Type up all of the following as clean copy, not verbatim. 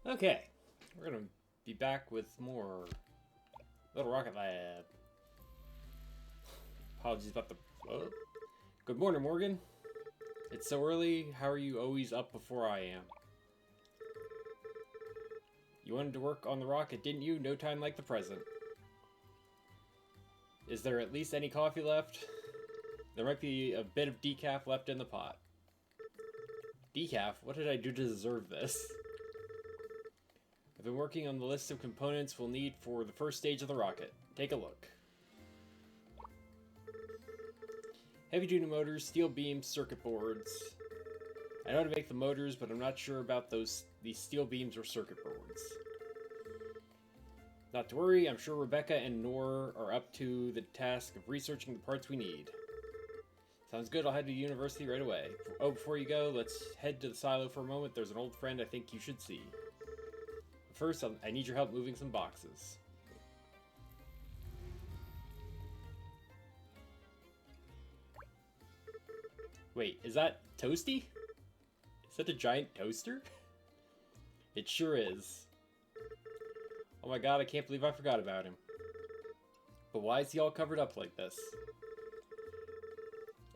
Okay, we're gonna be back with more Little Rocket Lab. Apologies about the. Oh. Good morning, Morgan. It's so early. How are you always up before I am? You wanted to work on the rocket, didn't you? No time like the present. Is there at least any coffee left? There might be a bit of decaf left in the pot. Decaf? What did I do to deserve this? I've been working on the list of components we'll need for the first stage of the rocket. Take a look. Heavy-duty motors, steel beams, circuit boards. I know how to make the motors, but I'm not sure about these steel beams or circuit boards. Not to worry, I'm sure Rebecca and Nor are up to the task of researching the parts we need. Sounds good, I'll head to university right away. Oh, before you go, let's head to the silo for a moment. There's an old friend I think you should see. But first, I need your help moving some boxes. Wait, is that Toasty? Is that a giant toaster? It sure is. Oh my god, I can't believe I forgot about him. But why is he all covered up like this?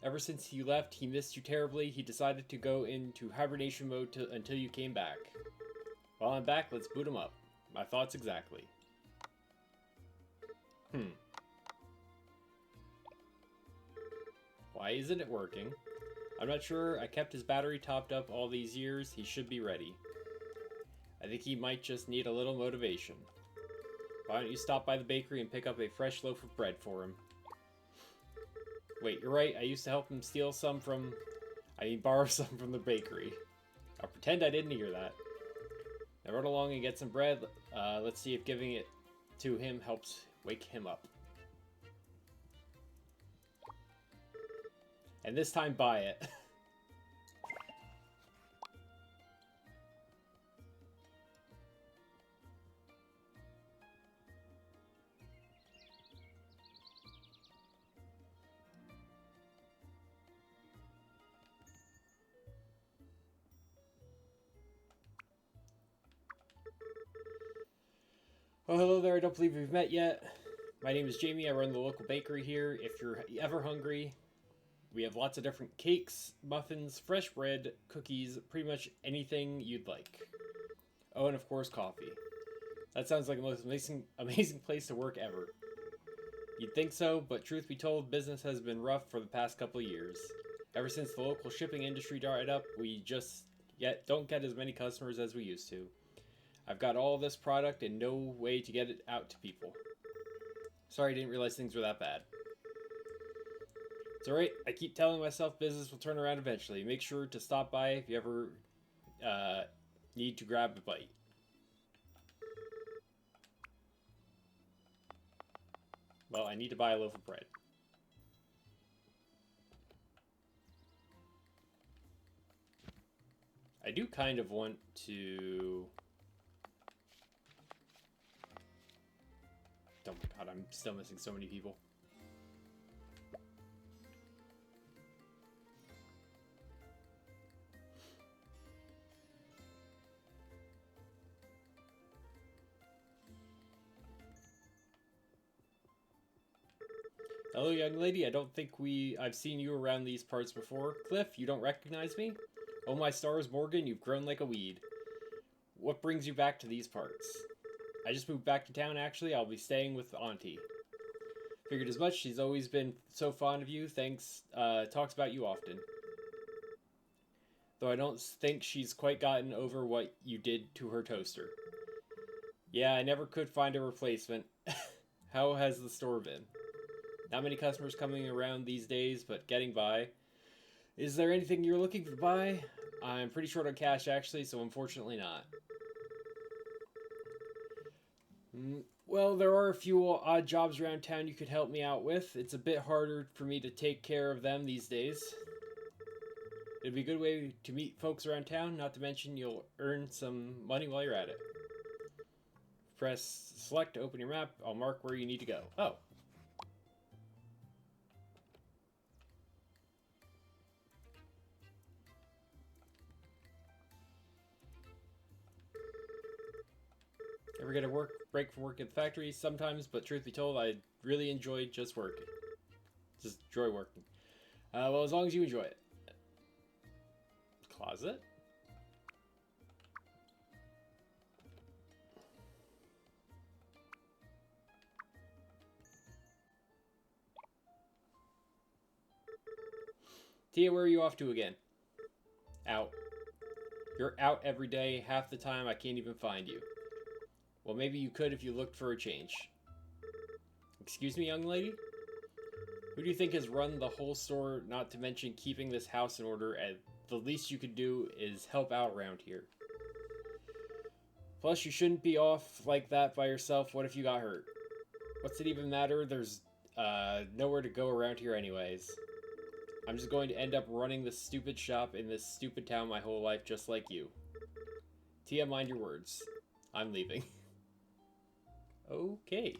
Ever since you left, he missed you terribly. He decided to go into hibernation mode until you came back. While I'm back, let's boot him up. My thoughts exactly. Why isn't it working? I'm not sure. I kept his battery topped up all these years. He should be ready. I think he might just need a little motivation. Why don't you stop by the bakery and pick up a fresh loaf of bread for him? Wait, you're right. I used to help him steal some from... borrow some from the bakery. I'll pretend I didn't hear that. Now run along and get some bread. Let's see if giving it to him helps wake him up. And this time, buy it. Oh, hello there. I don't believe we've met yet. My name is Jamie. I run the local bakery here. If you're ever hungry, we have lots of different cakes, muffins, fresh bread, cookies, pretty much anything you'd like. Oh, and of course, coffee. That sounds like the most amazing place to work ever. You'd think so, but truth be told, business has been rough for the past couple of years. Ever since the local shipping industry dried up, we just don't get as many customers as we used to. I've got all this product and no way to get it out to people. Sorry, I didn't realize things were that bad. It's alright, I keep telling myself business will turn around eventually. Make sure to stop by if you ever need to grab a bite. Well, I need to buy a loaf of bread. I do kind of want to... Oh my god, I'm still missing so many people. Hello, young lady. I don't think I've seen you around these parts before. Cliff, you don't recognize me? Oh my stars, Morgan, you've grown like a weed. What brings you back to these parts? I just moved back to town, actually. I'll be staying with Auntie. Figured as much. She's always been so fond of you. Thanks. Talks about you often. Though I don't think she's quite gotten over what you did to her toaster. Yeah, I never could find a replacement. How has the store been? Not many customers coming around these days, but getting by. Is there anything you're looking to buy? I'm pretty short on cash, actually, so unfortunately not. Well, there are a few odd jobs around town you could help me out with. It's a bit harder for me to take care of them these days. It'd be a good way to meet folks around town, not to mention you'll earn some money while you're at it. Press select to open your map. I'll mark where you need to go. Oh. ever get a break from working at the factory? Sometimes, but truth be told, I really enjoy just working. Just enjoy working. Well, as long as you enjoy it. Closet? Tia, where are you off to again? Out. You're out every day. Half the time I can't even find you. Well, maybe you could if you looked for a change. Excuse me, young lady? Who do you think has run the whole store, not to mention keeping this house in order, and the least you could do is help out around here? Plus, you shouldn't be off like that by yourself. What if you got hurt? What's it even matter? There's nowhere to go around here anyways. I'm just going to end up running this stupid shop in this stupid town my whole life just like you. Tia, mind your words. I'm leaving. Okay.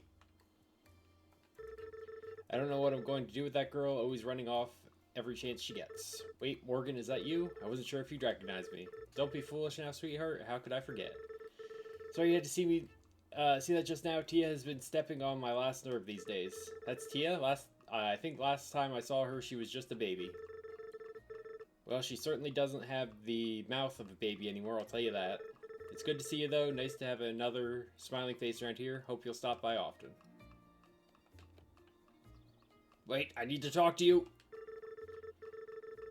I don't know what I'm going to do with that girl, always running off every chance she gets. Wait, Morgan, is that you? I wasn't sure if you'd recognize me. Don't be foolish now, sweetheart. How could I forget? Sorry you had to see me, see that just now. Tia has been stepping on my last nerve these days. That's Tia? I think last time I saw her, she was just a baby. Well, she certainly doesn't have the mouth of a baby anymore, I'll tell you that. It's good to see you, though. Nice to have another smiling face around here. Hope you'll stop by often. Wait, I need to talk to you!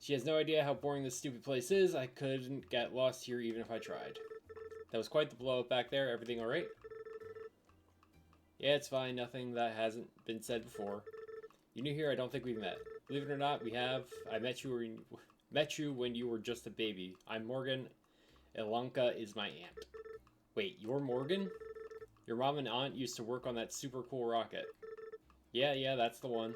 She has no idea how boring this stupid place is. I couldn't get lost here even if I tried. That was quite the blow-up back there. Everything alright? Yeah, it's fine. Nothing that hasn't been said before. You new here? I don't think we've met. Believe it or not, we have. I met you when you were just a baby. I'm Morgan. Ilanka is my aunt. Wait, you're Morgan? Your mom and aunt used to work on that super cool rocket. Yeah, that's the one.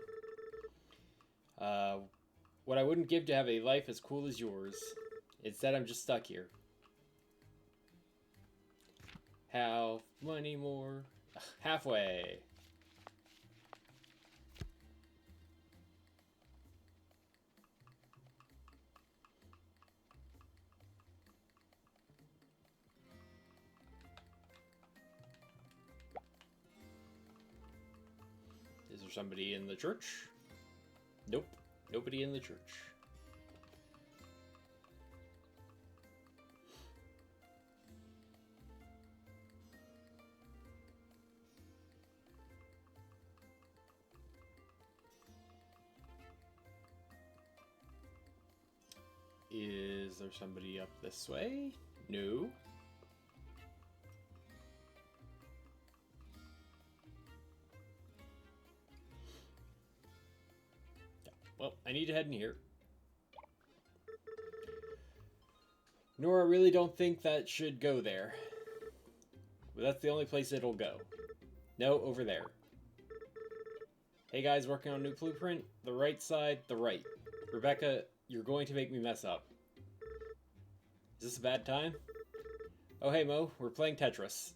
What I wouldn't give to have a life as cool as yours. Instead, I'm just stuck here. How many more? Halfway. Is there somebody in the church? Nope. Nobody in the church. Is there somebody up this way? No. Well, I need to head in here. Nora, I really don't think that should go there. But that's the only place it'll go. No, over there. Hey guys, working on a new blueprint. The right side, the right. Rebecca, you're going to make me mess up. Is this a bad time? Oh hey Mo, we're playing Tetris.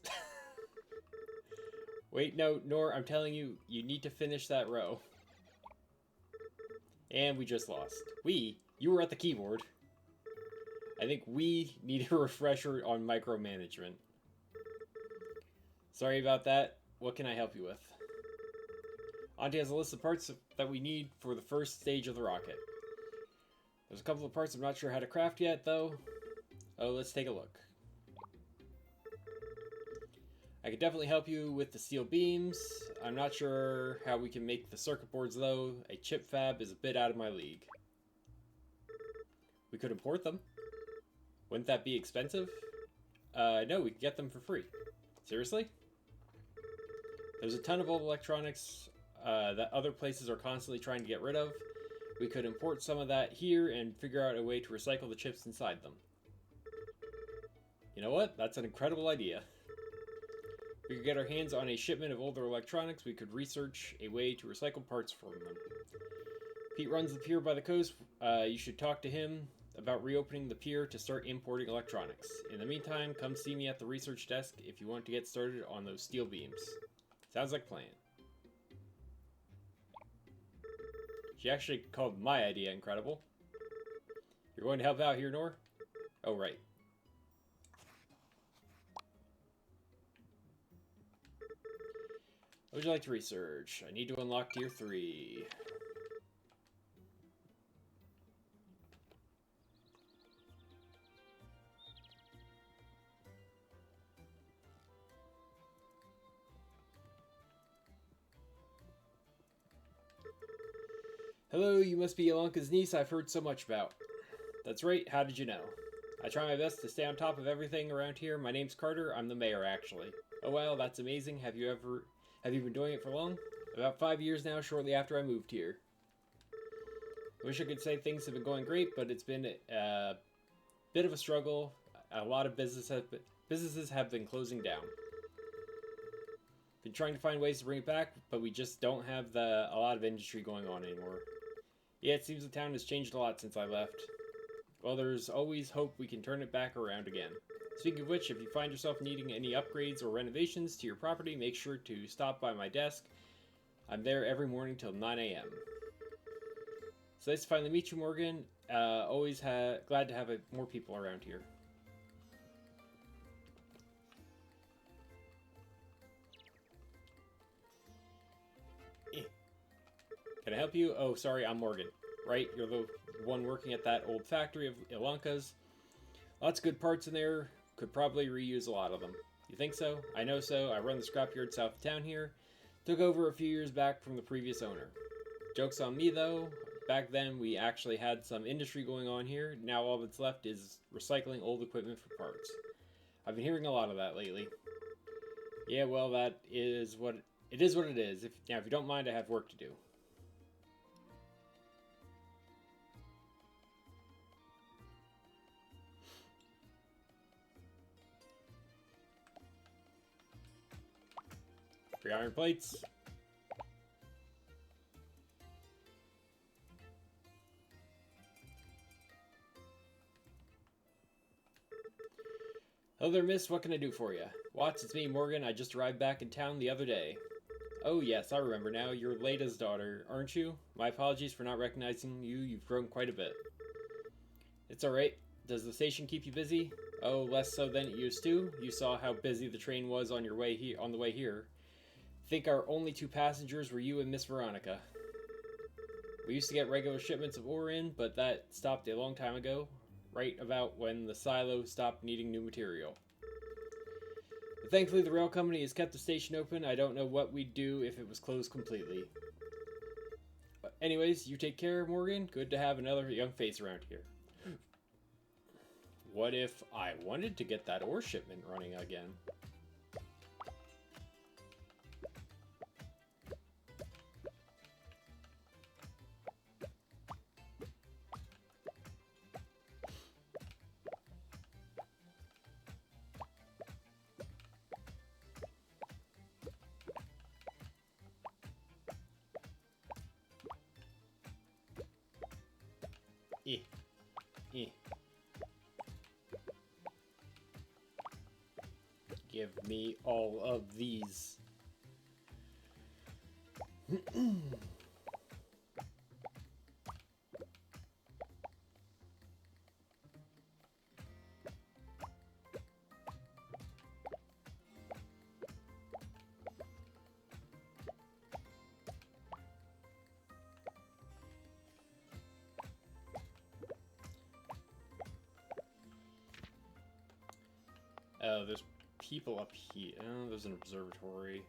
Wait, no, Nor, I'm telling you, you need to finish that row. And we just lost. You were at the keyboard. I think we need a refresher on micromanagement. Sorry about that. What can I help you with? Auntie has a list of parts that we need for the first stage of the rocket. There's a couple of parts I'm not sure how to craft yet, though. Oh, let's take a look. I could definitely help you with the steel beams. I'm not sure how we can make the circuit boards, though. A chip fab is a bit out of my league. We could import them. Wouldn't that be expensive? No, we could get them for free. Seriously? There's a ton of old electronics that other places are constantly trying to get rid of. We could import some of that here and figure out a way to recycle the chips inside them. You know what? That's an incredible idea. If we could get our hands on a shipment of older electronics, we could research a way to recycle parts from them. Pete runs the pier by the coast. You should talk to him about reopening the pier to start importing electronics. In the meantime, come see me at the research desk if you want to get started on those steel beams. Sounds like a plan. She actually called my idea incredible. You're going to help out here, Nor? Oh, right. would you like to research? I need to unlock Tier 3. Hello, you must be Yolonka's niece I've heard so much about. That's right, how did you know? I try my best to stay on top of everything around here. My name's Carter, I'm the mayor actually. Oh wow, that's amazing. Have you been doing it for long? About 5 years now, shortly after I moved here. Wish I could say things have been going great, but it's been a bit of a struggle. A lot of businesses have been closing down. Been trying to find ways to bring it back, but we just don't have a lot of industry going on anymore. Yeah, it seems the town has changed a lot since I left. Well, there's always hope we can turn it back around again. Speaking of which, if you find yourself needing any upgrades or renovations to your property, make sure to stop by my desk. I'm there every morning till 9 a.m. So nice to finally meet you, Morgan. Always glad to have more people around here. Can I help you? Oh, sorry, I'm Morgan. Right, you're the one working at that old factory of Ilonka's. Lots of good parts in there. Could probably reuse a lot of them. You think so? I know so. I run the scrapyard south of town here. Took over a few years back from the previous owner. Joke's on me, though. Back then, we actually had some industry going on here. Now all that's left is recycling old equipment for parts. I've been hearing a lot of that lately. Yeah, well, that is what it is. What it is. If you don't mind, I have work to do. Free iron plates. Hello there, miss. What can I do for you? Watts, it's me, Morgan. I just arrived back in town the other day. Oh, yes, I remember now. You're Lada's daughter, aren't you? My apologies for not recognizing you. You've grown quite a bit. It's alright. Does the station keep you busy? Oh, less so than it used to. You saw how busy the train was on the way here. Think our only 2 passengers were you and Miss Veronica. We used to get regular shipments of ore in, but that stopped a long time ago. Right about when the silo stopped needing new material. But thankfully the rail company has kept the station open. I don't know what we'd do if it was closed completely. But anyways, you take care, Morgan. Good to have another young face around here. What if I wanted to get that ore shipment running again? Eh. Eh. Give me all of these. There's people up here. Oh, there's an observatory.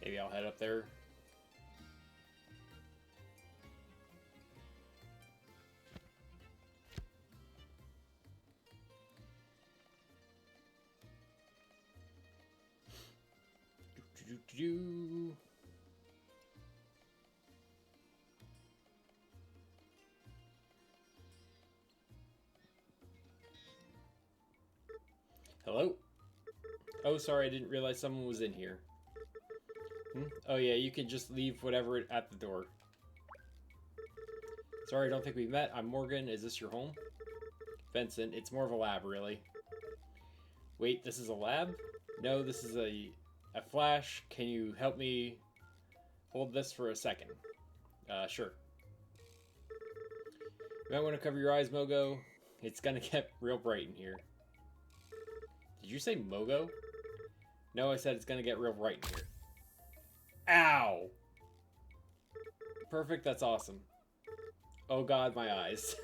Maybe I'll head up there. Do. Hello? Oh, sorry, I didn't realize someone was in here. Oh yeah, you can just leave whatever at the door. Sorry, I don't think we met. I'm Morgan. Is this your home? Vincent, it's more of a lab, really. Wait, this is a lab? No, this is a flash. Can you help me hold this for a second? Sure. You might want to cover your eyes, Mogo. It's gonna get real bright in here. Did you say Mogo? No, I said it's gonna get real bright in here. Ow! Perfect, that's awesome. Oh god, my eyes.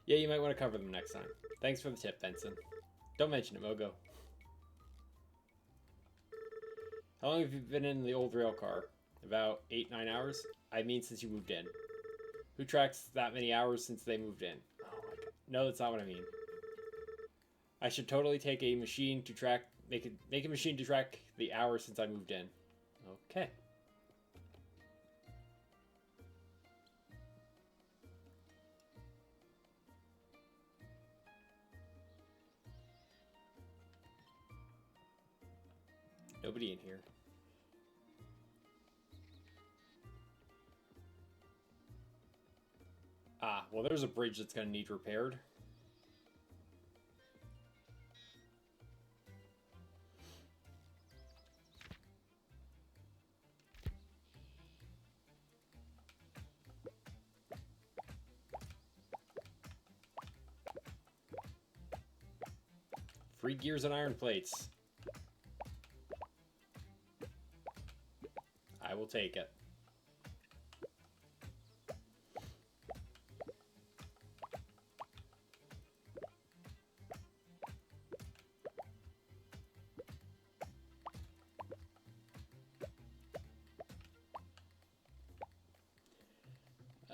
Yeah, you might want to cover them next time. Thanks for the tip, Benson. Don't mention it, Mogo. How long have you been in the old rail car? About 8-9 hours? I mean since you moved in. Who tracks that many hours since they moved in? Oh my god. No, that's not what I mean. I should totally take a machine to track... Make a machine to track the hours since I moved in. Okay. Nobody in here. Ah, well there's a bridge that's gonna need repaired. Free gears and iron plates. I will take it.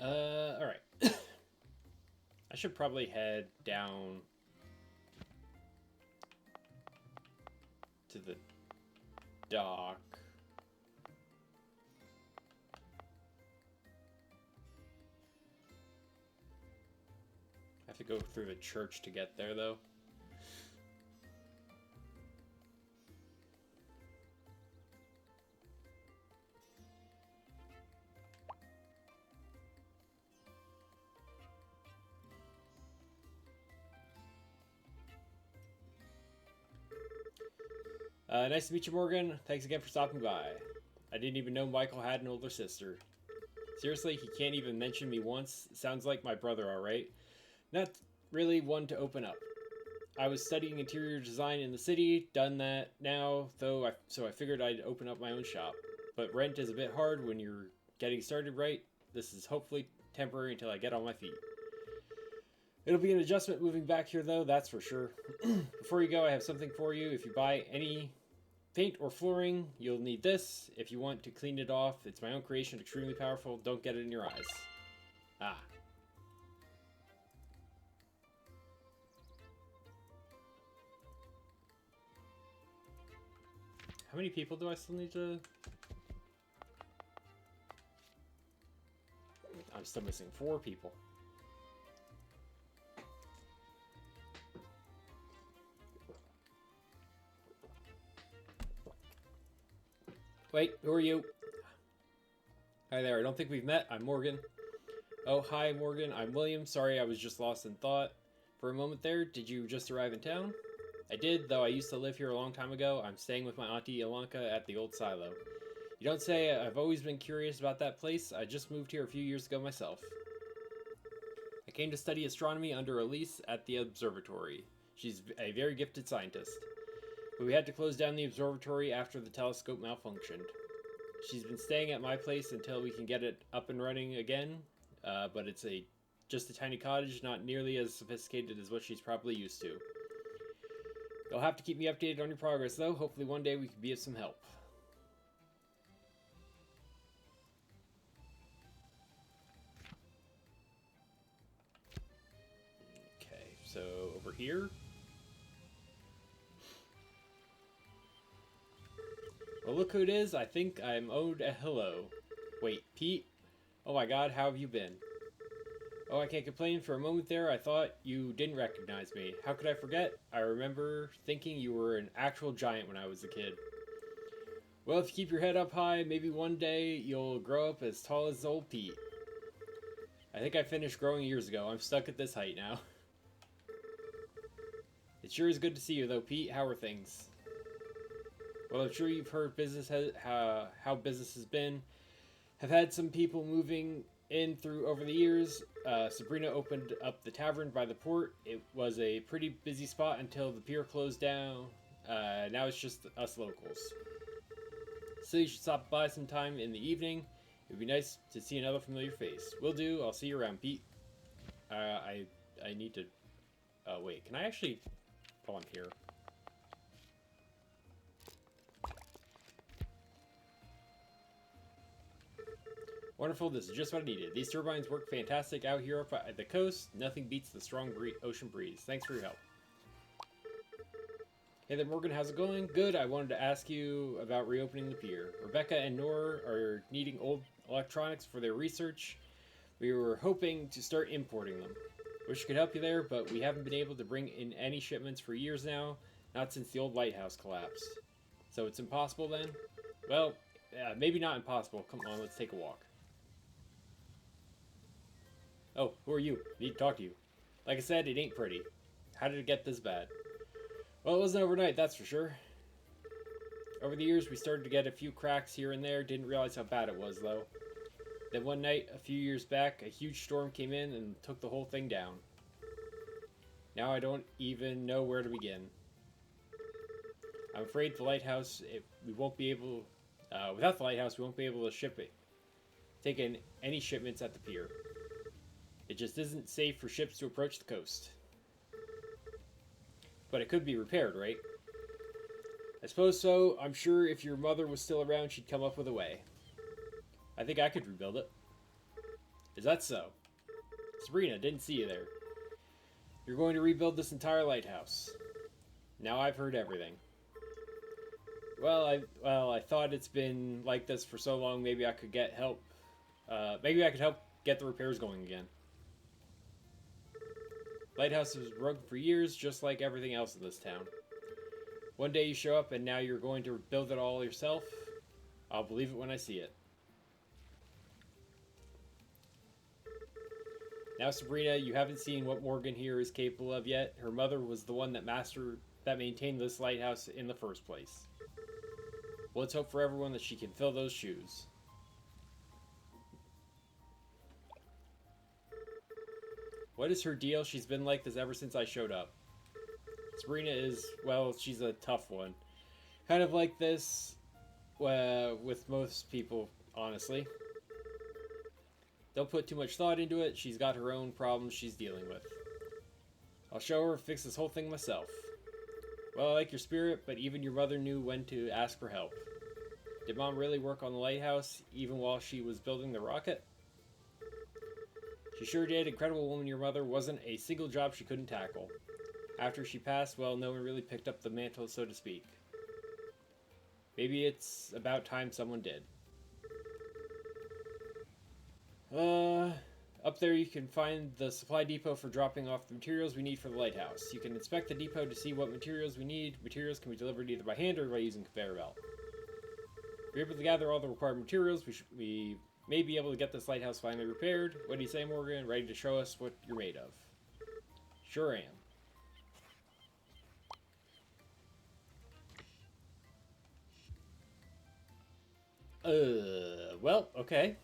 Alright. I should probably head down to the dock. I have to go through the church to get there, though. Nice to meet you, Morgan. Thanks again for stopping by. I didn't even know Michael had an older sister. Seriously, he can't even mention me once. Sounds like my brother, alright? Not really one to open up. I was studying interior design in the city, done that now, though, so I figured I'd open up my own shop. But rent is a bit hard when you're getting started, right? This is hopefully temporary until I get on my feet. It'll be an adjustment moving back here, though, that's for sure. Before you go, I have something for you. If you buy any paint or flooring, you'll need this. If you want to clean it off, it's my own creation, extremely powerful. Don't get it in your eyes. Ah. How many people do I still need to... I'm still missing 4 people. Wait, who are you? Hi there, I don't think we've met. I'm Morgan. Oh, hi, Morgan. I'm William. Sorry, I was just lost in thought. For a moment there, did you just arrive in town? I did, though I used to live here a long time ago. I'm staying with my auntie Ilanka at the old silo. You don't say. I've always been curious about that place. I just moved here a few years ago myself. I came to study astronomy under Elise at the observatory. She's a very gifted scientist. But we had to close down the observatory after the telescope malfunctioned. She's been staying at my place until we can get it up and running again, but it's just a tiny cottage, not nearly as sophisticated as what she's probably used to. You'll have to keep me updated on your progress, though. Hopefully one day we can be of some help. Okay, so over here. Well, look who it is. I think I'm owed a hello. Wait, Pete? Oh my god, how have you been? Oh, I can't complain. For a moment there, I thought you didn't recognize me. How could I forget? I remember thinking you were an actual giant when I was a kid. Well, if you keep your head up high, maybe one day you'll grow up as tall as old Pete. I think I finished growing years ago. I'm stuck at this height now. It sure is good to see you, though, Pete. How are things? Well, I'm sure you've heard how business has been. Have had some people moving In through over the years, Sabrina opened up the tavern by the port. It was a pretty busy spot until the pier closed down. Now it's just us locals. So you should stop by sometime in the evening. It'd be nice to see another familiar face. Will do. I'll see you around, Pete. I need to. Wait. Can I actually? Oh, I'm here. Wonderful, this is just what I needed. These turbines work fantastic out here up at the coast. Nothing beats the strong ocean breeze. Thanks for your help. Hey there, Morgan, how's it going? Good, I wanted to ask you about reopening the pier. Rebecca and Nora are needing old electronics for their research. We were hoping to start importing them. Wish we could help you there, but we haven't been able to bring in any shipments for years now, not since the old lighthouse collapsed. So it's impossible then? Well, maybe not impossible. Come on, let's take a walk. Oh, who are you? Need to talk to you. Like I said, it ain't pretty. How did it get this bad? Well, it wasn't overnight, that's for sure. Over the years, we started to get a few cracks here and there. Didn't realize how bad it was, though. Then one night, a few years back, a huge storm came in and took the whole thing down. Now I don't even know where to begin. I'm afraid the lighthouse, we won't be able... without the lighthouse, we won't be able to ship it. Take in any shipments at the pier. It just isn't safe for ships to approach the coast. But it could be repaired, right? I suppose so. I'm sure if your mother was still around, she'd come up with a way. I think I could rebuild it. Is that so? Sabrina, didn't see you there. You're going to rebuild this entire lighthouse. Now I've heard everything. Well, I thought it's been like this for so long, maybe I could get help. Maybe I could help get the repairs going again. Lighthouse was broken for years, just like everything else in this town. One day you show up and now you're going to build it all yourself? I'll believe it when I see it. Now, Sabrina, you haven't seen what Morgan here is capable of yet. Her mother was the one that maintained this lighthouse in the first place. Well, let's hope for everyone that she can fill those shoes. What is her deal? She's been like this ever since I showed up. Sabrina is, well, she's a tough one. Kind of like this with most people, honestly. Don't put too much thought into it. She's got her own problems she's dealing with. I'll show her, fix this whole thing myself. Well, I like your spirit, but even your mother knew when to ask for help. Did Mom really work on the lighthouse, even while she was building the rocket? She sure did. Incredible woman your mother. Wasn't a single job she couldn't tackle. After she passed, well, no one really picked up the mantle, so to speak. Maybe it's about time someone did. Up there you can find the supply depot for dropping off the materials we need for the lighthouse. You can inspect the depot to see what materials we need. Materials can be delivered either by hand or by using conveyor belt. If we're able to gather all the required materials, we may be able to get this lighthouse finally repaired. What do you say, Morgan? Ready to show us what you're made of? Sure am. Well, okay.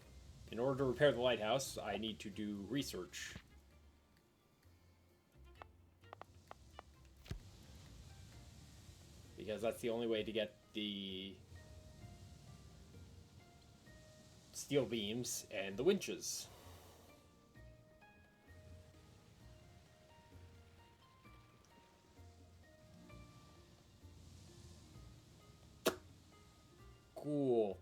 In order to repair the lighthouse, I need to do research. Because that's the only way to get the steel beams and the winches. Cool.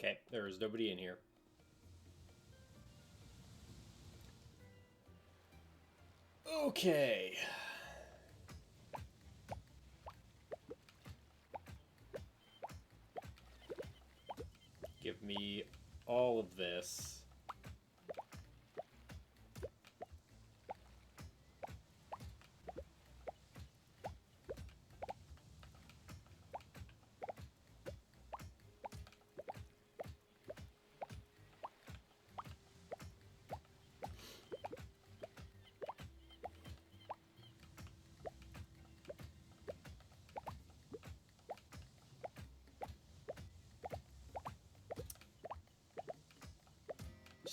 Okay, there is nobody in here. Okay. Give me all of this.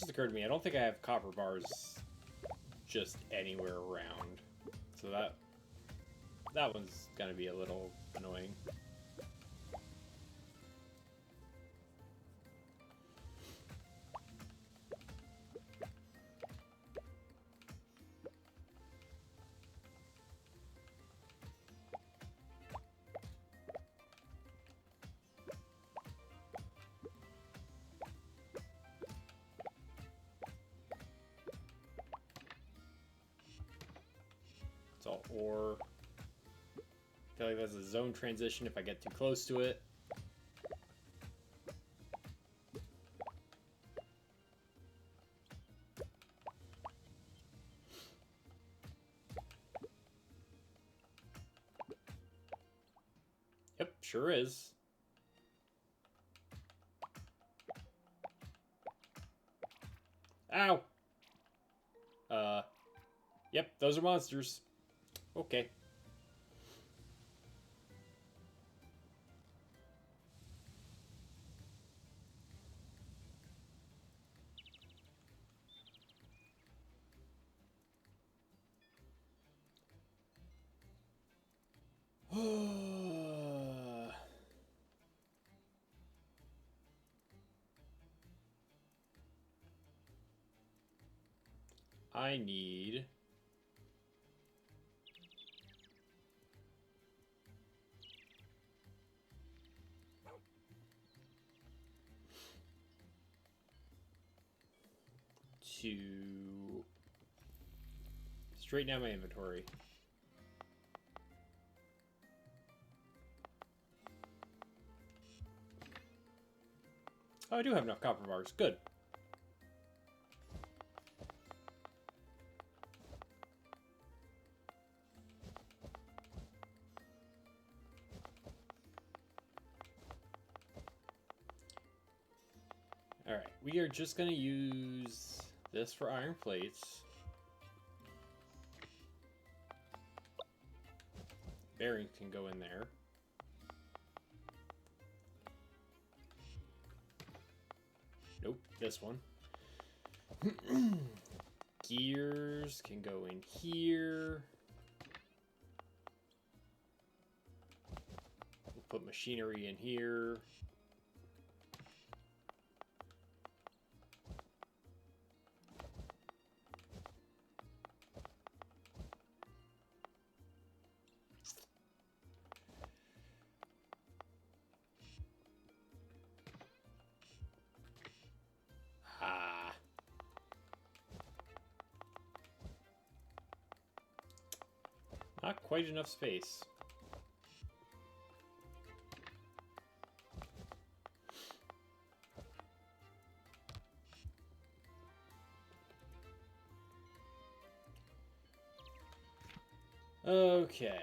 just occurred to me, I don't think I have copper bars just anywhere around. So that one's gonna be a little annoying. It's all ore. I feel like that's a zone transition if I get too close to it. Yep, sure is. Ow! Yep, those are monsters. Okay. I need... to straighten out my inventory. Oh, I do have enough copper bars. Good. Alright, we are just going to use this for iron plates. Bearings can go in there. Nope, this one. Gears can go in here. We'll put machinery in here. Not quite enough space. Okay.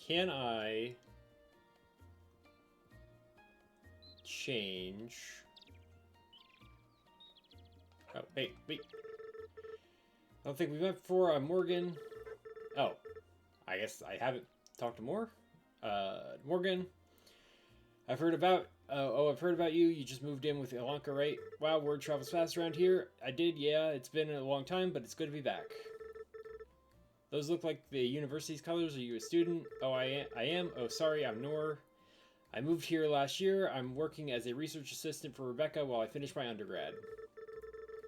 Can I change? Oh, wait. I don't think we went for Morgan. Oh, I guess I haven't talked to Morgan. I've heard about you. You just moved in with Ilanka, right? Wow, word travels fast around here. I did, yeah. It's been a long time, but it's good to be back. Those look like the university's colors. Are you a student? Oh, I am. Oh, sorry, I'm Noor. I moved here last year. I'm working as a research assistant for Rebecca while I finish my undergrad.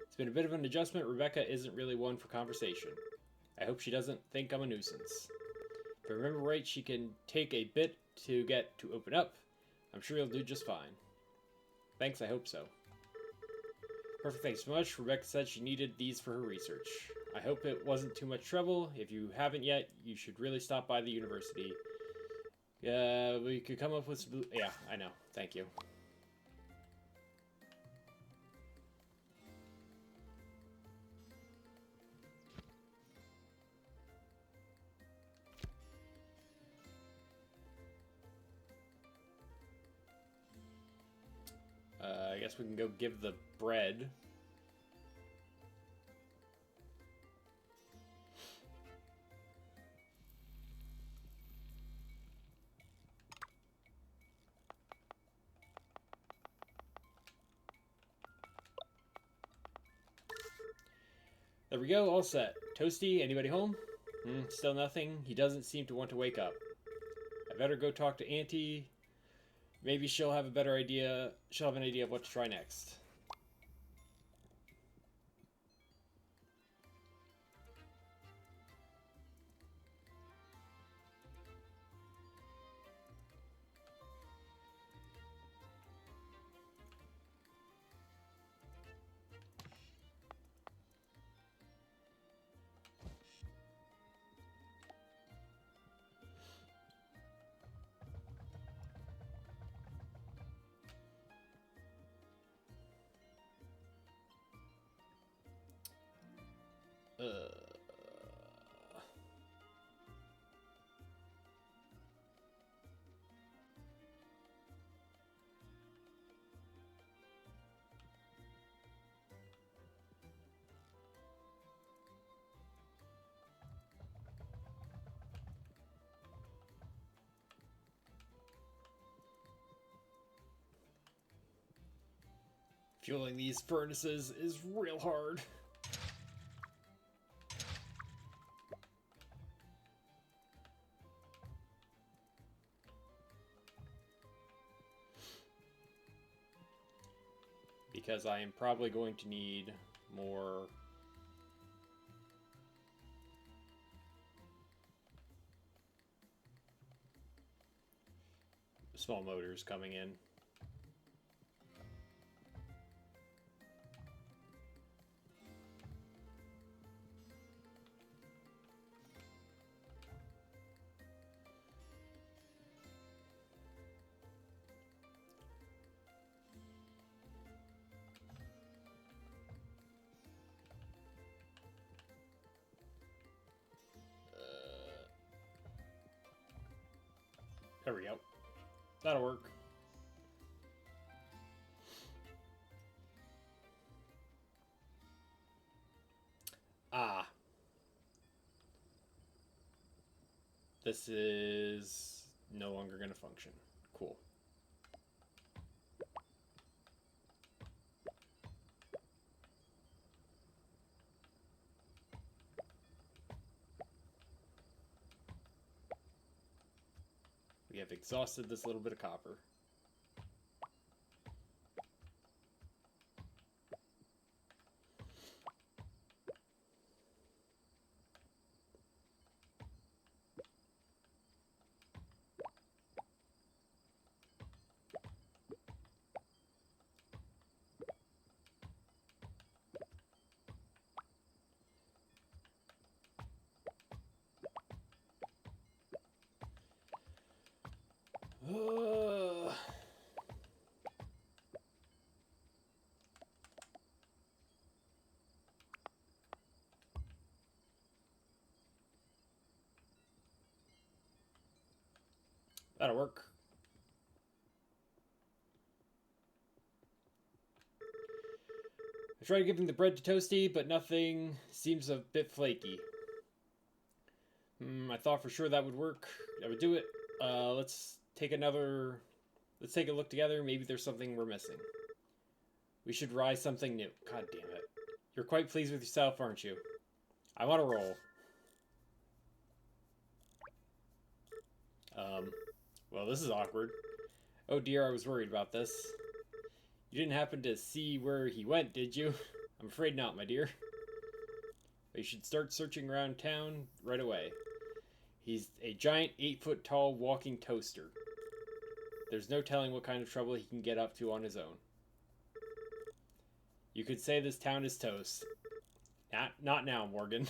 It's been a bit of an adjustment. Rebecca isn't really one for conversation. I hope she doesn't think I'm a nuisance. If I remember right, she can take a bit to get to open up. I'm sure you'll do just fine. Thanks, I hope so. Perfect, thanks so much. Rebecca said she needed these for her research. I hope it wasn't too much trouble. If you haven't yet, you should really stop by the university. We could come up with some... Yeah, I know. Thank you. I guess we can go give the bread. There we go, all set. Toasty, anybody home? Still nothing. He doesn't seem to want to wake up. I better go talk to Auntie. Maybe she'll have a better idea. She'll have an idea of what to try next. Fueling these furnaces is real hard. Because I am probably going to need more small motors coming in. There we go. That'll work. Ah. This is no longer going to function. Cool. We have exhausted this little bit of copper. That'll work. I tried giving the bread to Toasty, but nothing seems a bit flaky. I thought for sure that would work. That would do it. Let's take a look together. Maybe there's something we're missing. We should rise something new. God damn it. You're quite pleased with yourself, aren't you? I want to roll. Well, this is awkward. Oh dear, I was worried about this. You didn't happen to see where he went, did you? I'm afraid not, my dear. But you should start searching around town right away. He's a giant 8-foot-tall walking toaster. There's no telling what kind of trouble he can get up to on his own. You could say this town is toast. Not now, Morgan.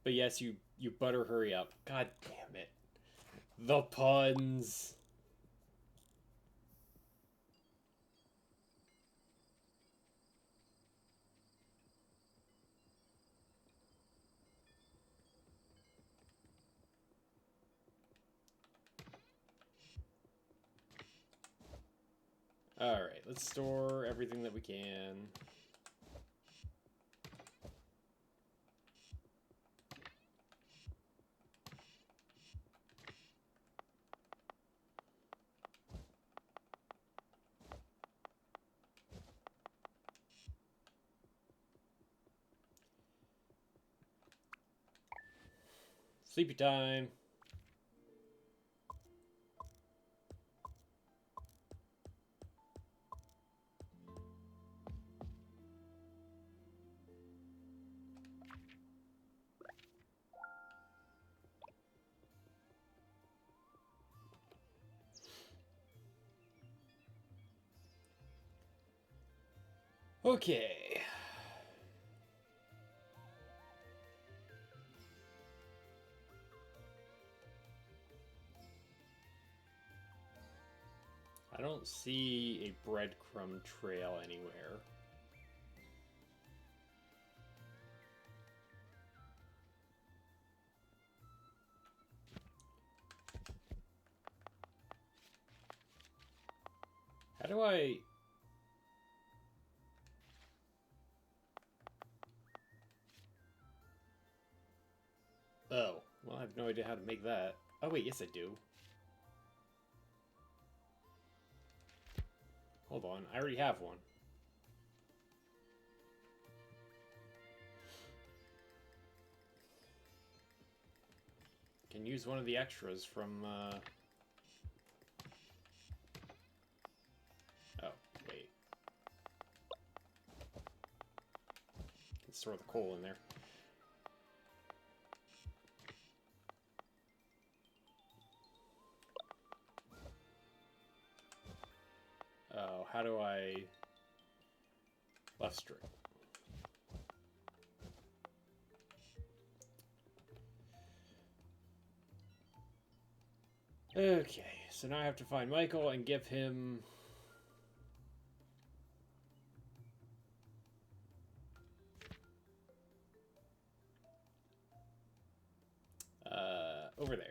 But yes, you better hurry up. God damn it. The puns. Alright, let's store everything that we can. Sleepy time. Okay. I don't see a breadcrumb trail anywhere. How do I... Oh, well, I have no idea how to make that. Oh, wait, yes I do. Hold on, I already have one. Can use one of the extras from, Oh, wait. Can store the coal in there. Oh, how do I... Left string. Okay, so now I have to find Michael and give him... over there.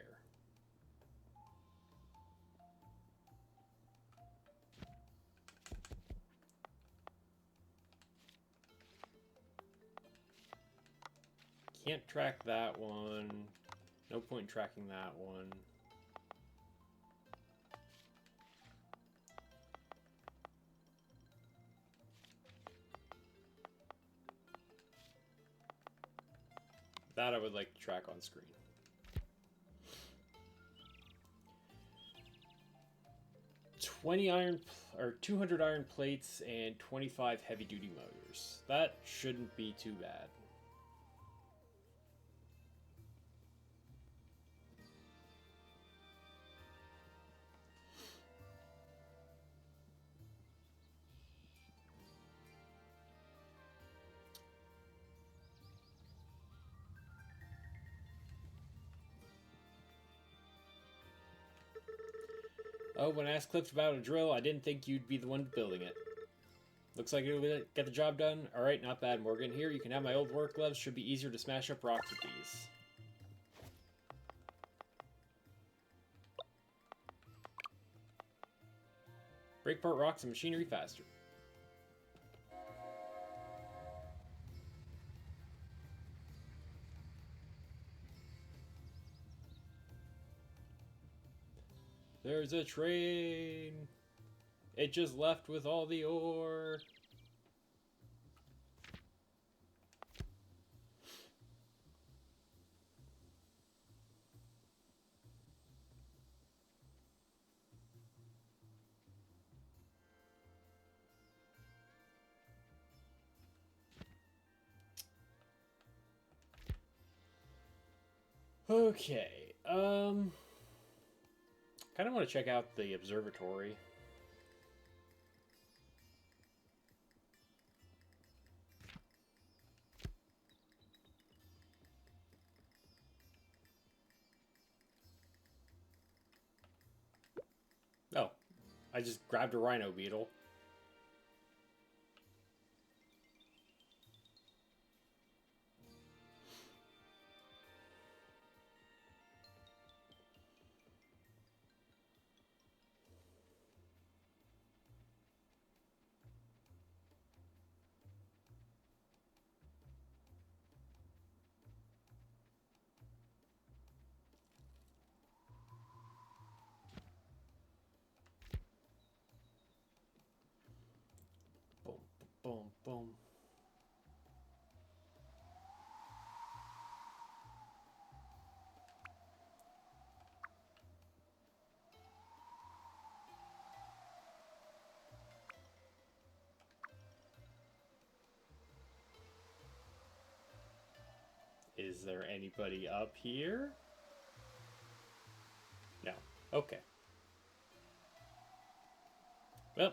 Can't track that one. No point tracking that one. That I would like to track on screen. Or 200 iron plates and 25 heavy-duty motors. That shouldn't be too bad. Oh, when I asked Cliff about a drill, I didn't think you'd be the one building it. Looks like it'll get the job done. Alright, not bad, Morgan. Here, you can have my old work gloves. Should be easier to smash up rocks with these. Break apart rocks and machinery faster. There's a train. It just left with all the ore. Okay, kind of want to check out the observatory. Oh, I just grabbed a rhino beetle. Is there anybody up here? No. Okay. Well.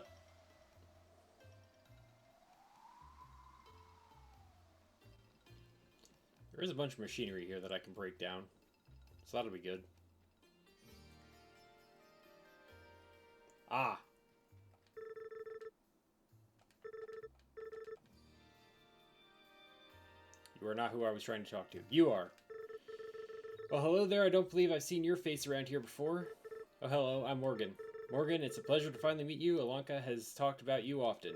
There is a bunch of machinery here that I can break down. So that'll be good. Ah. You are not who I was trying to talk to. You are. Well, hello there. I don't believe I've seen your face around here before. Oh, hello. I'm Morgan. Morgan, it's a pleasure to finally meet you. Alanka has talked about you often.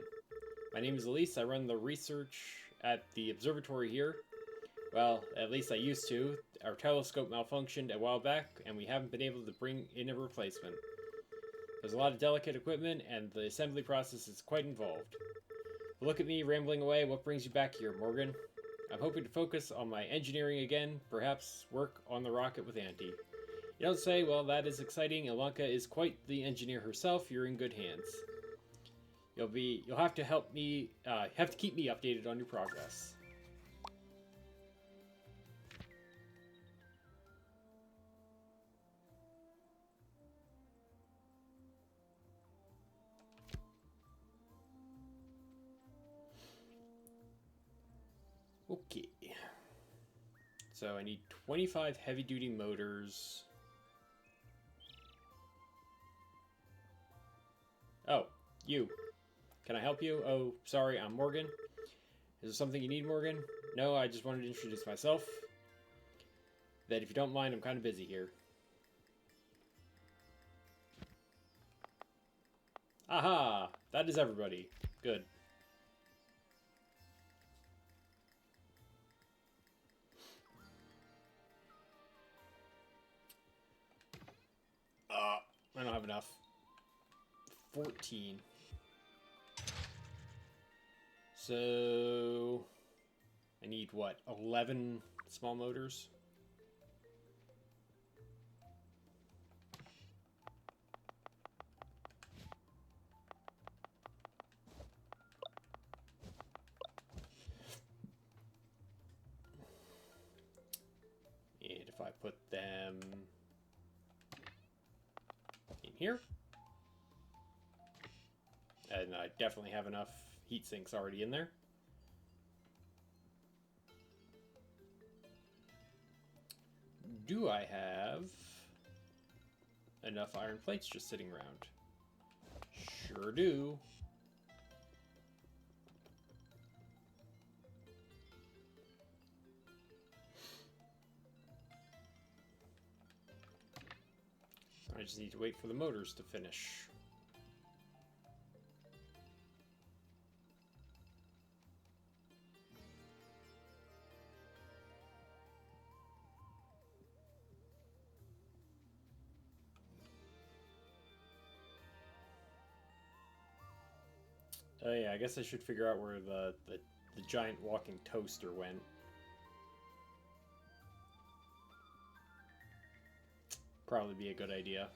My name is Elise. I run the research at the observatory here. Well, at least I used to. Our telescope malfunctioned a while back, and we haven't been able to bring in a replacement. There's a lot of delicate equipment, and the assembly process is quite involved. But look at me rambling away. What brings you back here, Morgan? I'm hoping to focus on my engineering again, perhaps work on the rocket with Auntie. You don't say. Well, that is exciting. Alanka is quite the engineer herself. You're in good hands. You'll have to help me, have to keep me updated on your progress. Okay. So I need 25 heavy-duty motors. Oh, you. Can I help you? Oh, sorry, I'm Morgan. Is there something you need, Morgan? No, I just wanted to introduce myself. That if you don't mind, I'm kind of busy here. Aha! That is everybody. Good. I don't have enough. 14. So I need what? 11 small motors? And if I put them in here, and I definitely have enough heat sinks already in there. Do I have enough iron plates just sitting around? Sure do. I just need to wait for the motors to finish. Oh yeah, I guess I should figure out where the giant walking toaster went. Probably be a good idea.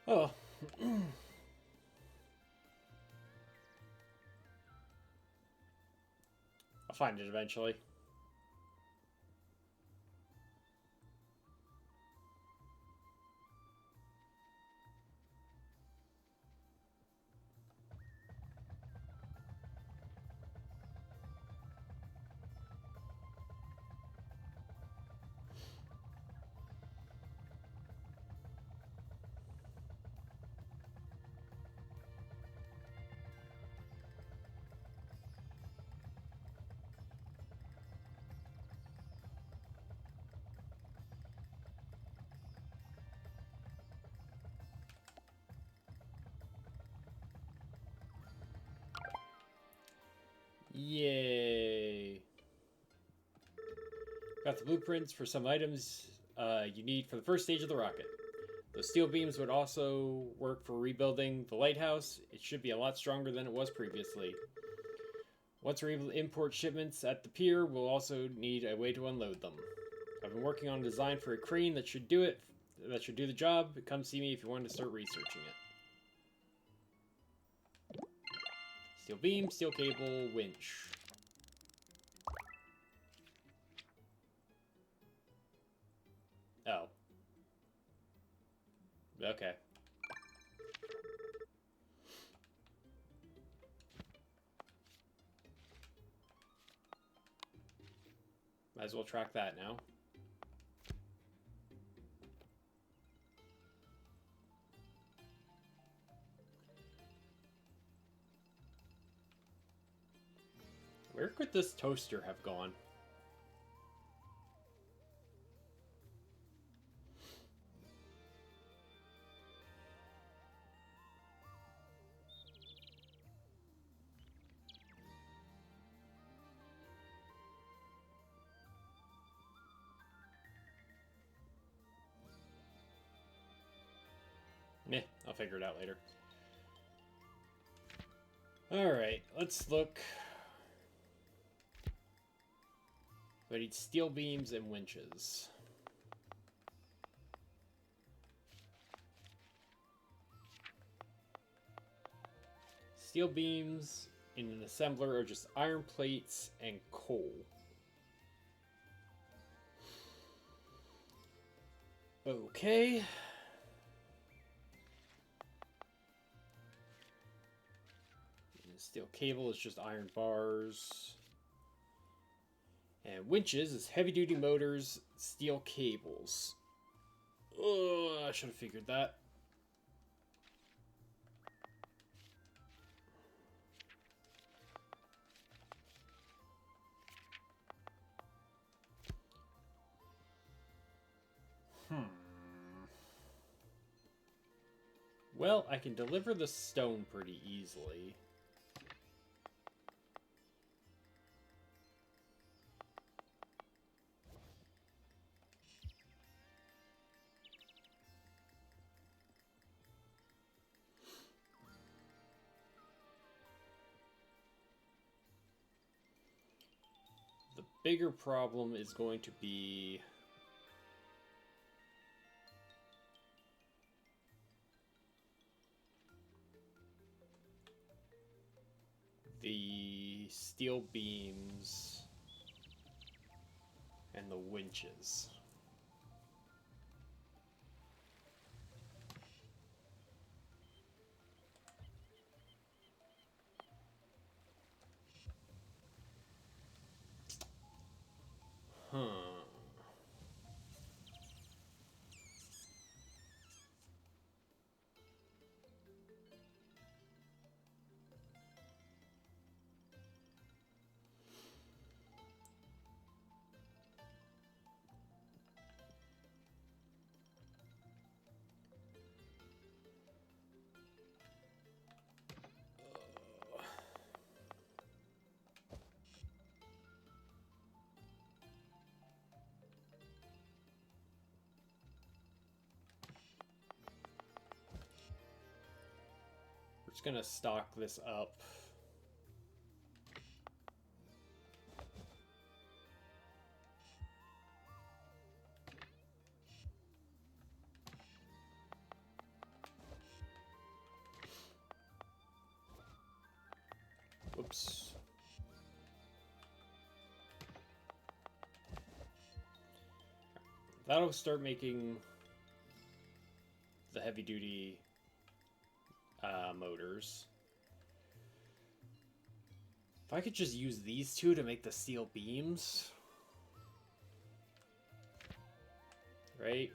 Oh. I'll find it eventually. blueprints for some items you need for the first stage of the rocket. Those steel beams would also work for rebuilding the lighthouse. It should be a lot stronger than it was previously. Once we're able to import shipments at the pier, we'll also need a way to unload them. I've been working on a design for a crane that should do the job. Come see me if you want to start researching it. Steel beam, steel cable, winch. Oh. Okay. Might as well track that now. Where could this toaster have gone? Meh, I'll figure it out later. Alright, let's look. I need steel beams and winches. Steel beams in an assembler are just iron plates and coal. Okay. Steel cable is just iron bars. And winches is heavy-duty motors, steel cables. Oh, I should have figured that. Well, I can deliver the stone pretty easily. The bigger problem is going to be the steel beams and the winches. Huh. We're just gonna stock this up. Whoops. That'll start making the heavy-duty motors. If I could just use these two to make the steel beams. Right?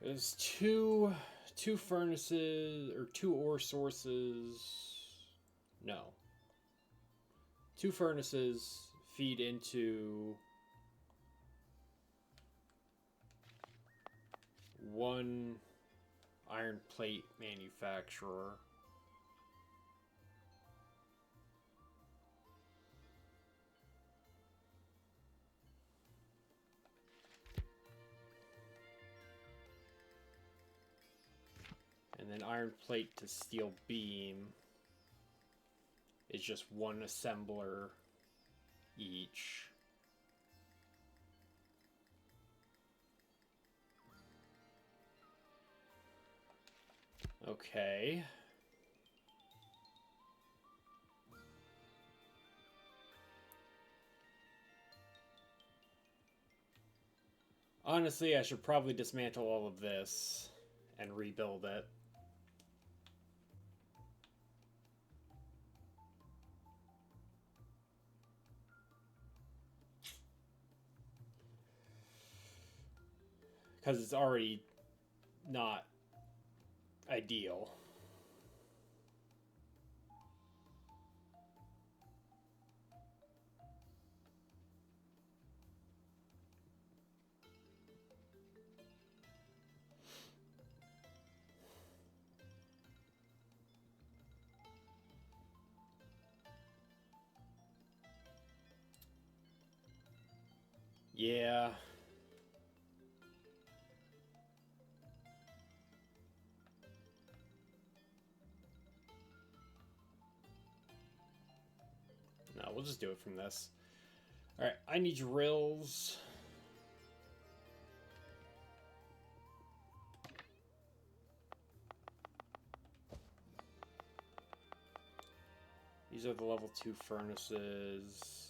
There's two furnaces, or two ore sources. No. Two furnaces feed into one iron plate manufacturer. And then iron plate to steel beam is just one assembler each. Okay. Honestly, I should probably dismantle all of this and rebuild it. Because it's already not ideal. Yeah. No, we'll just do it from this. Alright, I need drills. These are the level 2 furnaces.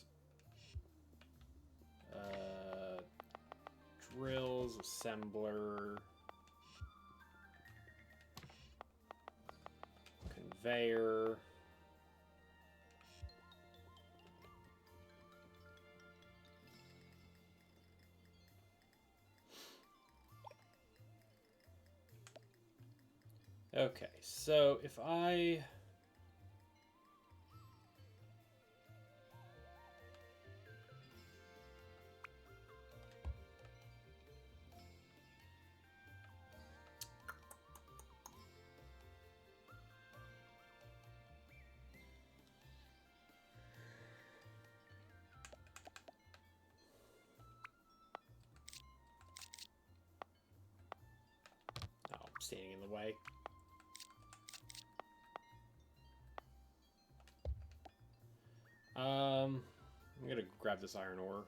Drills, assembler, conveyor. Okay, so if I... Oh, I'm standing in the way. I'm gonna grab this iron ore.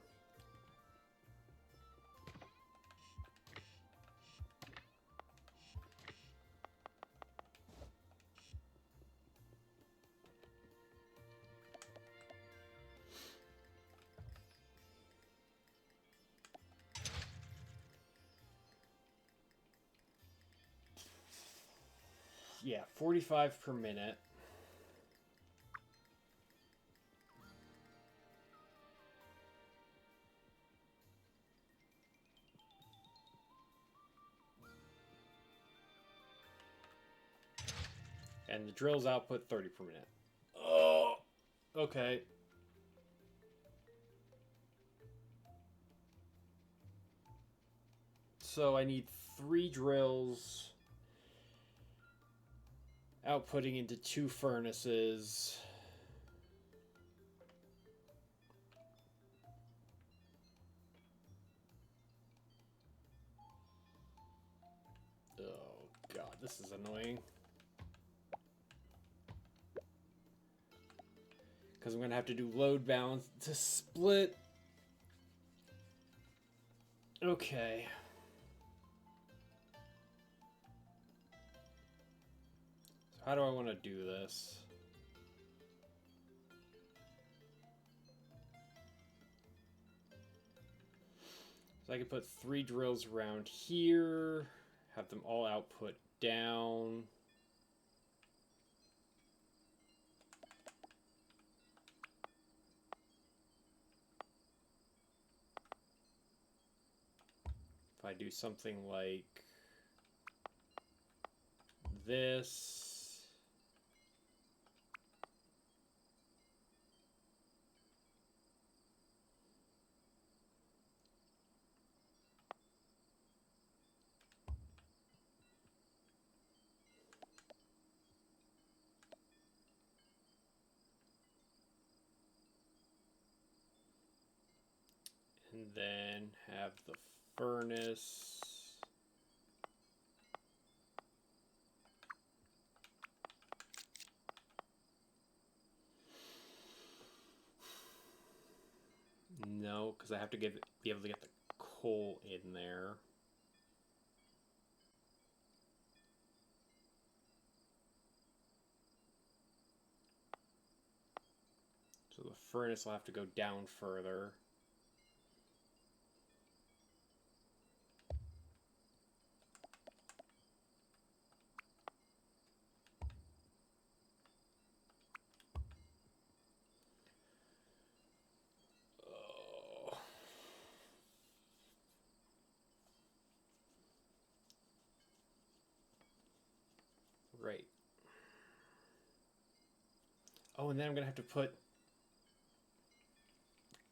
Yeah, 45 per minute. And the drill's output 30 per minute. Oh, okay. So I need 3 drills outputting into 2 furnaces. Oh god, this is annoying. Because I'm going to have to do load balance to split. Okay. So how do I want to do this? So I can put 3 drills around here, have them all output down. If I do something like this. And then have the furnace. No, because I have to be able to get the coal in there. So the furnace will have to go down further. Right. Oh, and then I'm going to have to put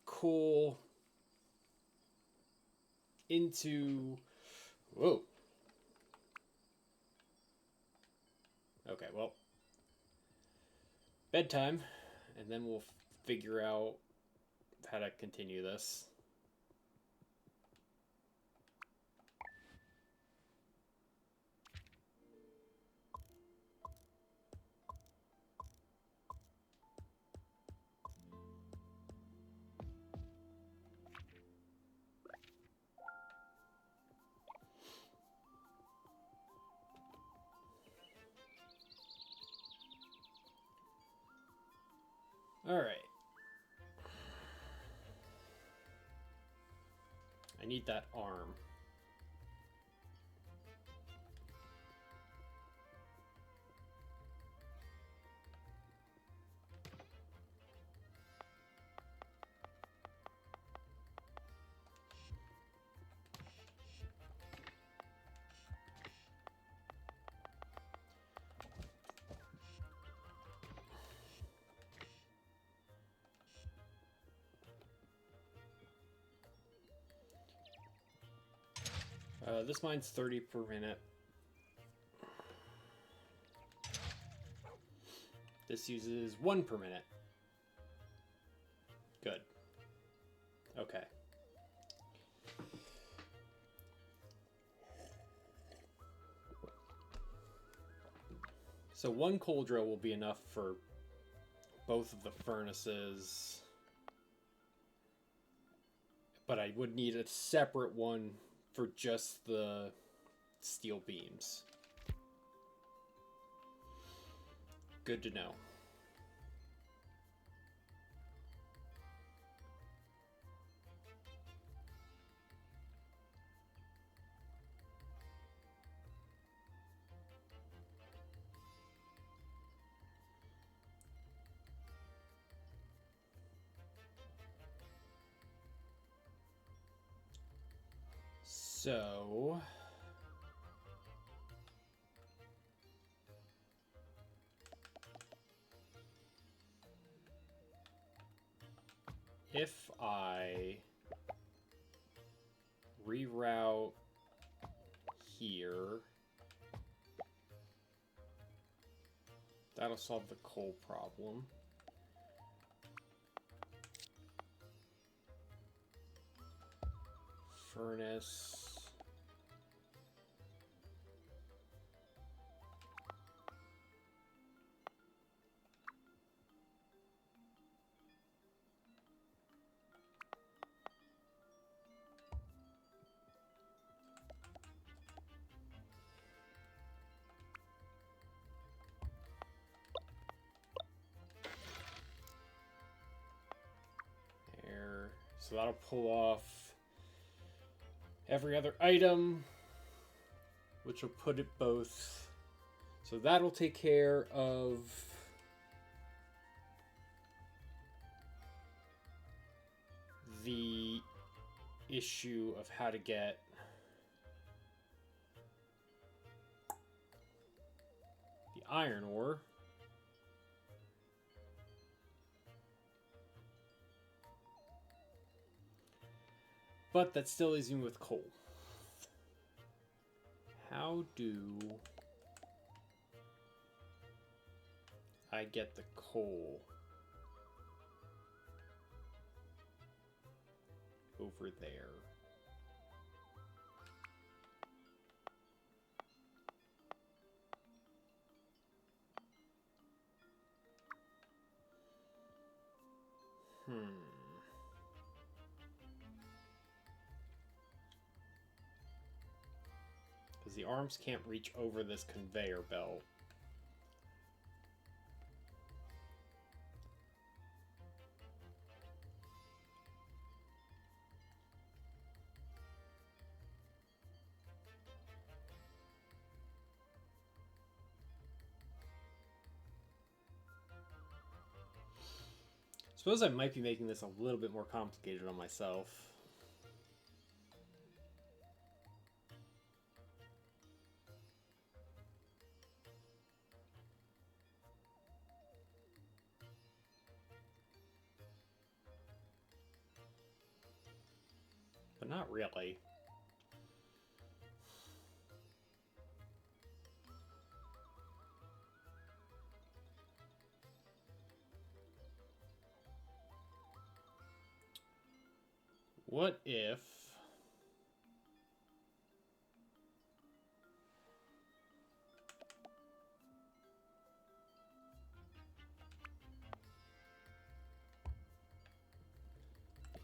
coal into... Whoa. Okay, well. Bedtime. And then we'll figure out how to continue this. Alright. I need that arm. This mine's 30 per minute. This uses 1 per minute. Good. Okay. So 1 coal drill will be enough for both of the furnaces. But I would need a separate one for just the steel beams. Good to know. So if I reroute here, that'll solve the coal problem. Furnace. There. So that'll pull off every other item, which will put it both. So that'll take care of the issue of how to get the iron ore. But that still leaves me with coal. How do I get the coal over over there. Because the arms can't reach over this conveyor belt. Suppose I might be making this a little bit more complicated on myself. But not really. What if...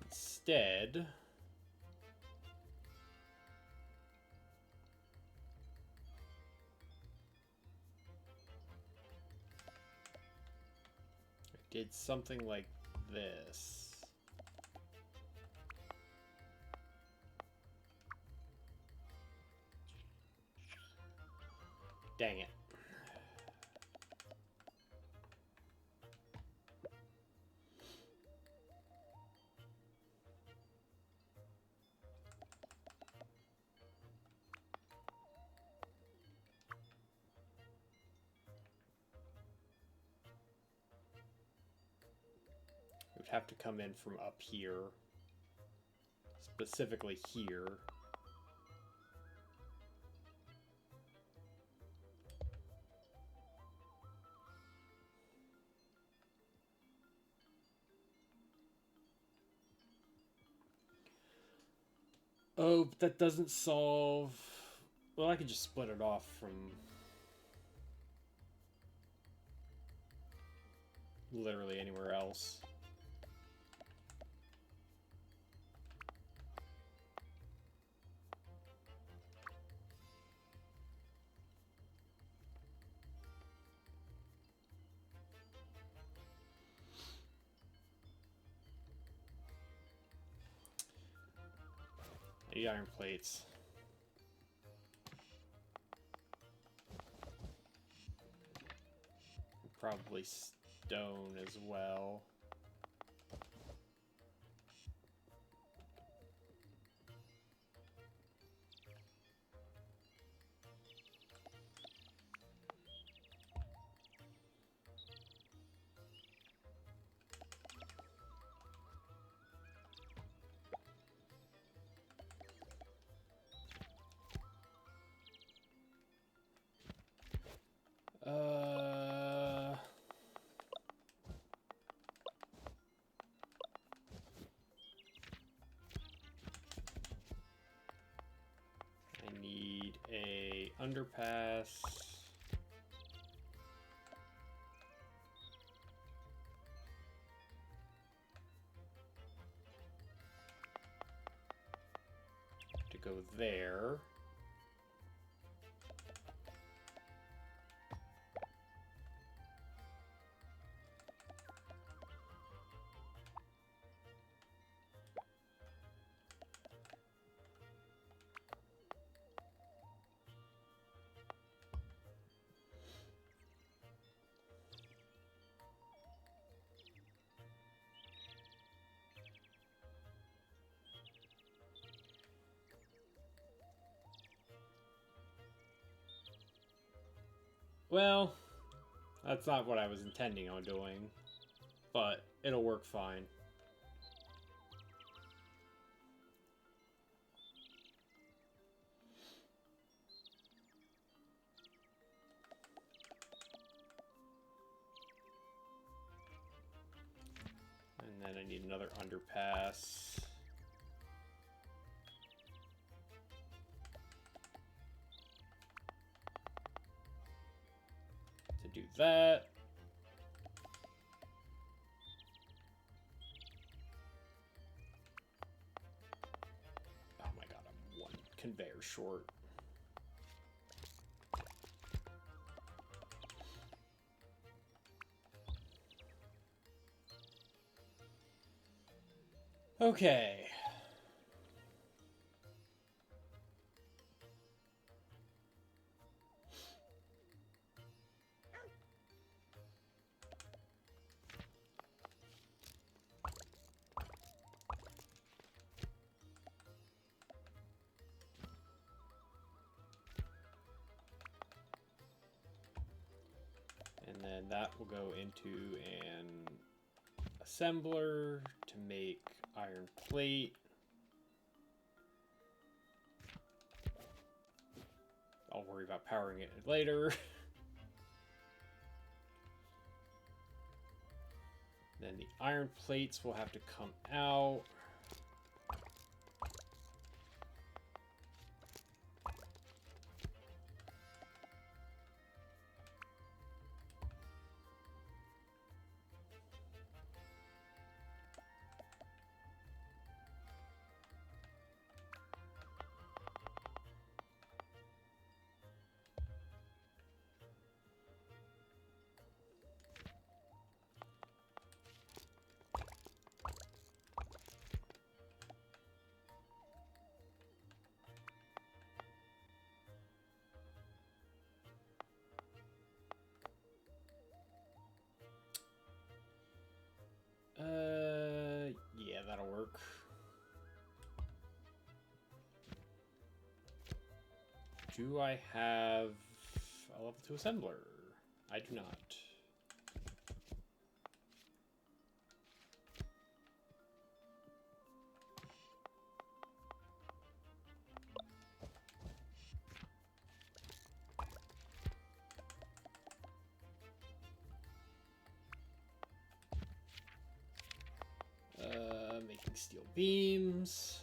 instead... I did something like this. Dang it. It would have to come in from up here. Specifically here. Oh, but that doesn't solve... Well, I could just split it off from... literally anywhere else. The iron plates. Probably stone as well. I need a underpass. To go there. Well, that's not what I was intending on doing, but it'll work fine. And then I need another underpass. and do that. Oh my god, I'm one conveyor short. Okay. And then that will go into an assembler to make iron plate. I'll worry about powering it later. Then the iron plates will have to come out. Yeah, that'll work. Do I have a level 2 assembler? I do not. Making steel beams.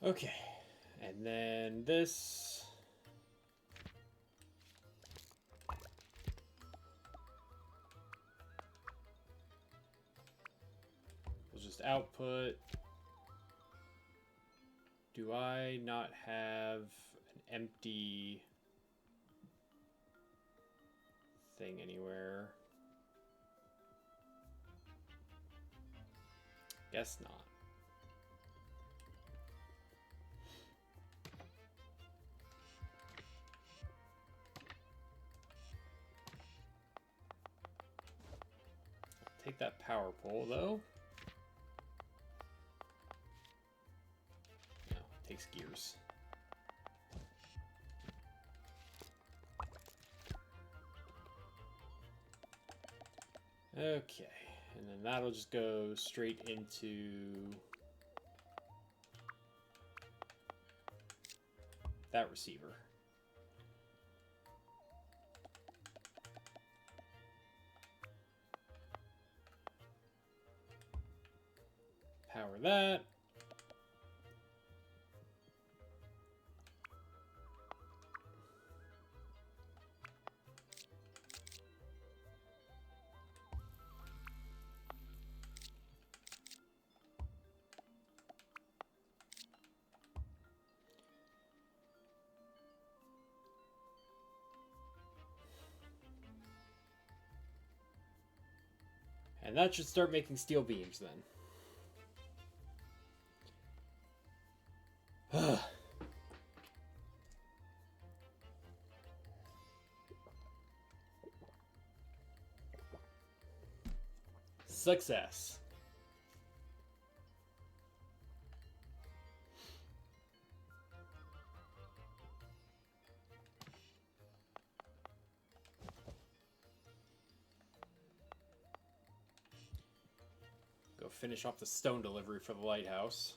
Okay, and then this. We'll just output. Do I not have an empty thing anywhere? Guess not. Take that power pole though. No, it takes gears. Okay, and then that'll just go straight into that receiver. Power that. And that should start making steel beams then. Success. Go finish off the stone delivery for the lighthouse.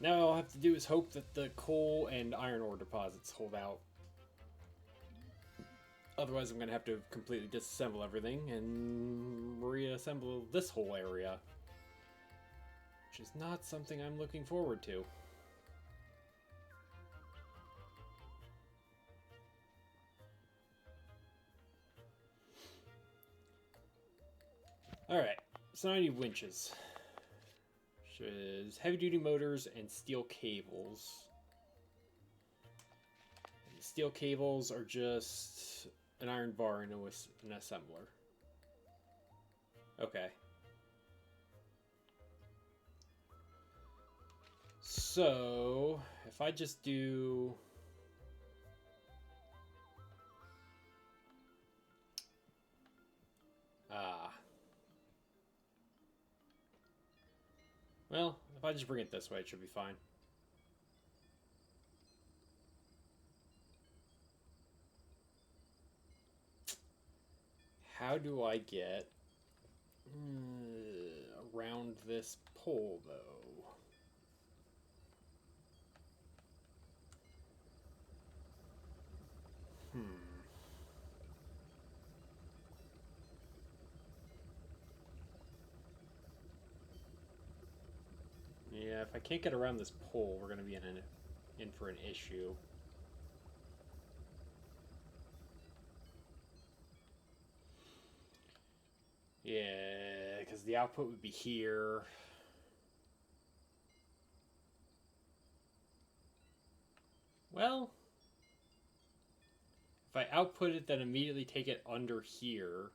Now all I have to do is hope that the coal and iron ore deposits hold out. Otherwise, I'm going to have to completely disassemble everything and reassemble this whole area. Which is not something I'm looking forward to. Alright, so now I need winches. Which is heavy-duty motors and steel cables. And the steel cables are just an iron bar and an assembler. Okay. So, if I just do... Well, if I just bring it this way, it should be fine. How do I get around this pole, though? Yeah, if I can't get around this pole, we're going to be in for an issue. Yeah, because the output would be here. Well, if I output it, then immediately take it under here,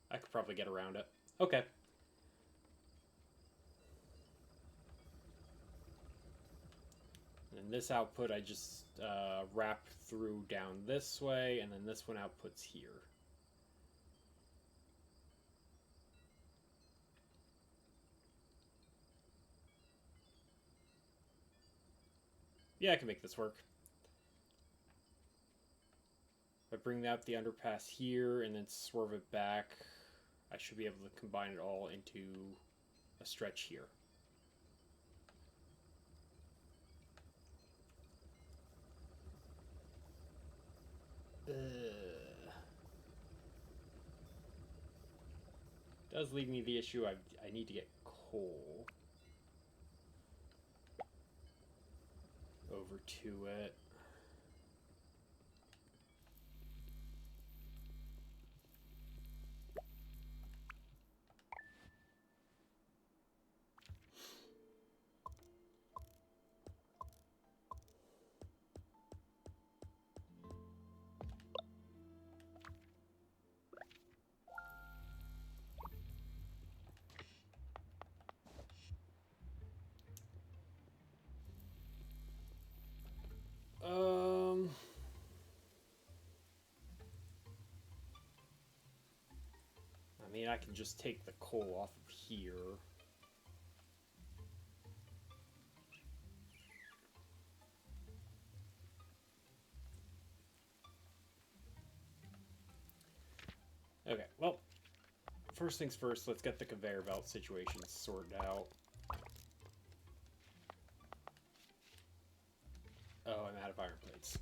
I could probably get around it. Okay. And this output, I just wrap through down this way, and then this one outputs here. Yeah, I can make this work. If I bring out the underpass here and then swerve it back, I should be able to combine it all into a stretch here. Does leave me the issue I need to get coal over to it. I mean, I can just take the coal off of here. Okay, well, first things first, let's get the conveyor belt situation sorted out. Oh, I'm out of iron plates.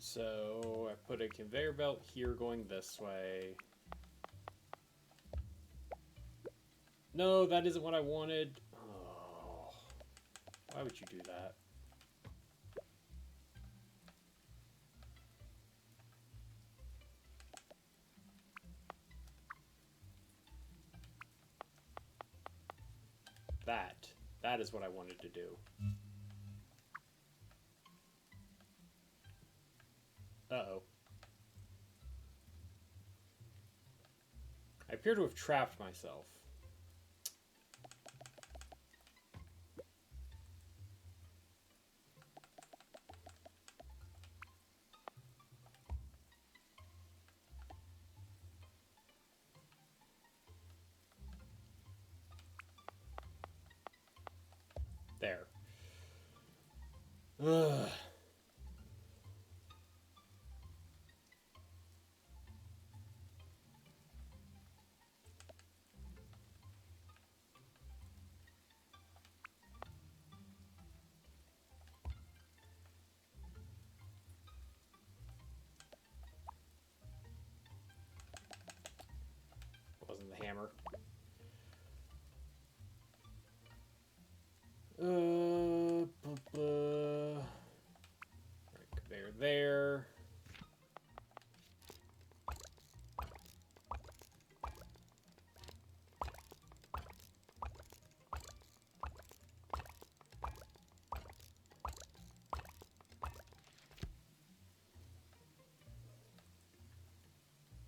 So I put a conveyor belt here going this way. No, that isn't what I wanted. Oh, why would you do that? That is what I wanted to do. Uh-oh. I appear to have trapped myself. There. Ugh. Wasn't the hammer. Right, conveyor there.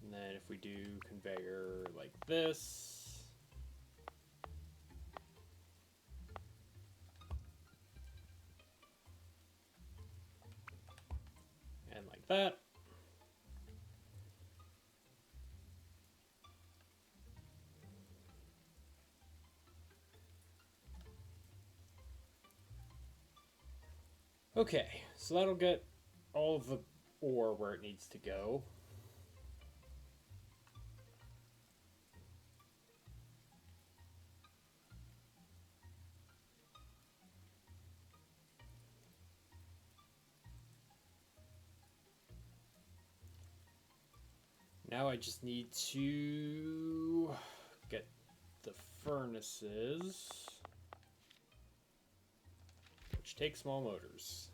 And then if we do conveyor like this, and like that, okay, so that'll get all of the ore where it needs to go. Now I just need to get the furnaces, which take small motors.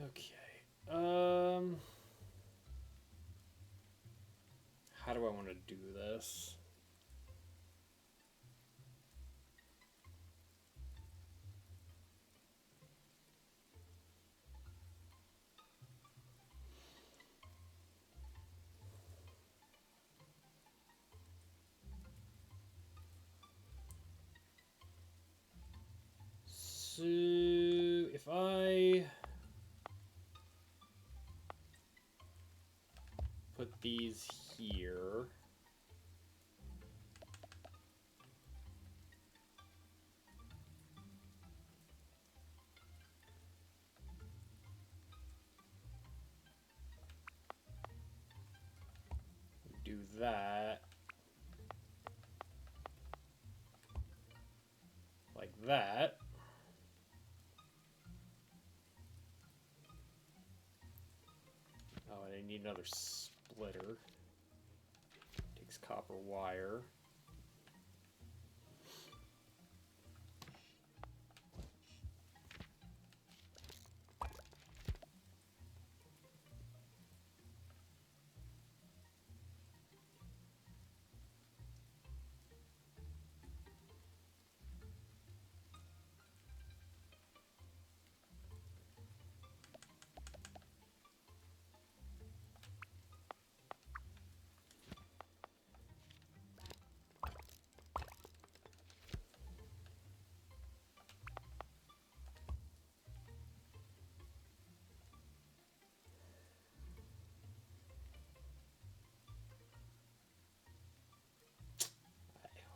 Okay. How do I want to do this? So if I put these here, do that, like that. Oh, and I need another splitter. Takes copper wire.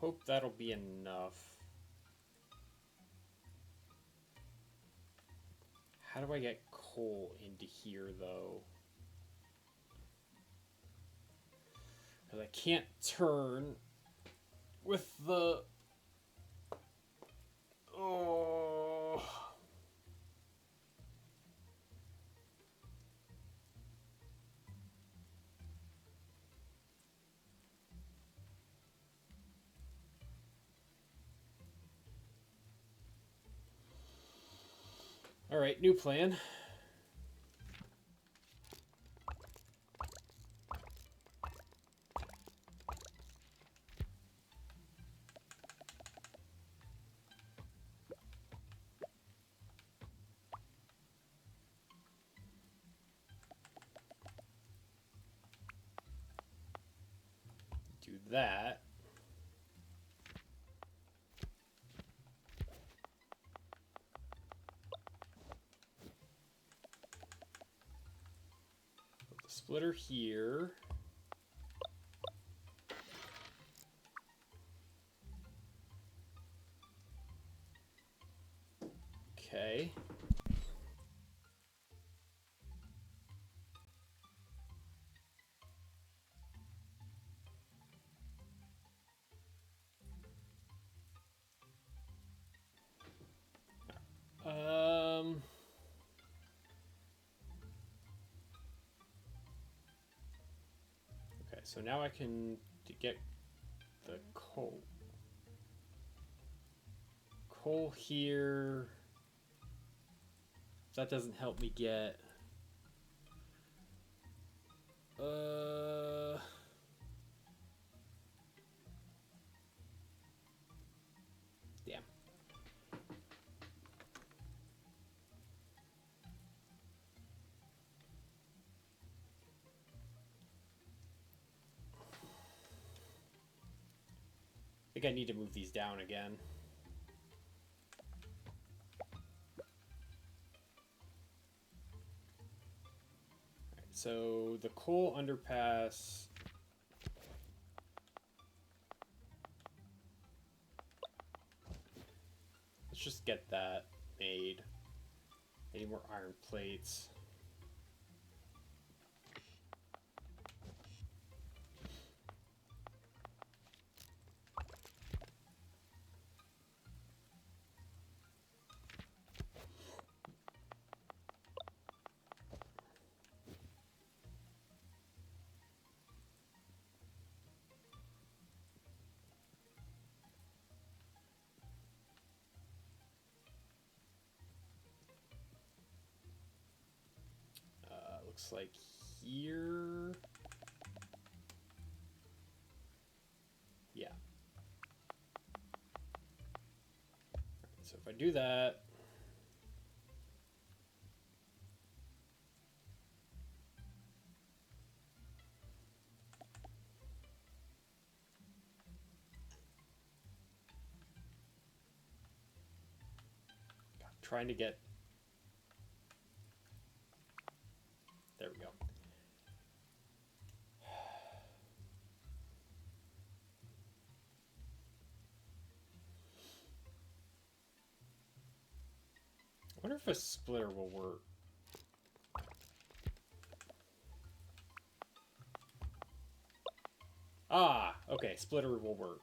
hope that'll be enough. How do I get coal into here, though? Because I can't turn with the... Oh... Alright, new plan. Do that. Put the splitter here. Okay. Okay, so now I can get the coal. Coal here. That doesn't help me get... Damn. I think I need to move these down again. Alright, so the coal underpass... Let's just get that made. I need more iron plates. Looks like here... Yeah. So if I do that... God, trying to get... There we go. I wonder if a splitter will work. Ah, okay, splitter will work.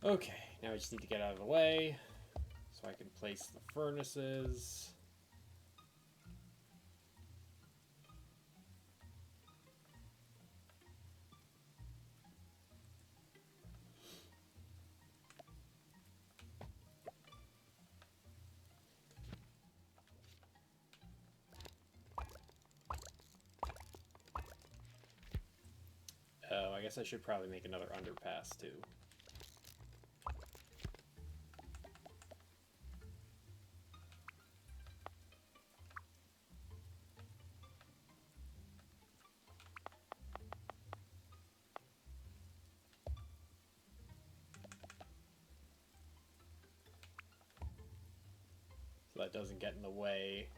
Okay, now I just need to get out of the way so I can place the furnaces. Oh, I guess I should probably make another underpass, too. So that doesn't get in the way.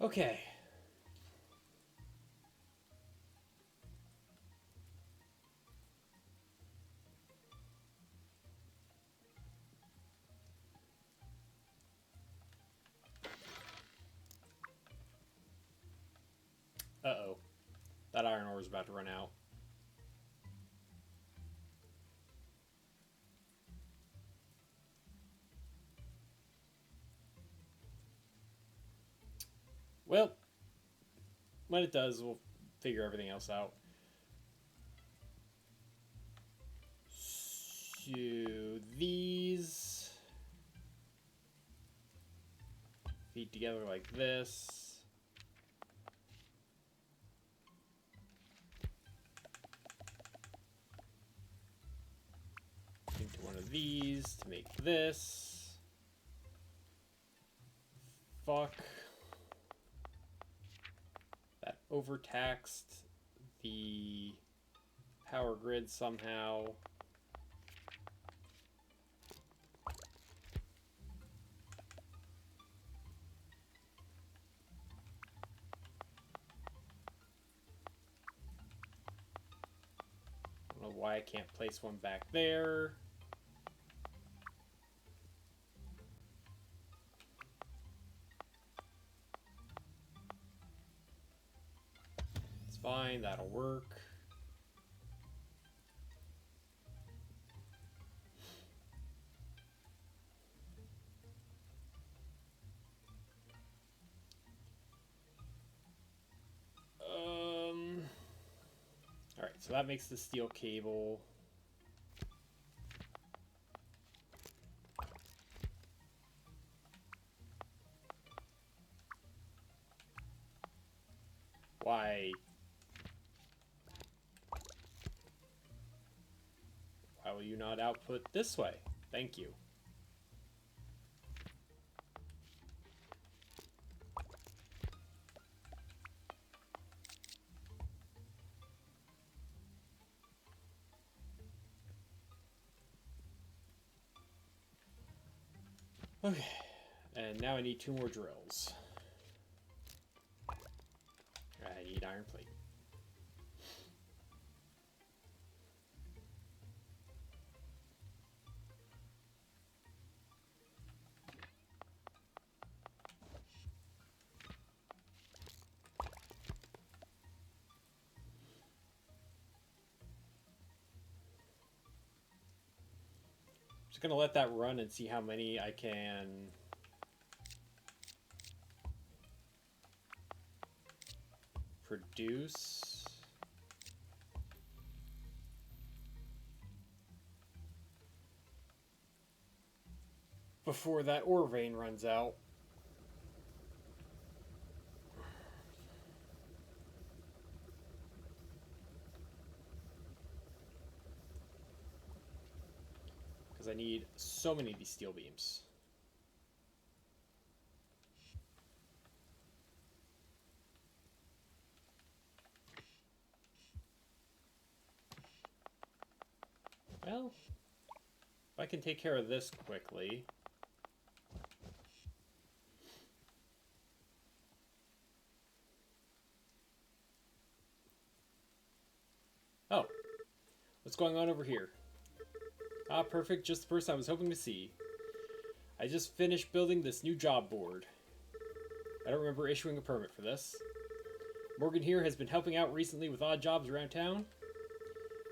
Okay. Uh-oh. That iron ore is about to run out. Well, when it does, we'll figure everything else out. So these feed together like this. Into one of these to make this. Fuck. That overtaxed the power grid somehow. I don't know why I can't place one back there. It's fine, that'll work. Alright, so that makes the steel cable. Why will you not output this way? Thank you. Okay, and now I need 2 more drills. I need iron plate. Just gonna let that run and see how many I can produce. Before that ore vein runs out. Because I need so many of these steel beams. Well, if I can take care of this quickly. Oh, what's going on over here? Ah, perfect, just the person I was hoping to see. I just finished building this new job board. I don't remember issuing a permit for this. Morgan here has been helping out recently with odd jobs around town.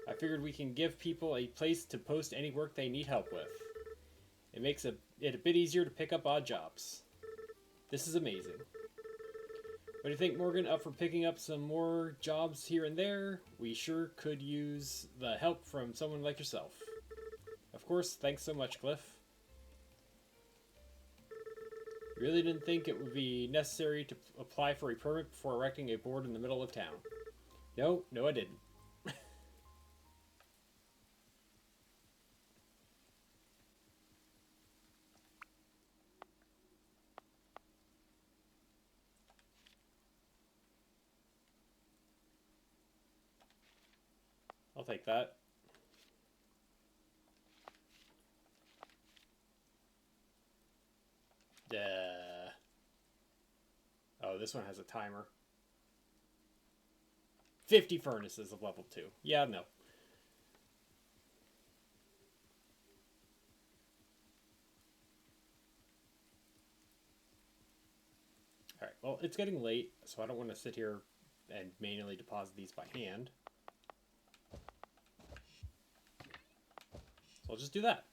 I figured we can give people a place to post any work they need help with. It makes it a bit easier to pick up odd jobs. This is amazing. What do you think, Morgan? Up for picking up some more jobs here and there? We sure could use the help from someone like yourself. Of course, thanks so much, Cliff. Really didn't think it would be necessary to apply for a permit before erecting a board in the middle of town. No, I didn't. I'll take that. Oh, this one has a timer. 50 furnaces of level 2. Yeah, no. Alright, well, it's getting late, so I don't want to sit here and manually deposit these by hand. So I'll just do that.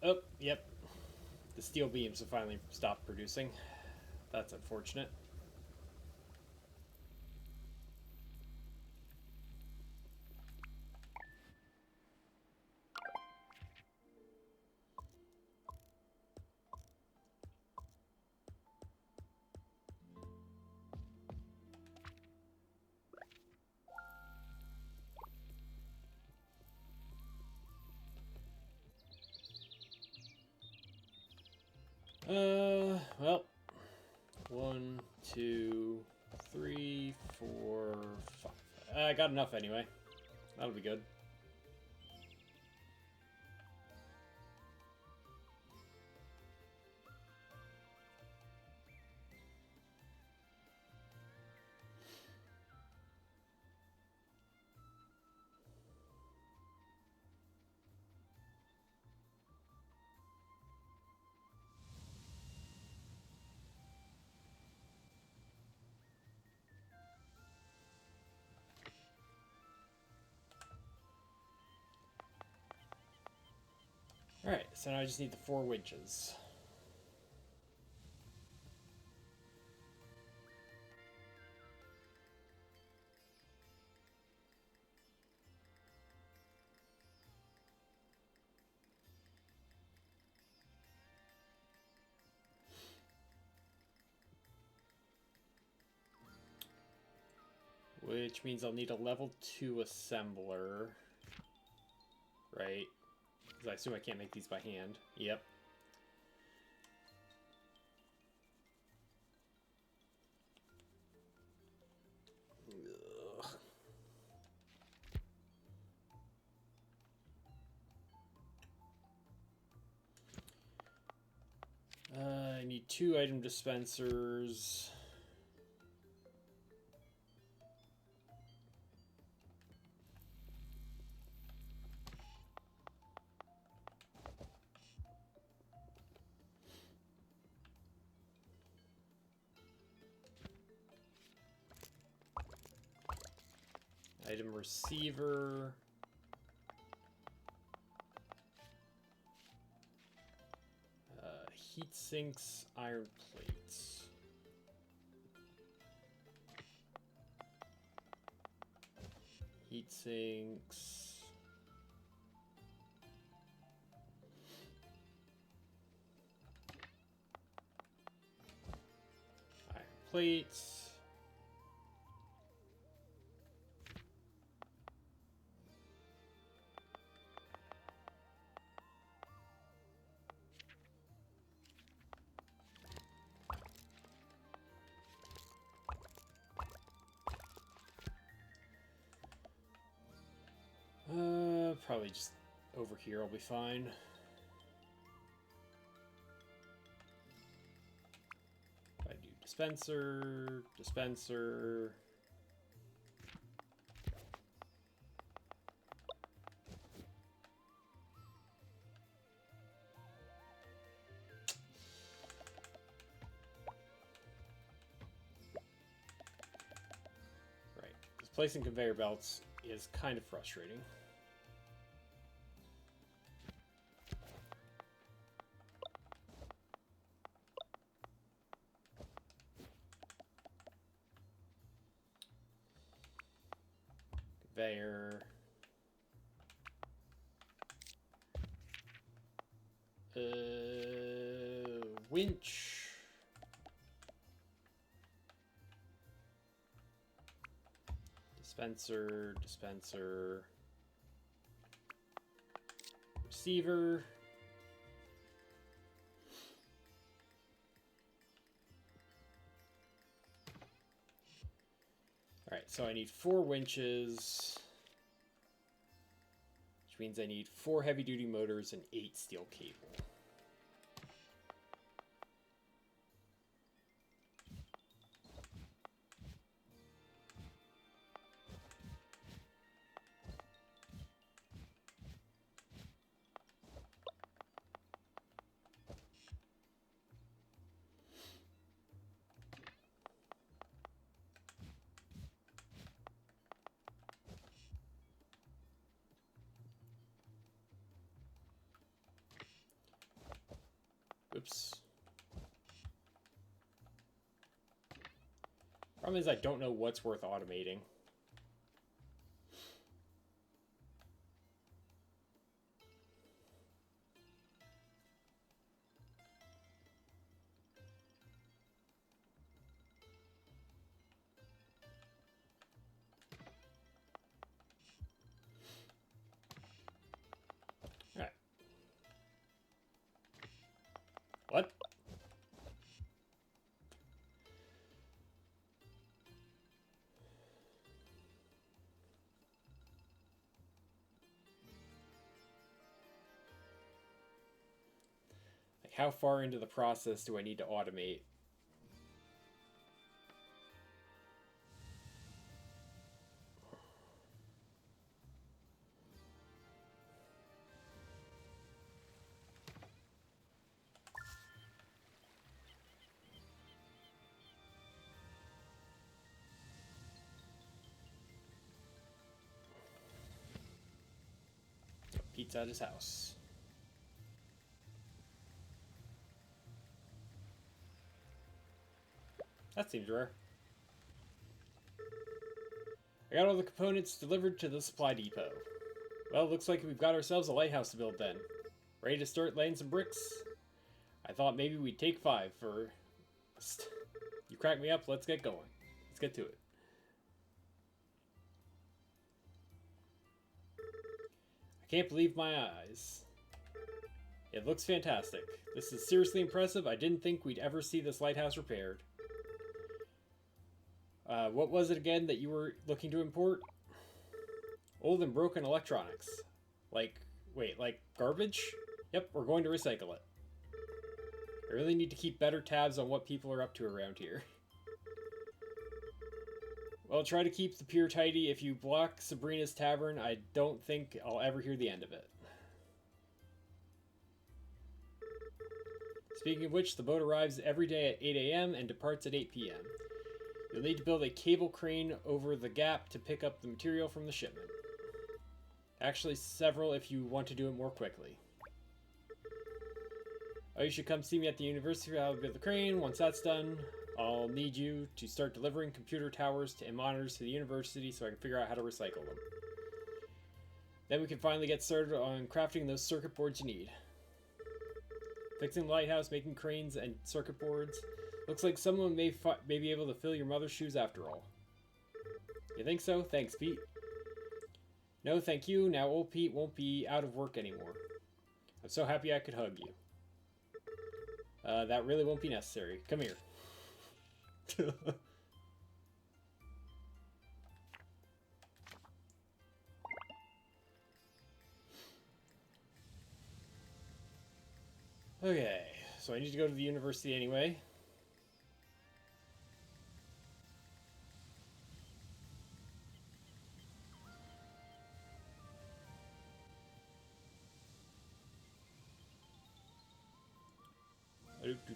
Oh, yep. The steel beams have finally stopped producing. That's unfortunate. Well, 1, 2, 3, 4, 5. I got enough anyway. That'll be good. Alright, so now I just need the 4 winches. Which means I'll need a level 2 assembler. Right? Because I assume I can't make these by hand. Yep. I need 2 item dispensers. Item receiver. Heat sinks, iron plates. Heat sinks. Iron plates. Probably just over here will be fine. If I do dispenser, dispenser. Placing conveyor belts is kind of frustrating. Conveyor. Winch. Dispenser, dispenser. Receiver. Alright, so I need 4 winches. Which means I need 4 heavy-duty motors and 8 steel cable. Oops. Problem is I don't know what's worth automating. Alright. What? Like, how far into the process do I need to automate? Pete's at his house. That seems rare. I got all the components delivered to the supply depot. Well, looks like we've got ourselves a lighthouse to build then. Ready to start laying some bricks? I thought maybe we'd take 5 for... You crack me up, let's get going. Let's get to it. I can't believe my eyes. It looks fantastic. This is seriously impressive. I didn't think we'd ever see this lighthouse repaired. What was it again that you were looking to import? Old and broken electronics. Like garbage? Yep, we're going to recycle it. I really need to keep better tabs on what people are up to around here. Well, try to keep the pier tidy. If you block Sabrina's Tavern, I don't think I'll ever hear the end of it. Speaking of which, the boat arrives every day at 8 a.m. and departs at 8 p.m. You'll need to build a cable crane over the gap to pick up the material from the shipment. Actually, several if you want to do it more quickly. Oh, you should come see me at the university. I'll build the crane. Once that's done, I'll need you to start delivering computer towers and monitors to the university so I can figure out how to recycle them. Then we can finally get started on crafting those circuit boards you need. Fixing the lighthouse, making cranes and circuit boards. Looks like someone may be able to fill your mother's shoes after all. You think so? Thanks, Pete. No, thank you. Now old Pete won't be out of work anymore. I'm so happy I could hug you. That really won't be necessary. Come here. Okay, so I need to go to the university anyway.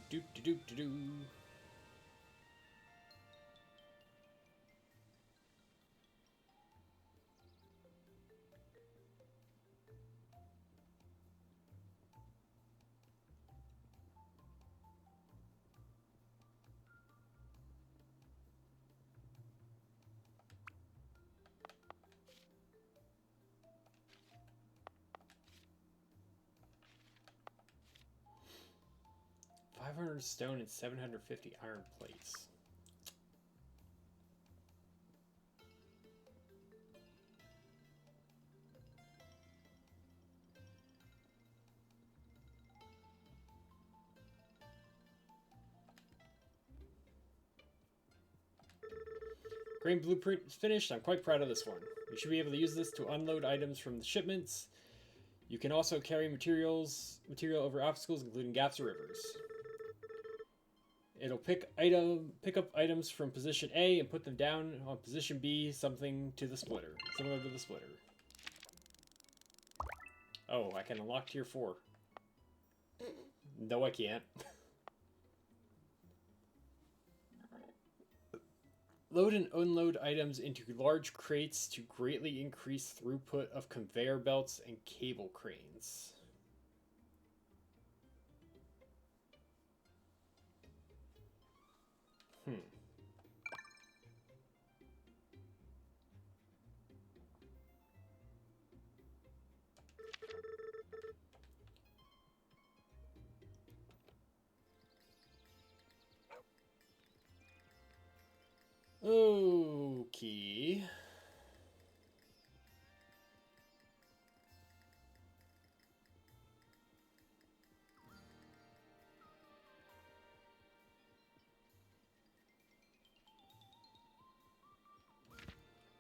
Do-do-do-do-do-do. 500 stone and 750 iron plates. Grain blueprint is finished. I'm quite proud of this one. You should be able to use this to unload items from the shipments. You can also carry material over obstacles, including gaps or rivers. It'll pick up items from position A and put them down on position B, similar to the splitter. Oh, I can unlock tier 4. No, I can't. Load and unload items into large crates to greatly increase throughput of conveyor belts and cable cranes. Okay.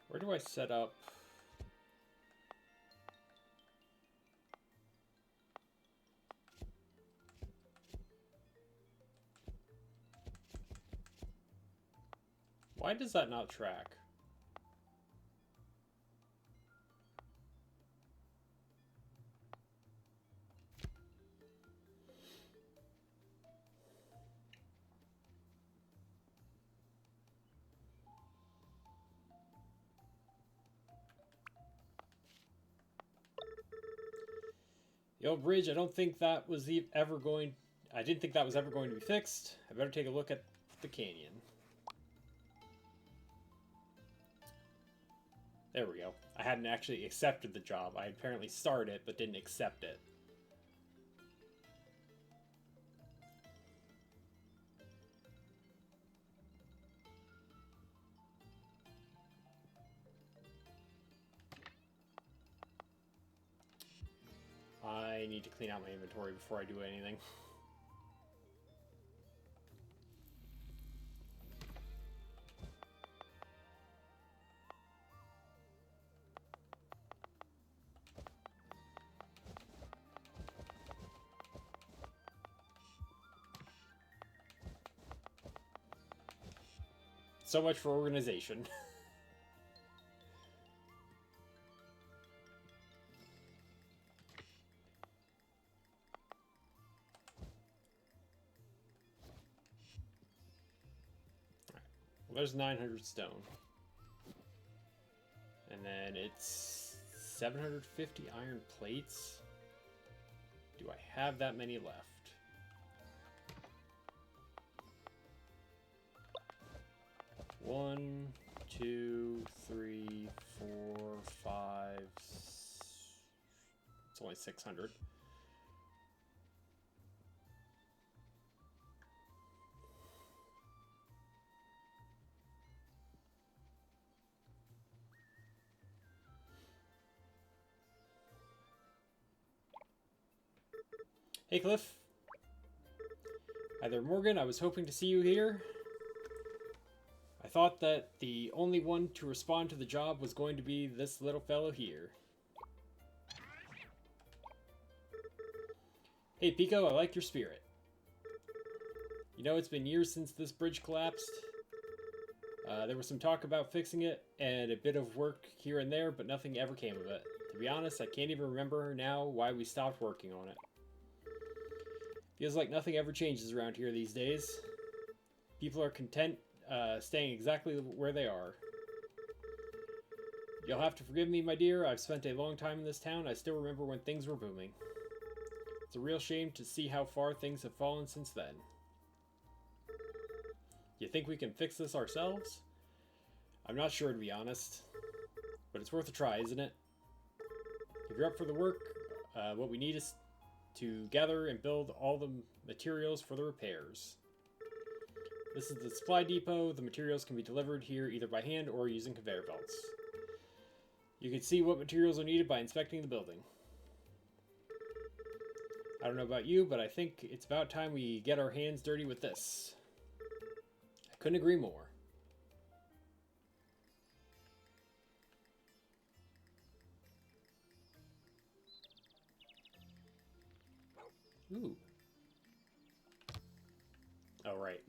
Where do I set up? Why does that not track? The old bridge, I didn't think that was ever going to be fixed. I better take a look at the canyon. There we go. I hadn't actually accepted the job. I apparently started it, but didn't accept it. I need to clean out my inventory before I do anything. So much for organization. Well, there's 900 stone. And then it's 750 iron plates. Do I have that many left? One, two, three, four, five. It's only 600. Hey, Cliff. Hi there, Morgan. I was hoping to see you here. I thought that the only one to respond to the job was going to be this little fellow here. Hey, Pico, I like your spirit. You know, it's been years since this bridge collapsed. There was some talk about fixing it, and a bit of work here and there, but nothing ever came of it. To be honest, I can't even remember now why we stopped working on it. Feels like nothing ever changes around here these days. People are content staying exactly where they are. You'll have to forgive me, my dear. I've spent a long time in this town. I still remember when things were booming. It's a real shame to see how far things have fallen since then. You think we can fix this ourselves? I'm not sure, to be honest. But it's worth a try, isn't it? If you're up for the work, what we need is to gather and build all the materials for the repairs. This is the supply depot. The materials can be delivered here either by hand or using conveyor belts. You can see what materials are needed by inspecting the building. I don't know about you, but I think it's about time we get our hands dirty with this. I couldn't agree more. Ooh. Oh, right.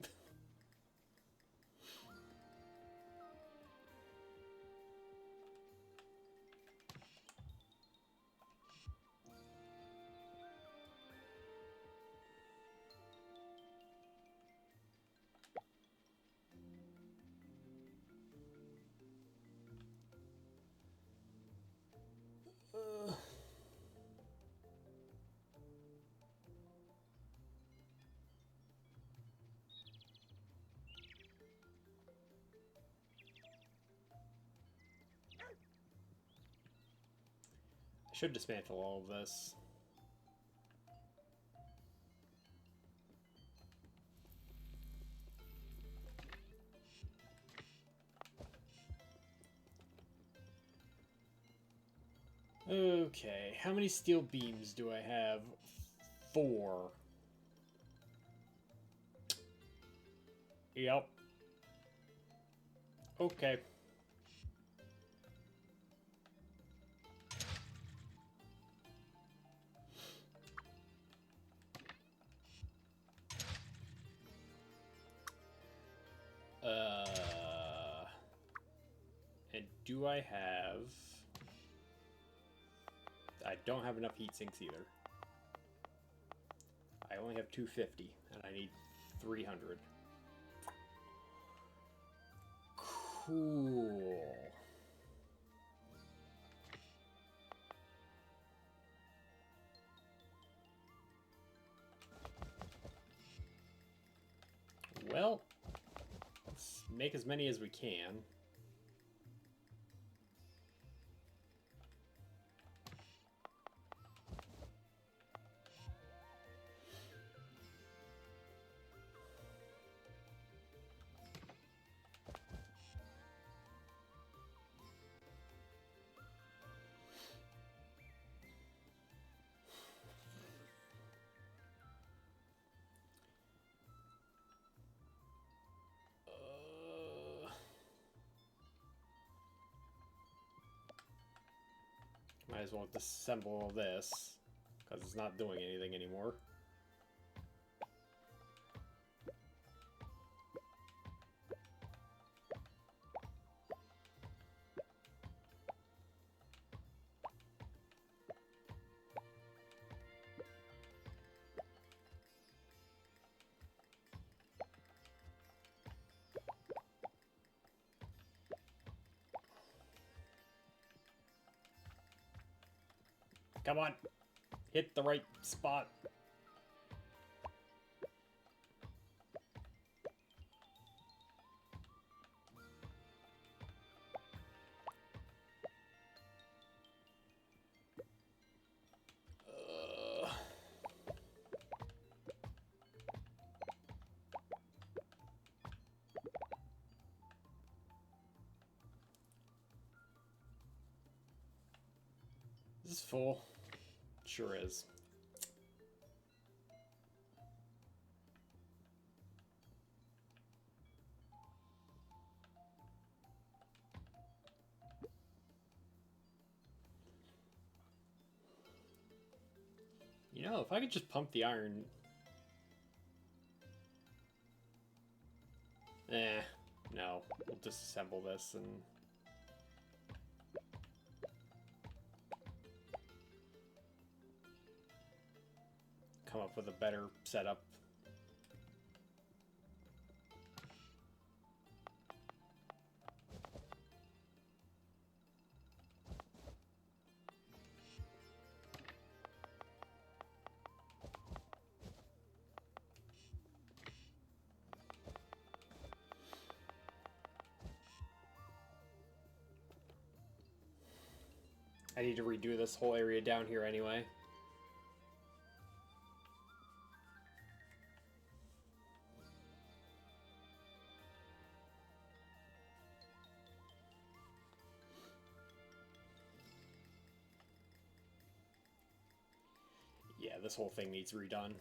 I should dismantle all of this. Okay, how many steel beams do I have? 4. Yep. Okay. And do I have... I don't have enough heat sinks either. I only have 250, and I need 300. Cool. Well, let's make as many as we can. Might as well disassemble this, because it's not doing anything anymore. Come on! Hit the right spot. This is full. Sure is. You know, if I could just pump the iron... no. We'll disassemble this and... come up with a better setup. I need to redo this whole area down here anyway. this whole thing needs redone.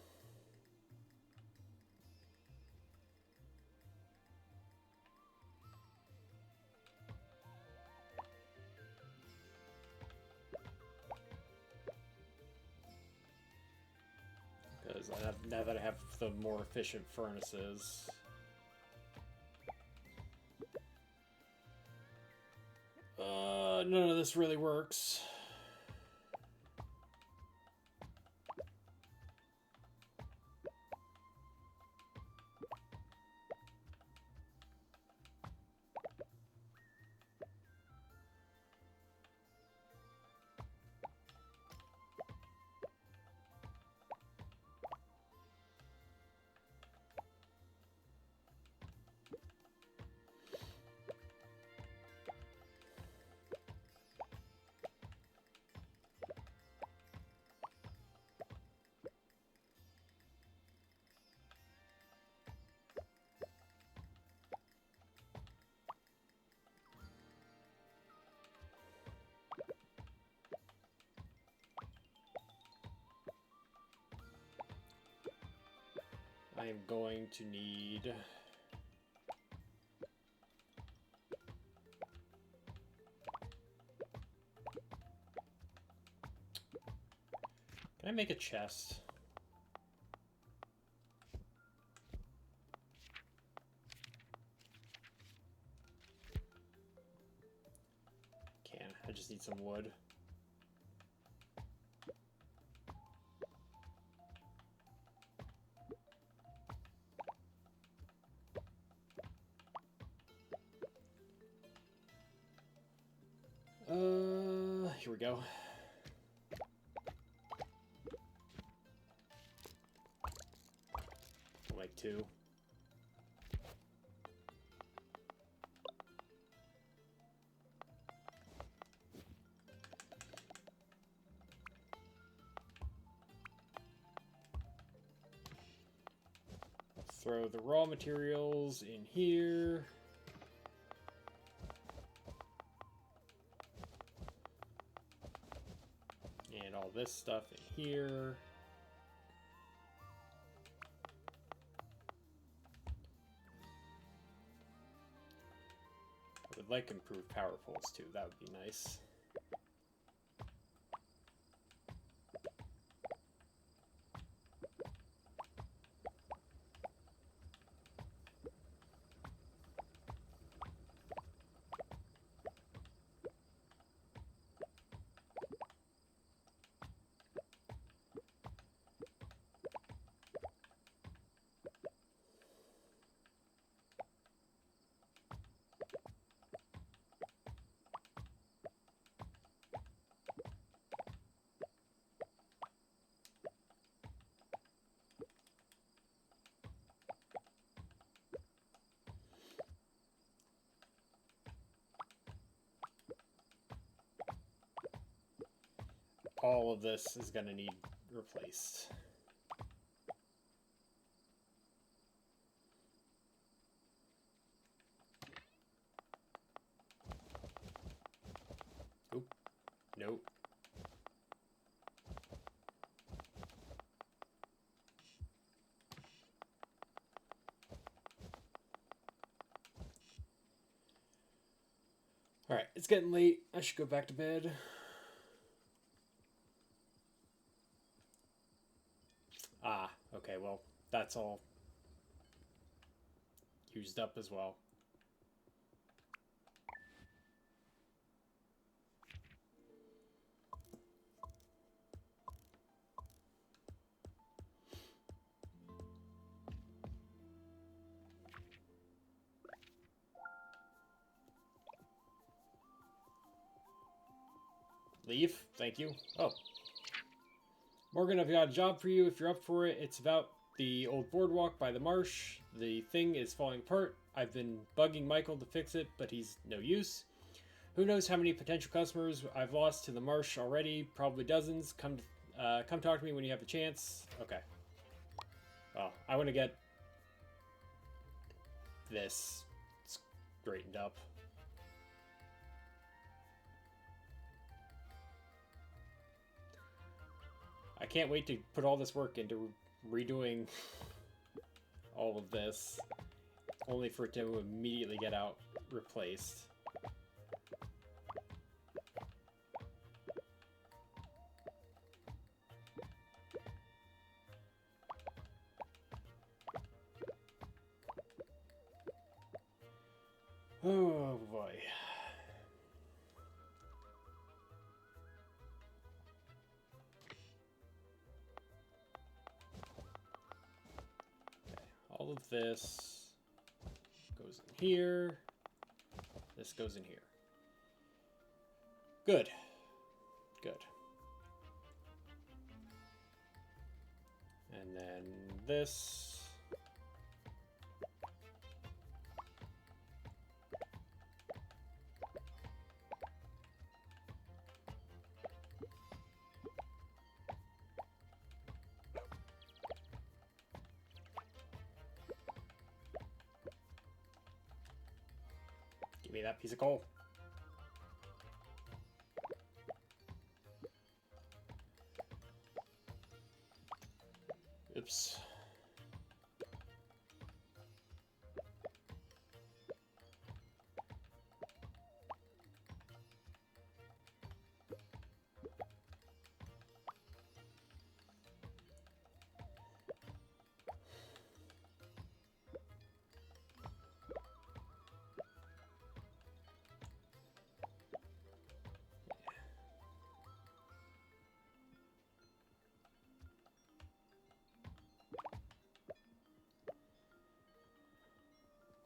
Because now that I have the more efficient furnaces. None of this really works. I am going to need... Can I make a chest? Can. I just need some wood. Here we go. Like 2. Throw the raw materials in here. And all this stuff in here. I would like improved power poles too, that would be nice. All of this is going to need replaced. Oop. Nope. Alright, it's getting late. I should go back to bed. Ah, okay, well, that's all used up as well. Leave? Thank you. Oh. Morgan, I've got a job for you if you're up for it. It's about the old boardwalk by the marsh. The thing is falling apart. I've been bugging Michael to fix it, but he's no use. Who knows how many potential customers I've lost to the marsh already? Probably dozens. Come talk to me when you have a chance. Okay. Well, I want to get this straightened up. I can't wait to put all this work into redoing all of this, only for it to immediately get out replaced. Oh boy. All of this goes in here. This goes in here. Good. Good. And then this. Give me that piece of coal. Oops.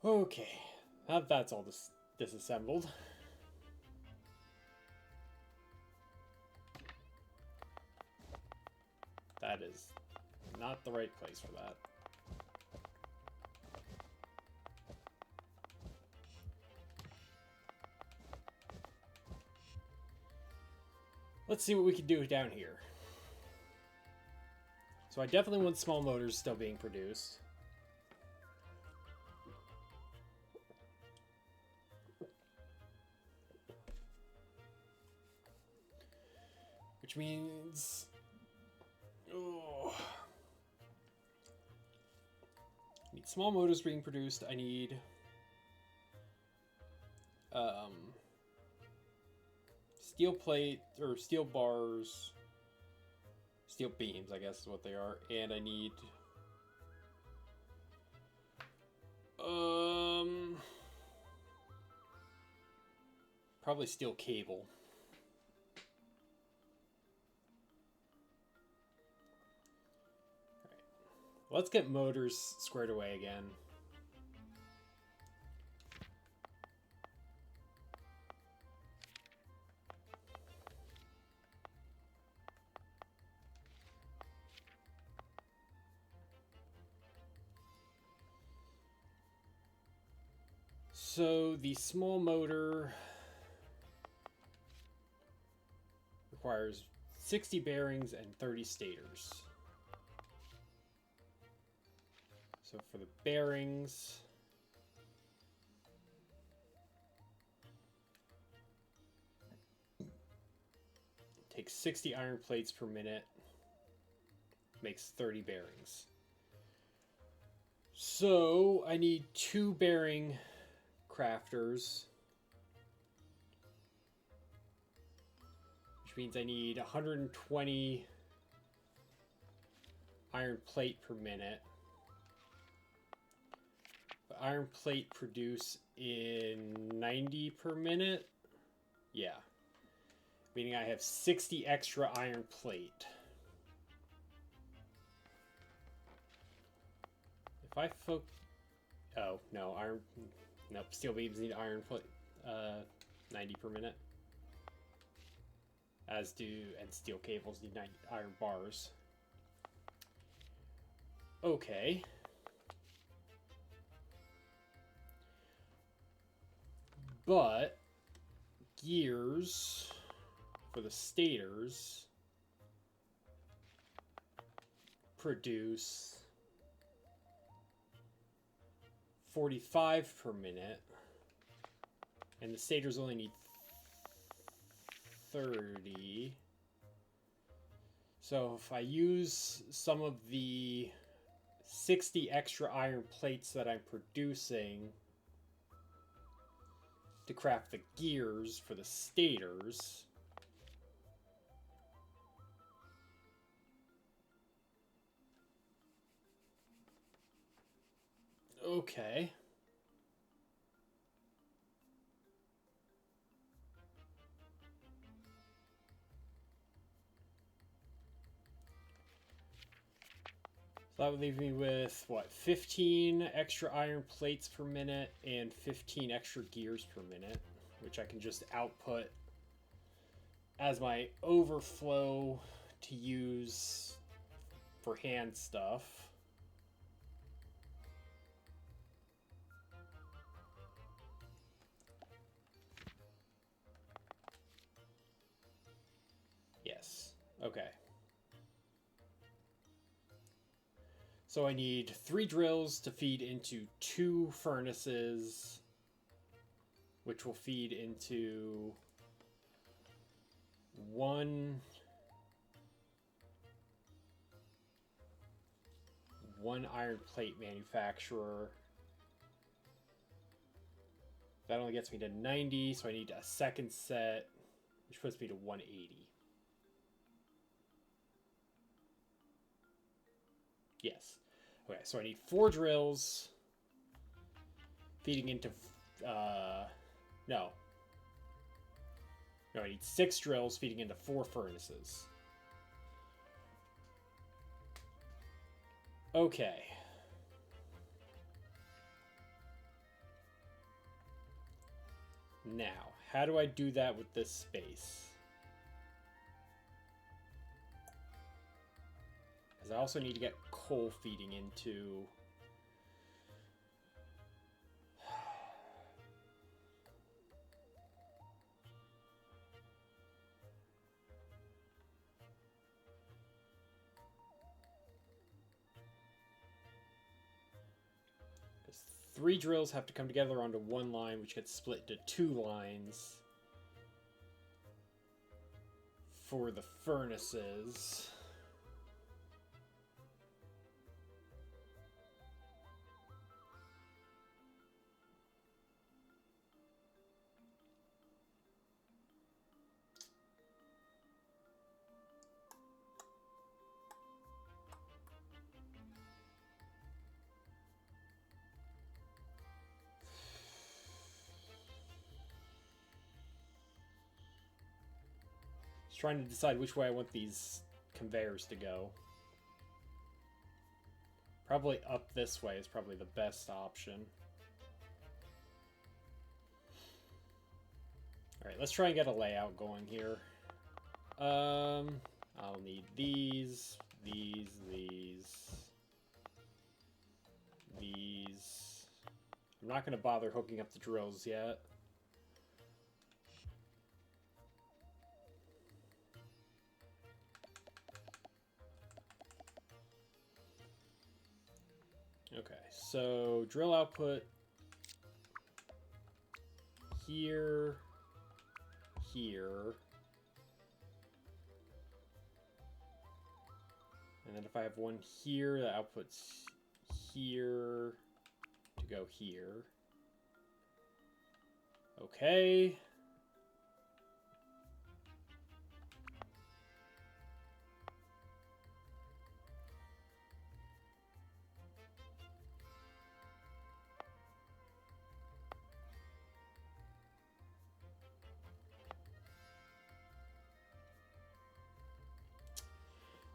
Okay, now that's all disassembled. That is not the right place for that. Let's see what we can do down here. So I definitely want small motors still being produced. Which means... Oh, I need small motors being produced. I need... steel plate, or steel bars... Steel beams, I guess is what they are. And I need... probably steel cable. Let's get motors squared away again. So the small motor requires 60 bearings and 30 stators. So for the bearings, it takes 60 iron plates per minute, makes 30 bearings. So I need 2 bearing crafters, which means I need 120 iron plate per minute. Iron plate produce in 90 per minute. Yeah. Meaning I have 60 extra iron plate. If I oh, no, iron... Nope, steel beams need iron plate. 90 per minute. As do... And steel cables need 90 iron bars. Okay. But gears for the stators produce 45 per minute, and the stators only need 30. So if I use some of the 60 extra iron plates that I'm producing to craft the gears for the stators, okay. So that would leave me with, what, 15 extra iron plates per minute and 15 extra gears per minute, which I can just output as my overflow to use for hand stuff. Yes. Okay. So I need 3 drills to feed into 2 furnaces, which will feed into one iron plate manufacturer. That only gets me to 90, so I need a second set, which puts me to 180. Yes. Okay, so I need 4 drills feeding into... No. No, I need 6 drills feeding into 4 furnaces. Okay. Now, how do I do that with this space? Because I also need to get coal feeding into... Because 3 drills have to come together onto one line, which gets split into 2 lines for the furnaces. Trying to decide which way I want these conveyors to go. Probably up this way is probably the best option. Alright, let's try and get a layout going here. I'll need these. I'm not going to bother hooking up the drills yet. Okay, so drill output here, here, and then if I have one here, the output's here to go here. Okay.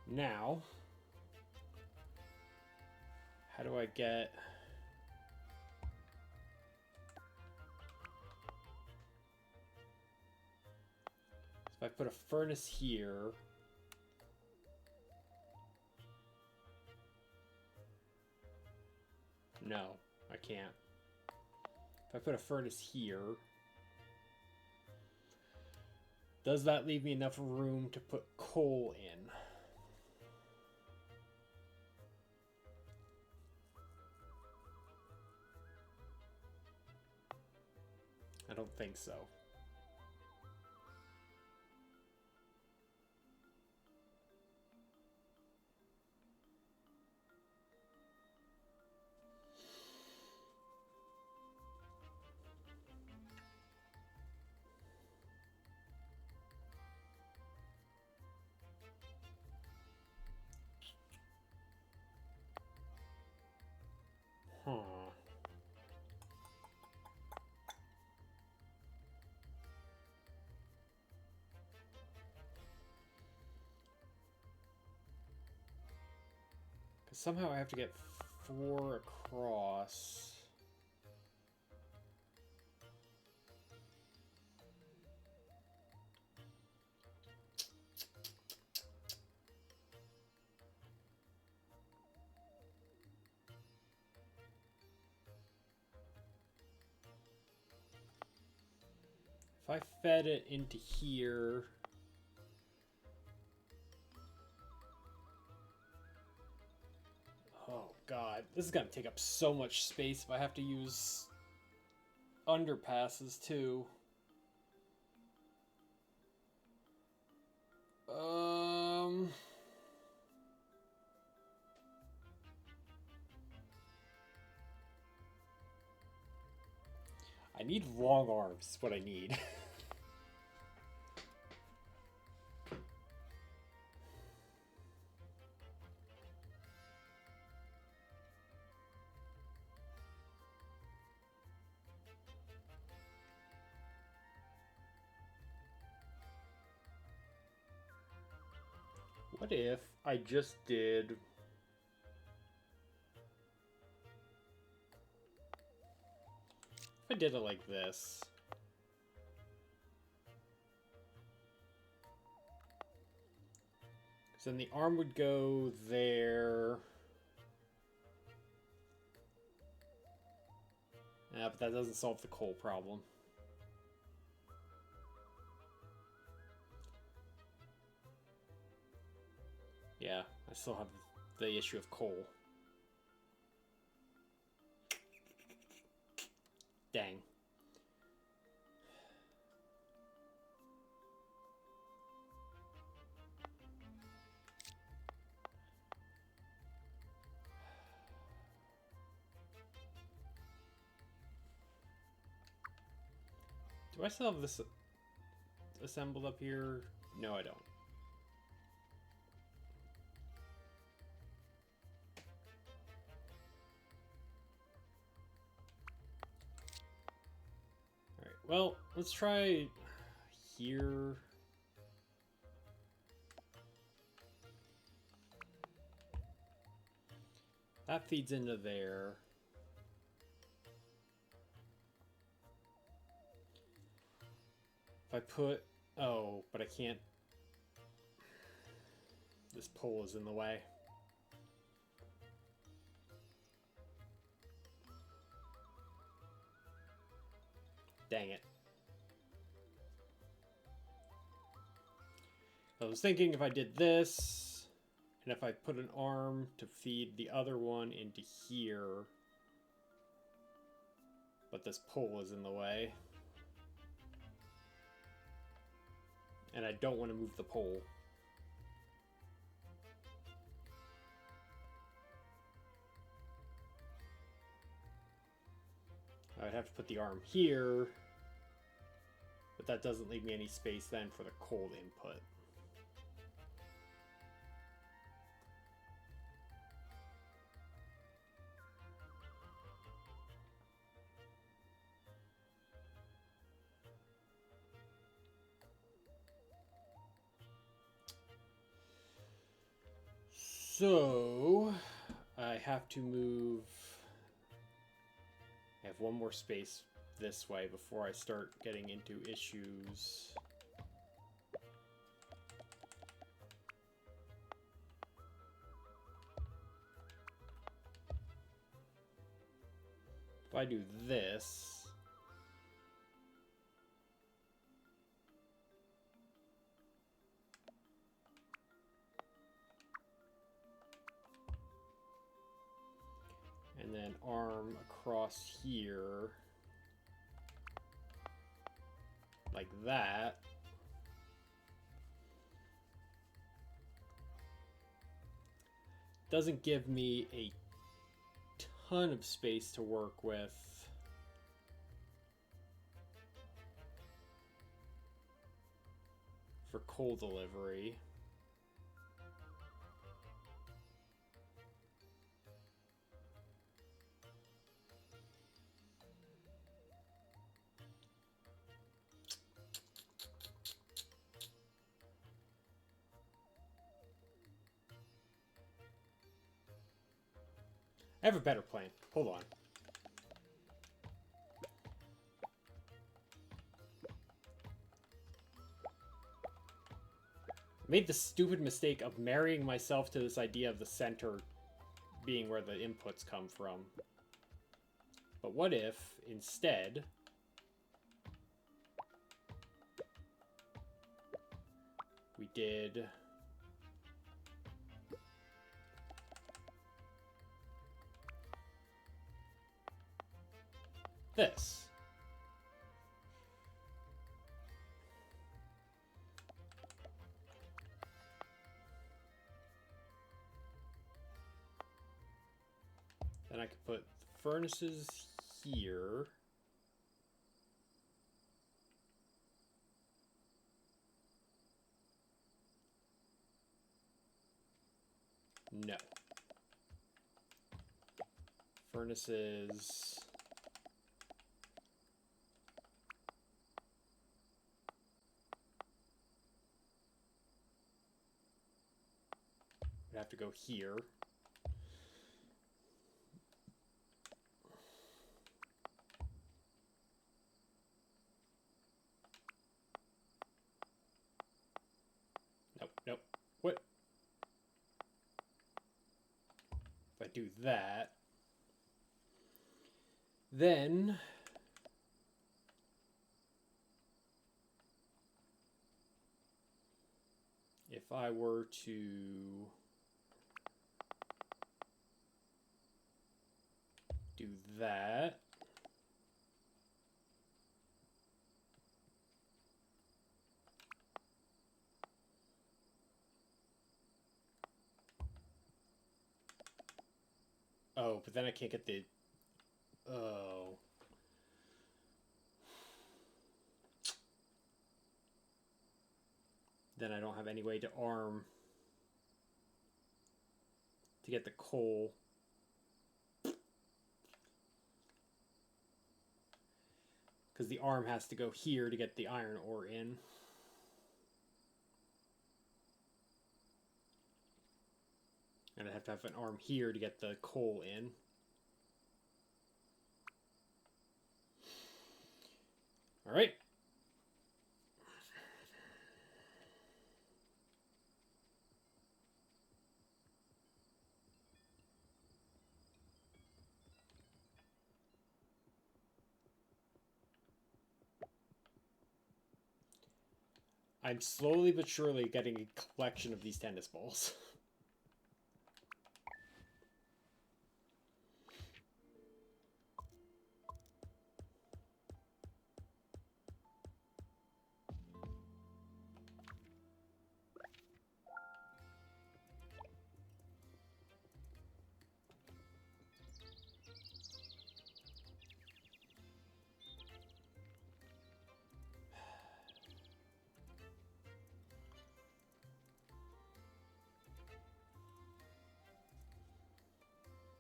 Now, how do I get... If I put a furnace here... No, I can't. If I put a furnace here... Does that leave me enough room to put coal in? I don't think so. Huh. Because somehow I have to get 4 across. If I fed it into here... Oh god, this is gonna take up so much space if I have to use underpasses too. I need long arms, is what I need. What if I just did... If I did it like this... Because then the arm would go there... but that doesn't solve the coal problem. Yeah, I still have the issue of coal. Dang. Do I still have this assembled up here? No, I don't. Alright, well, let's try here. That feeds into there. If I put... Oh, but I can't... This pole is in the way. Dang it. I was thinking if I did this, and if I put an arm to feed the other one into here, but this pole is in the way. And I don't want to move the pole. I'd have to put the arm here, but that doesn't leave me any space then for the coal input. So, I have to move... I have one more space this way before I start getting into issues. If I do this... and then arm across here, like that. Doesn't give me a ton of space to work with. For coal delivery. I have a better plan. Hold on. I made the stupid mistake of marrying myself to this idea of the center being where the inputs come from. But what if, instead, we did this? Then I could put the furnaces here. No. Furnaces. Would have to go here. Nope, nope. What? If I do that, then if I were to do that, oh, but then I can't get the, oh. Then I don't have any way to arm to get the coal. Because the arm has to go here to get the iron ore in. And I have to have an arm here to get the coal in. Alright. I'm slowly but surely getting a collection of these tennis balls.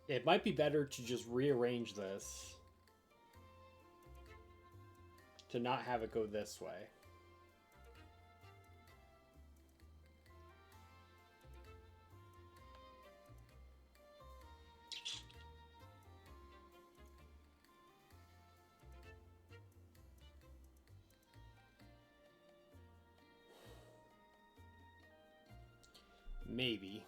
It might be better to just rearrange this to not have it go this way. Maybe.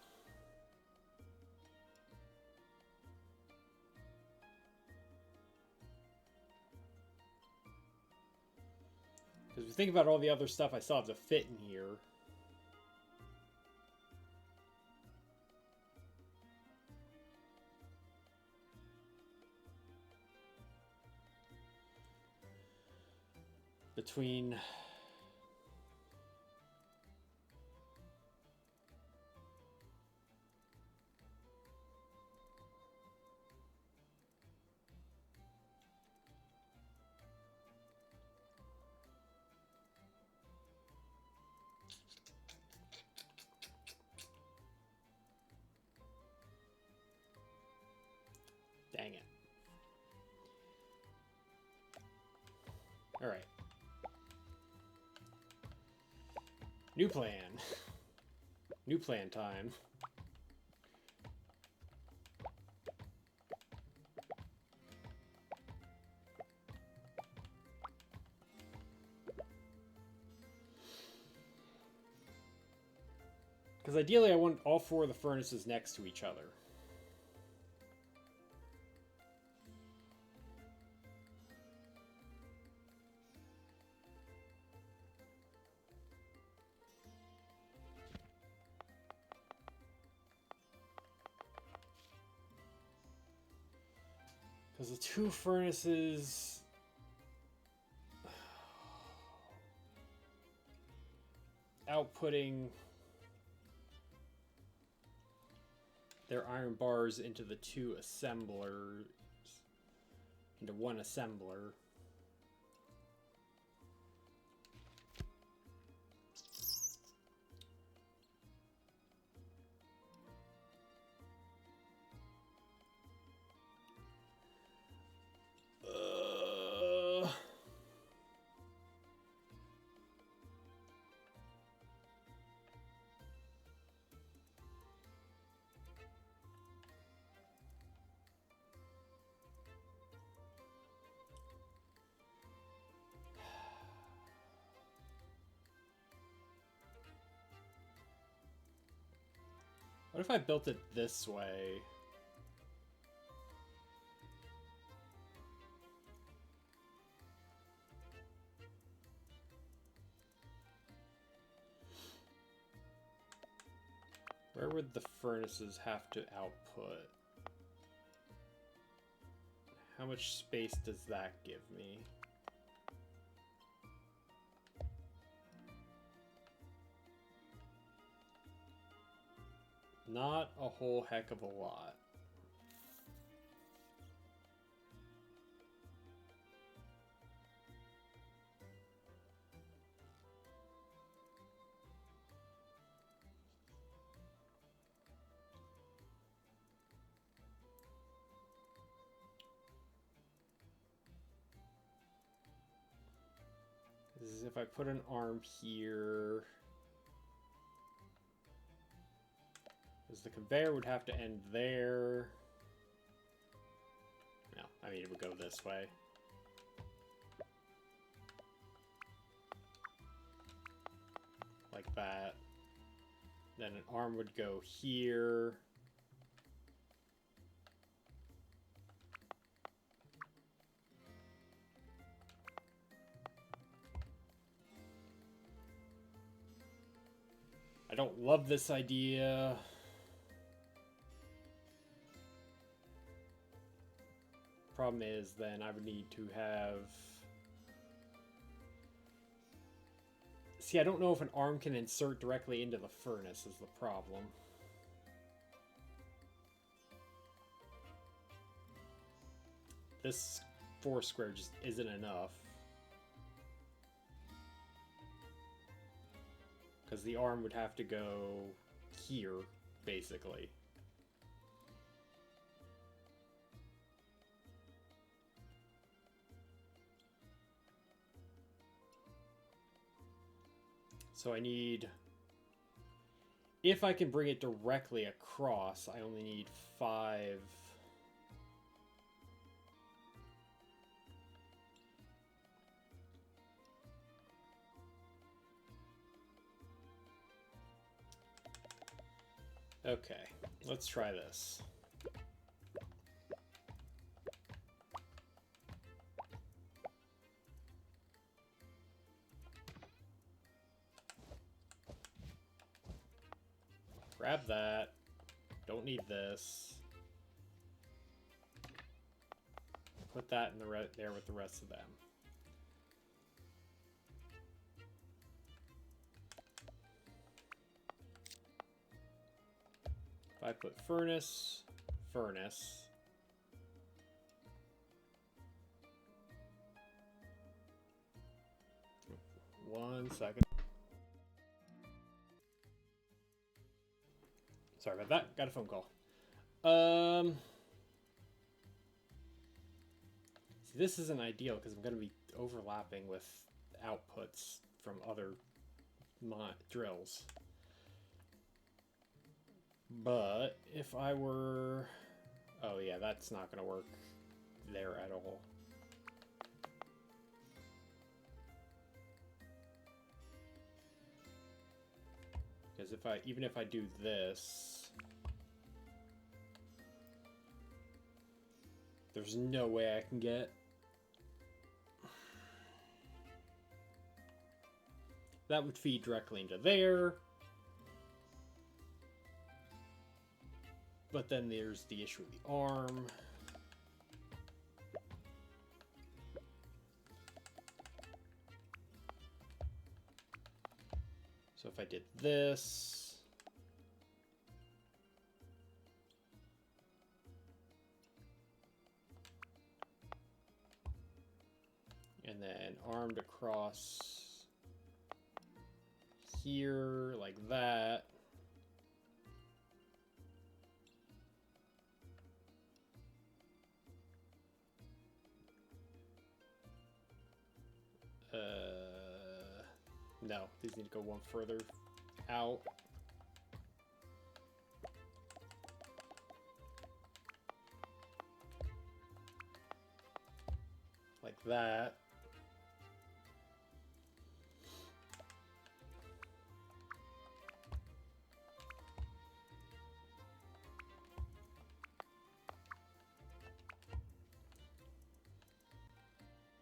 Because if you think about all the other stuff I still have to fit in here. Between... Dang it. Alright. New plan. New plan time. Because ideally I want all 4 of the furnaces next to each other. Because the 2 furnaces... outputting their iron bars into the 2 assemblers, into 1 assembler. What if I built it this way? Where would the furnaces have to output? How much space does that give me? Not a whole heck of a lot. This is if I put an arm here. Because the conveyor would have to end there. No, I mean it would go this way. Like that. Then an arm would go here. I don't love this idea. Problem is, then I would need to have... See, I don't know if an arm can insert directly into the furnace is the problem. This 4 square just isn't enough. Because the arm would have to go here, basically. So I need... If I can bring it directly across, I only need 5... Okay, let's try this. Grab that. Don't need this. Put that in there with the rest of them. If I put furnace, furnace. One second. Sorry about that. Got a phone call. See, this isn't ideal because I'm going to be overlapping with outputs from other drills. But if I were... Oh yeah, that's not going to work there at all. Because Because even if I do this, there's no way I can get. That would feed directly into there. But then there's the issue with the arm. So if I did this, and then armed across here like that, no, these need to go one further out. Like that.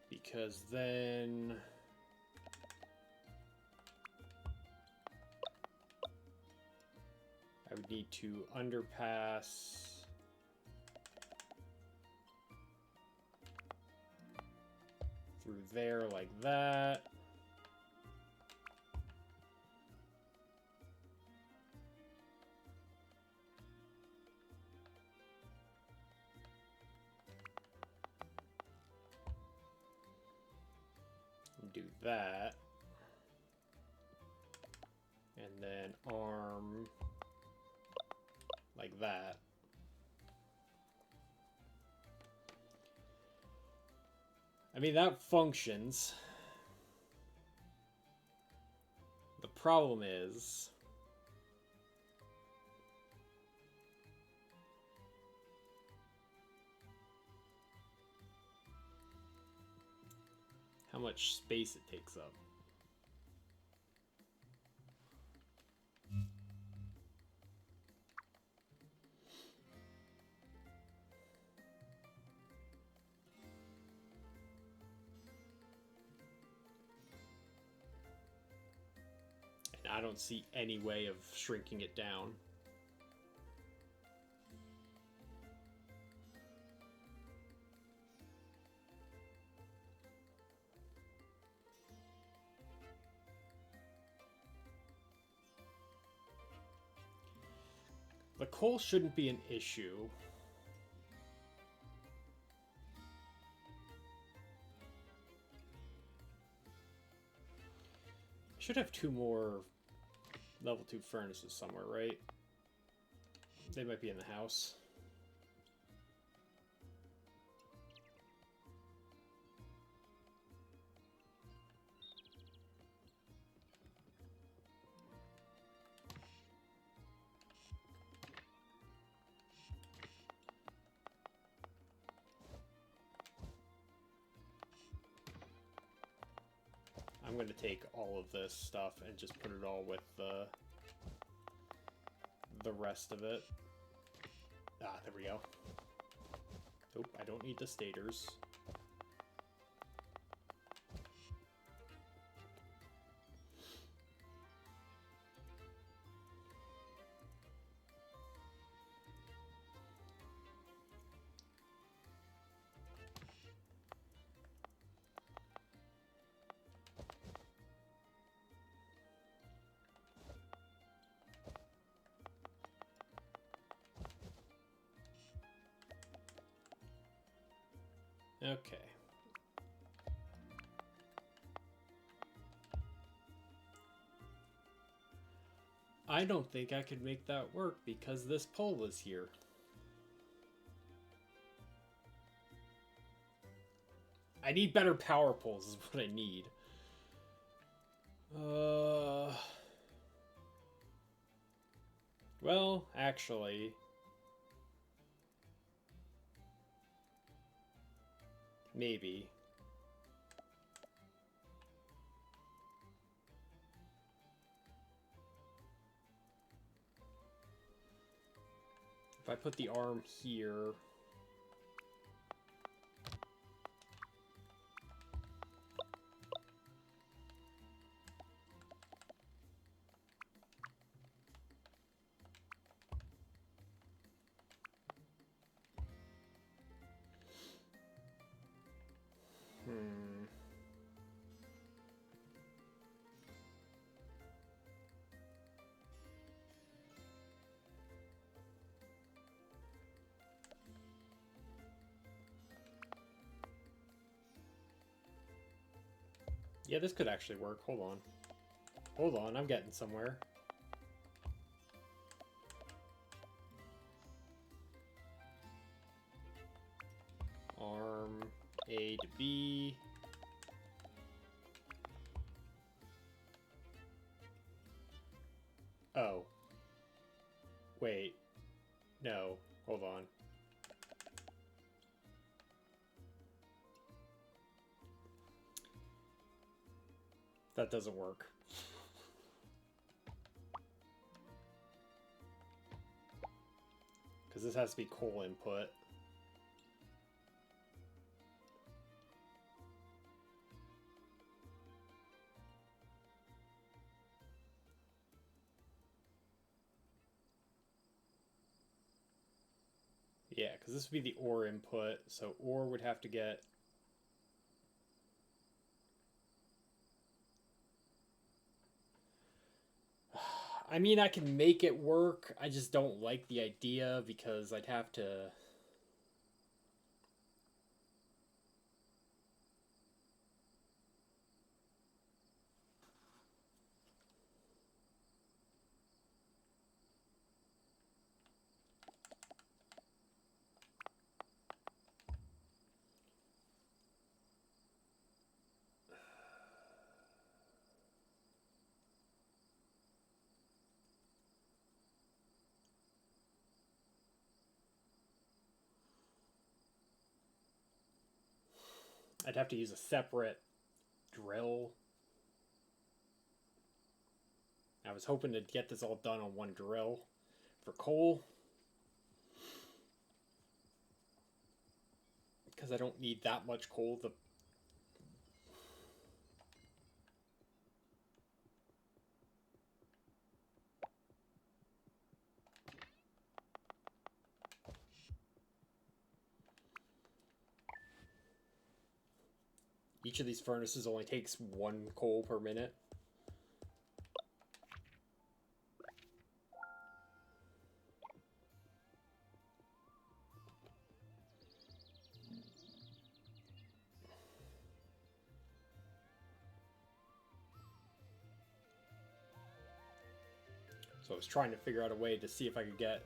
Because then I would need to underpass through there like that. Do that. And then arm like that. I mean, that functions. The problem is how much space it takes up. And I don't see any way of shrinking it down. The coal shouldn't be an issue. I should have 2 more level 2 furnaces somewhere, right? They might be in the house. I'm going to take all of this stuff and just put it all with the rest of it. Ah, there we go. Nope, I don't need the stators. Okay. I don't think I could make that work because this pole is here. I need better power poles is what I need. Well, actually, maybe. If I put the arm here... Yeah, this could actually work. Hold on. Hold on, I'm getting somewhere. Arm A to B. Oh. Wait. No. Hold on. That doesn't work. Because this has to be coal input. Yeah, because this would be the ore input, so ore would have to get... I mean, I can make it work, I just don't like the idea because I'd have to... I'd have to use a separate drill. I was hoping to get this all done on one drill for coal. Because I don't need that much coal. Each of these furnaces only takes 1 coal per minute. So I was trying to figure out a way to see if I could get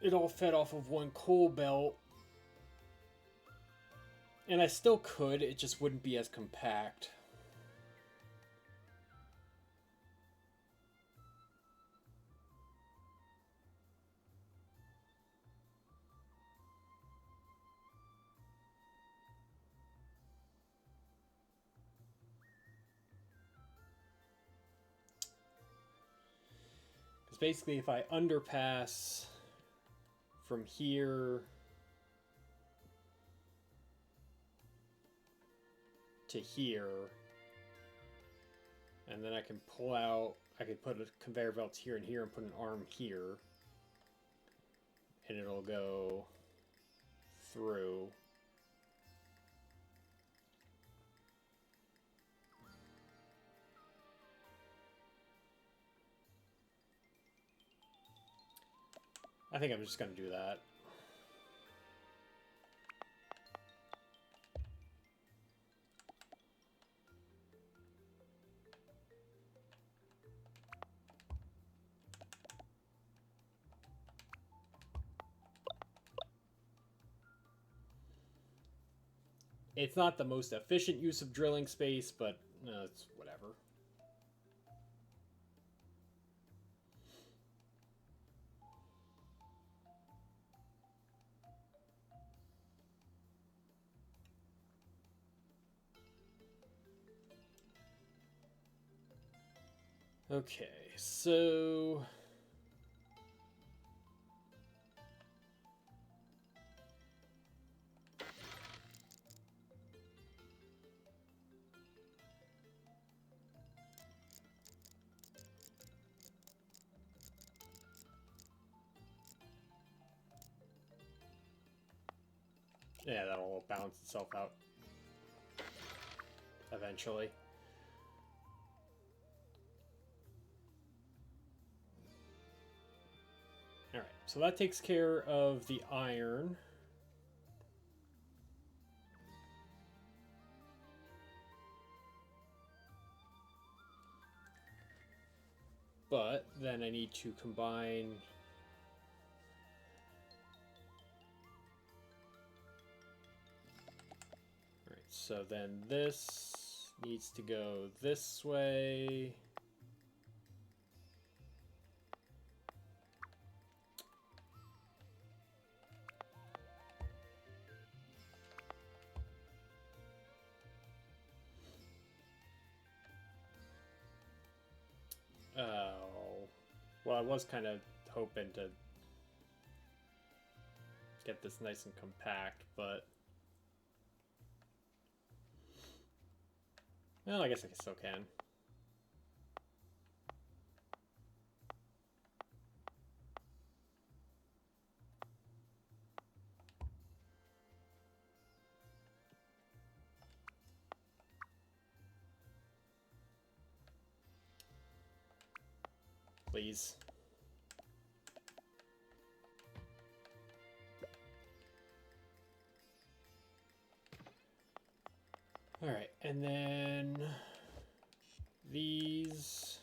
it all fed off of 1 coal belt. And I still could, it just wouldn't be as compact. Because basically if I underpass from here to here, and then I can pull out, I could put a conveyor belt here and here and put an arm here, and it'll go through. I think I'm just going to do that. It's not the most efficient use of drilling space, but it's whatever. Okay, so Yeah, that'll balance itself out eventually. Alright, so that takes care of the iron. But then I need to combine... Alright, so then this needs to go this way. Oh, well, I was kind of hoping to get this nice and compact, but well, I guess I still can. Please. Alright, and then these.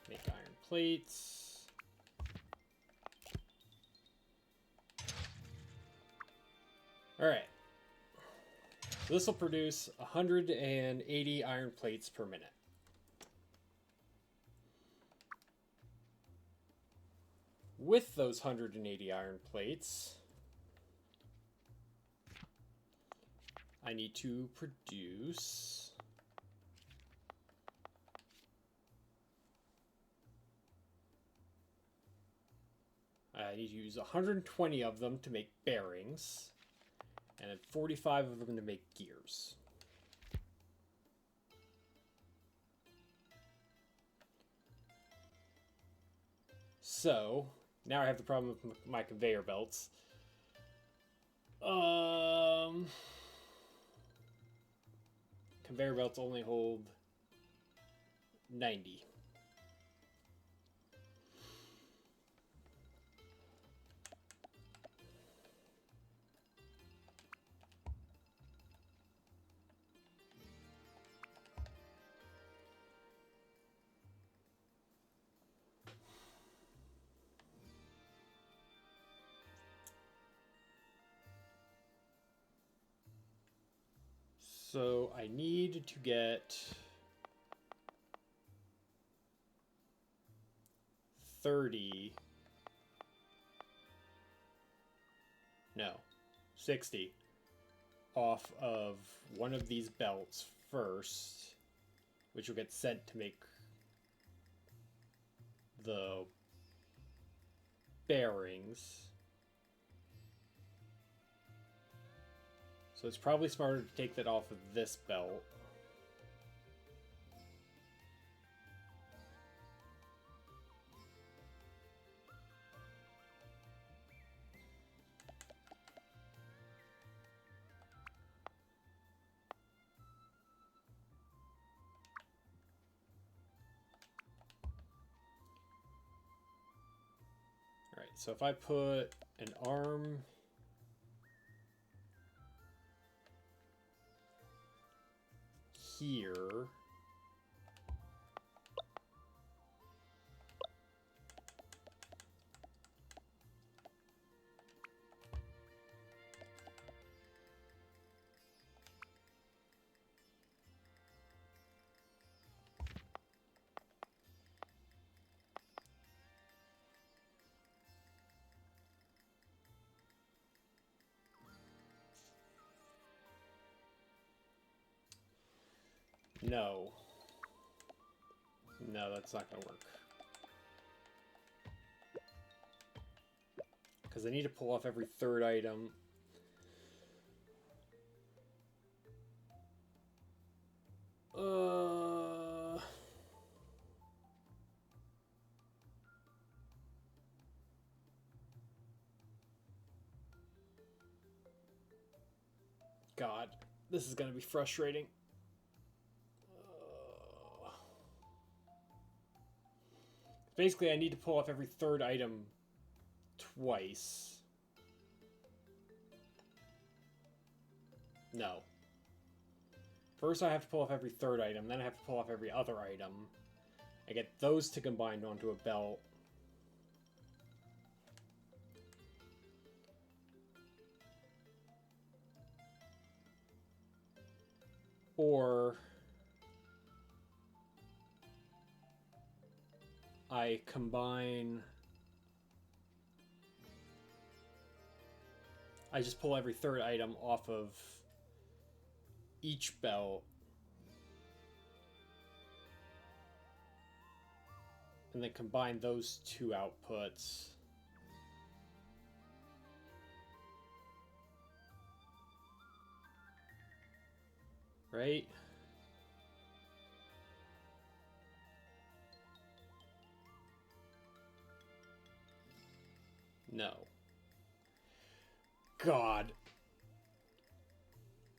Make iron plates. Alright. So this will produce 180 iron plates per minute. With those 180 iron plates, I need to produce I need to use 120 of them to make bearings, and then 45 of them to make gears. So, now I have the problem with my conveyor belts. Conveyor belts only hold 90. So I need to get 30, no, 60 off of one of these belts first, which will get sent to make the bearings. So it's probably smarter to take that off of this belt. Alright, so if I put an arm here, no. No, that's not going to work. Because I need to pull off every third item. God, this is gonna be frustrating. Basically, I need to pull off every third item twice. No. First I have to pull off every third item, then I have to pull off every other item. I get those to combine onto a belt. Or I combine... I just pull every third item off of each belt. And then combine those two outputs. Right? No. God.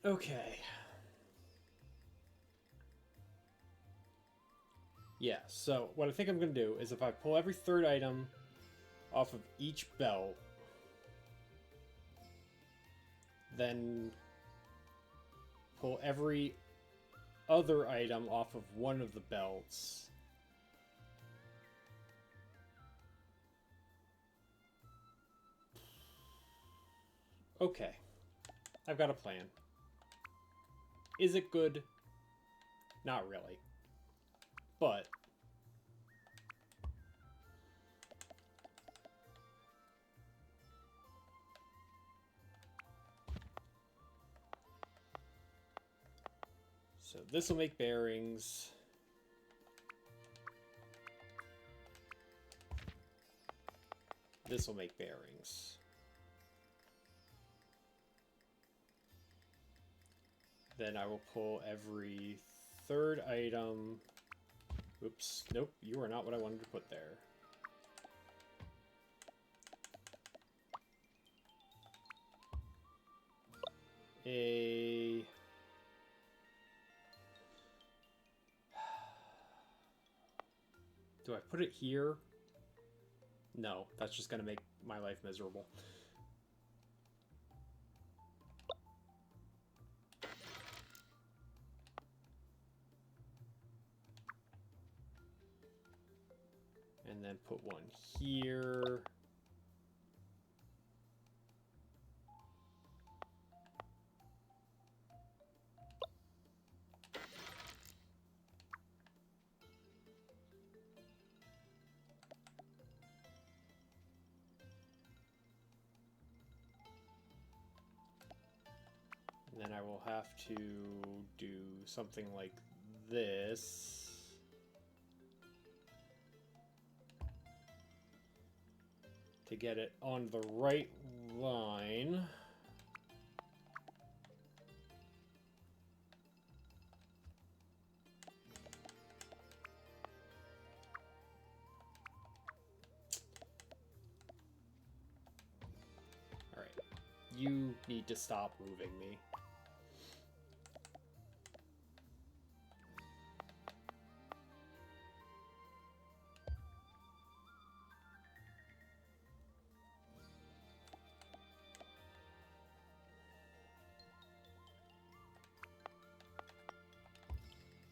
Okay. Yeah, so what I think I'm going to do is if I pull every third item off of each belt, then pull every other item off of one of the belts. Okay. I've got a plan. Is it good? Not really. But so this will make bearings. This will make bearings. Then I will pull every third item. Oops. Nope, you are not what I wanted to put there. Do I put it here? No, that's just going to make my life miserable. And then put one here. And then I will have to do something like this. To get it on the right line. Alright. You need to stop moving me.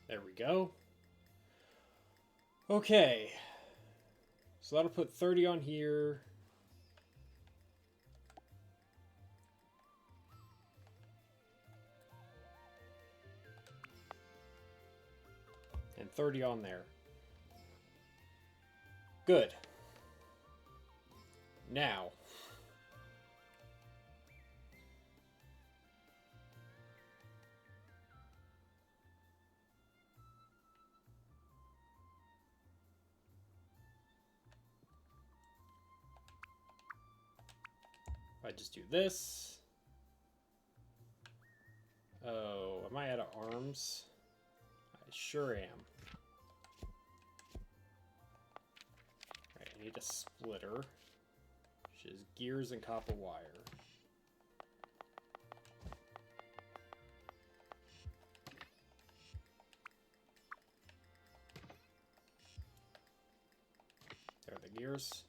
There we go. Okay. So that'll put 30 on here. And 30 on there. Good. Now. I just do this. Oh, am I out of arms? I sure am. Alright, I need a splitter, which is gears and copper wire. gears.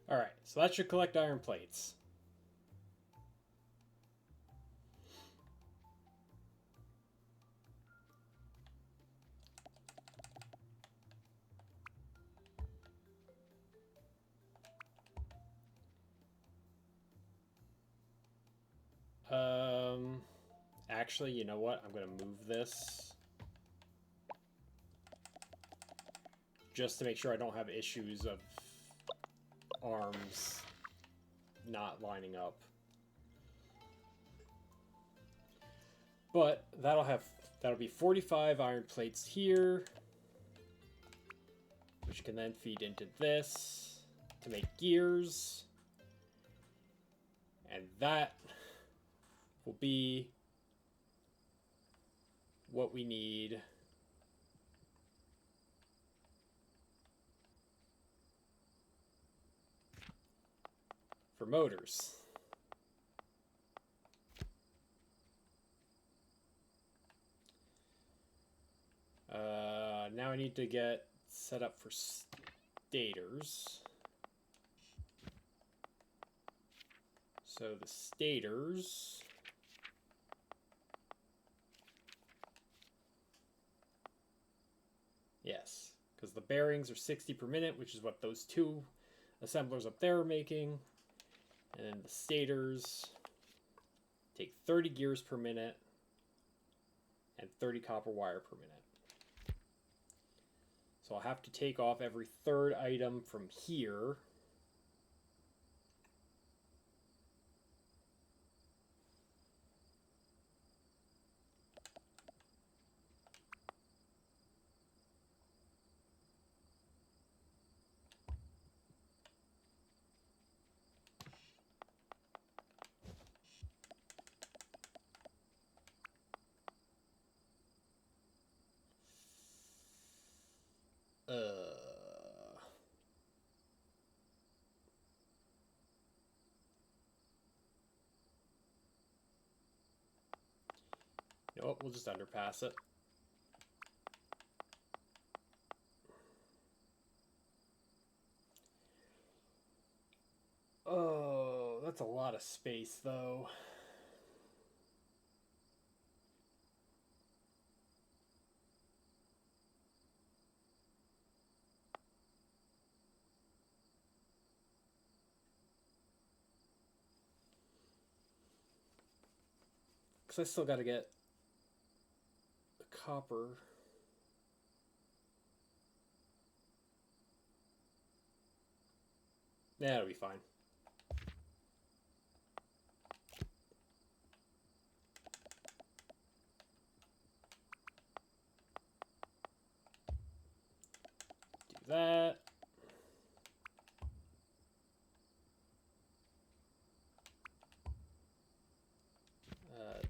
Alright, so that should collect iron plates. Actually, you know what? I'm going to move this just to make sure I don't have issues of arms not lining up. But that'll be 45 iron plates here, which can then feed into this to make gears. And that will be what we need for motors. Now I need to get set up for stators. So the stators yes, because the bearings are 60 per minute, which is what those two assemblers up there are making. And then the stators take 30 gears per minute and 30 copper wire per minute. So I'll have to take off every third item from here. You know what? We'll just underpass it. Oh, that's a lot of space, though. Because I still got to get the copper. Yeah, it'll be fine. Do that.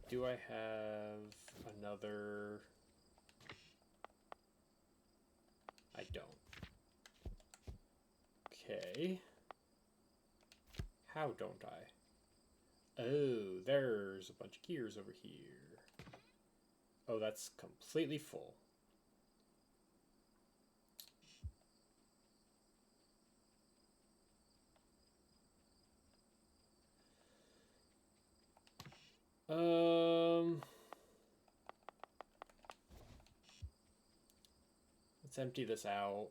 Do I have another? I don't. Okay. How don't I? Oh, there's a bunch of gears over here. Oh, that's completely full. Let's empty this out.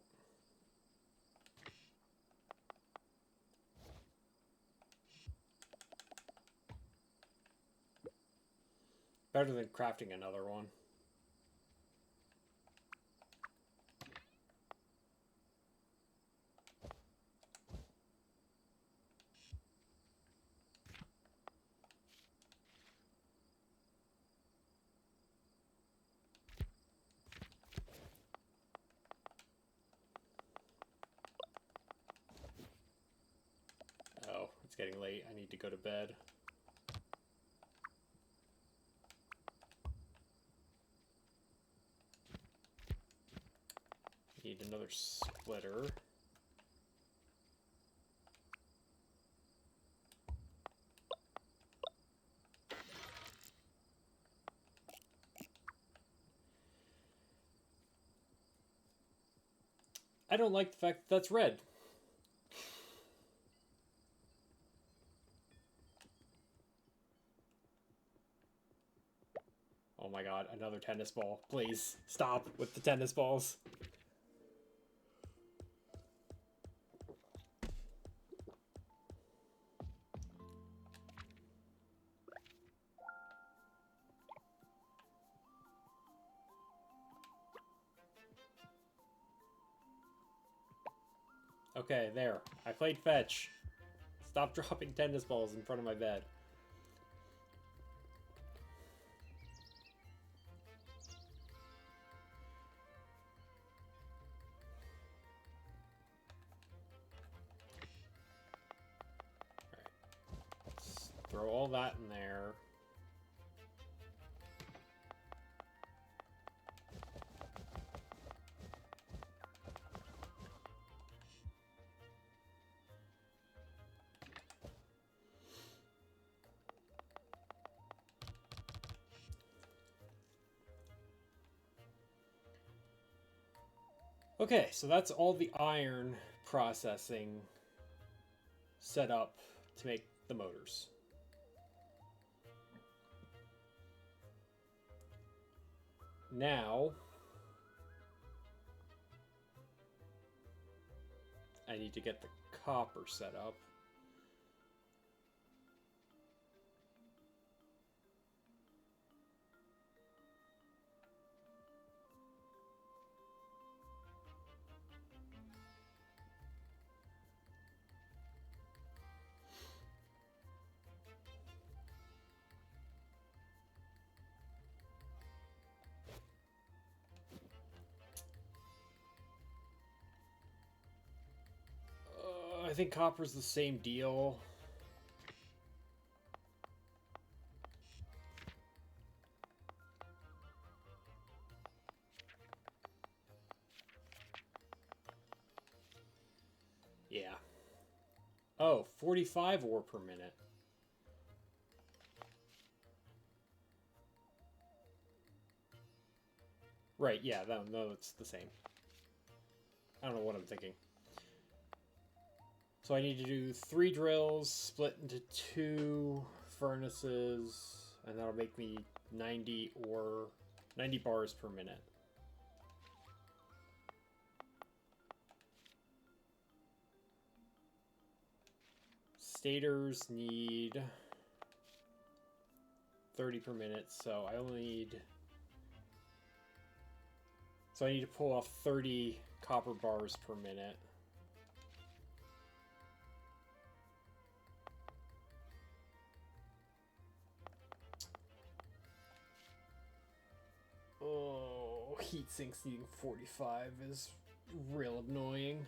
Better than crafting another one. Oh, it's getting late. I need to go to bed. Need another splitter. I don't like the fact that that's red. Oh my god, another tennis ball. Please, stop with the tennis balls. Okay, there. I played fetch. Stop dropping tennis balls in front of my bed. Alright. Let's throw all that in there. Okay, so that's all the iron processing set up to make the motors. Now, I need to get the copper set up. I think copper's the same deal. Yeah. Oh, 45 ore per minute. Right, yeah, no, it's the same. I don't know what I'm thinking. So I need to do 3 drills, split into 2 furnaces, and that'll make me 90 bars per minute. Stators need 30 per minute, so I only need... So I need to pull off 30 copper bars per minute. Oh, heat sinks needing 45 is real annoying.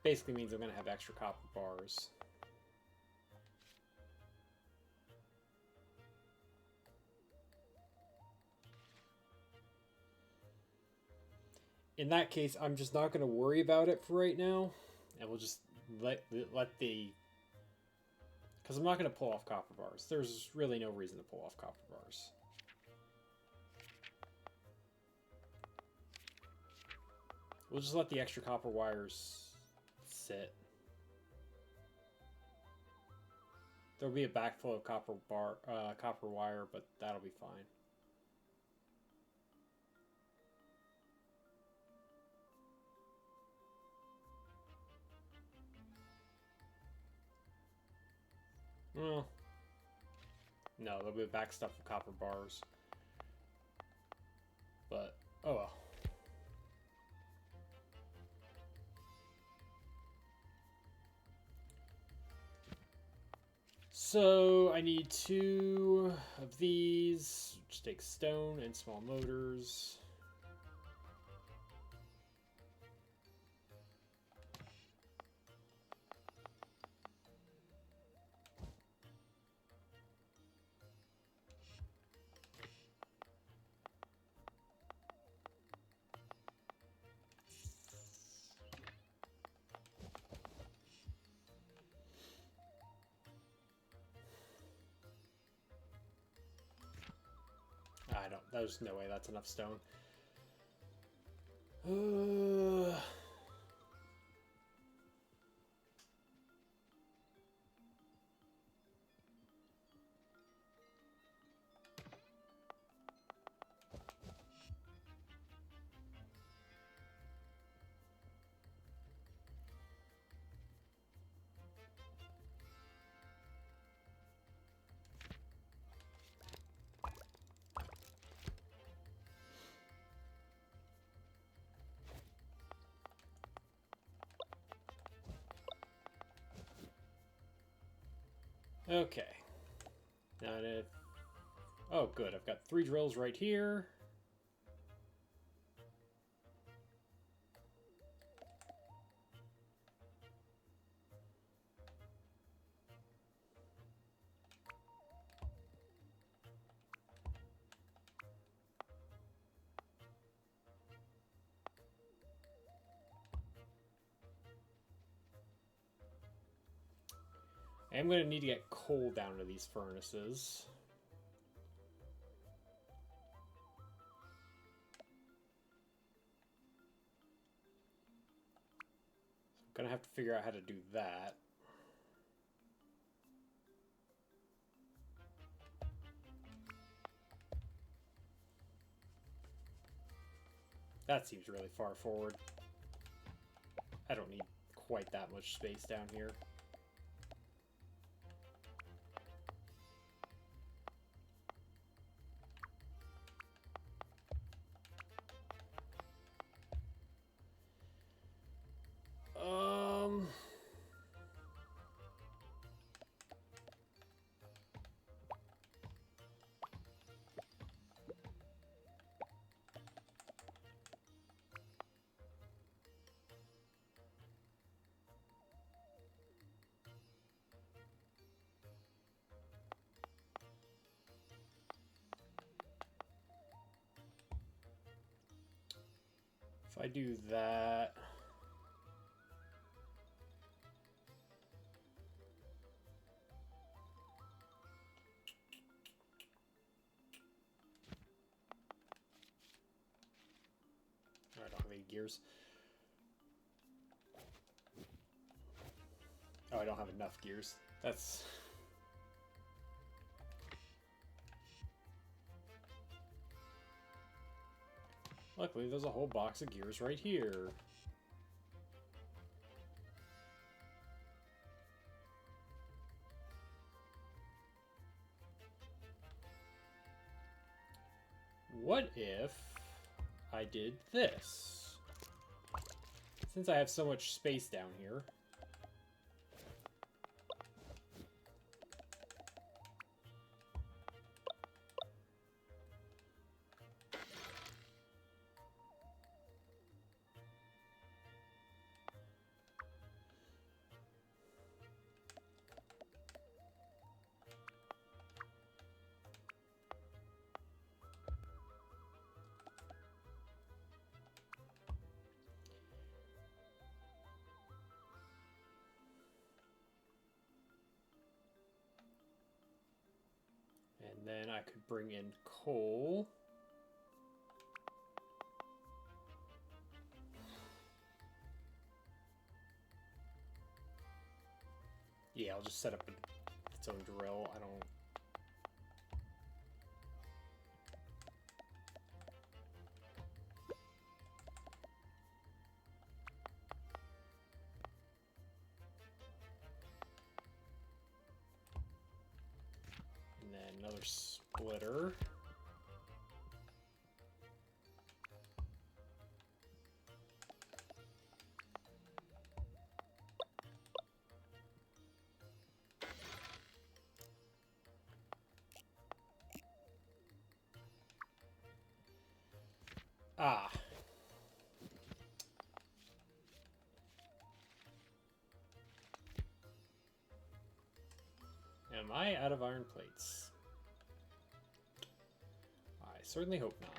Basically means I'm going to have extra copper bars. In that case, I'm just not going to worry about it for right now. And we'll just let the... Because I'm not going to pull off copper bars. There's really no reason to pull off copper bars. We'll just let the extra copper wires sit. There'll be a backflow of copper wire, but that'll be fine. Well, no, there'll be a back stuff of copper bars. But, oh well. So, I need 2 of these, which takes stone and small motors. don't. There's no way that's enough stone. Okay. Now, oh, good. I've got 3 drills right here. I'm going to need to get coal down to these furnaces. So I'm going to have to figure out how to do that. That seems really far forward. I don't need quite that much space down here. If I do that... I don't have any gears. Oh, I don't have enough gears. That's... Luckily, there's a whole box of gears right here. What if I did this? Since I have so much space down here. And then I could bring in coal. Yeah, I'll just set up its own drill. I don't... And then another splitter. Ah. Am I out of iron plates? I certainly hope not.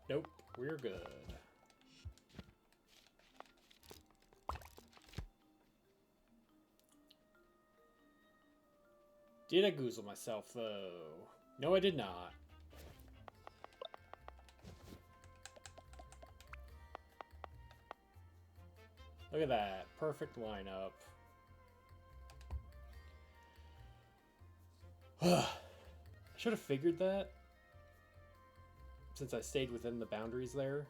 Nope, we're good. Did I goozle myself, though? No, I did not. Look at that. Perfect lineup. I should have figured that, since I stayed within the boundaries there.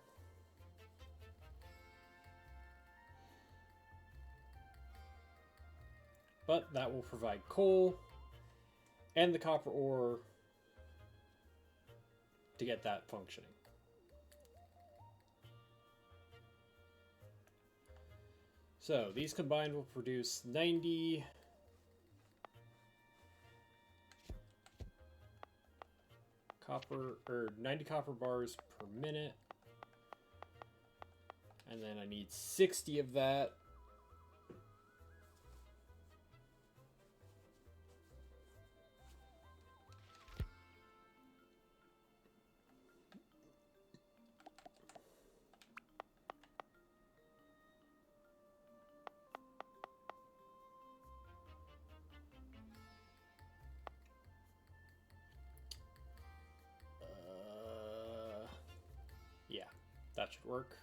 But that will provide coal and the copper ore to get that functioning. So these combined will produce 90 copper bars per minute. And then I need 60 of that. Yeah, that should work.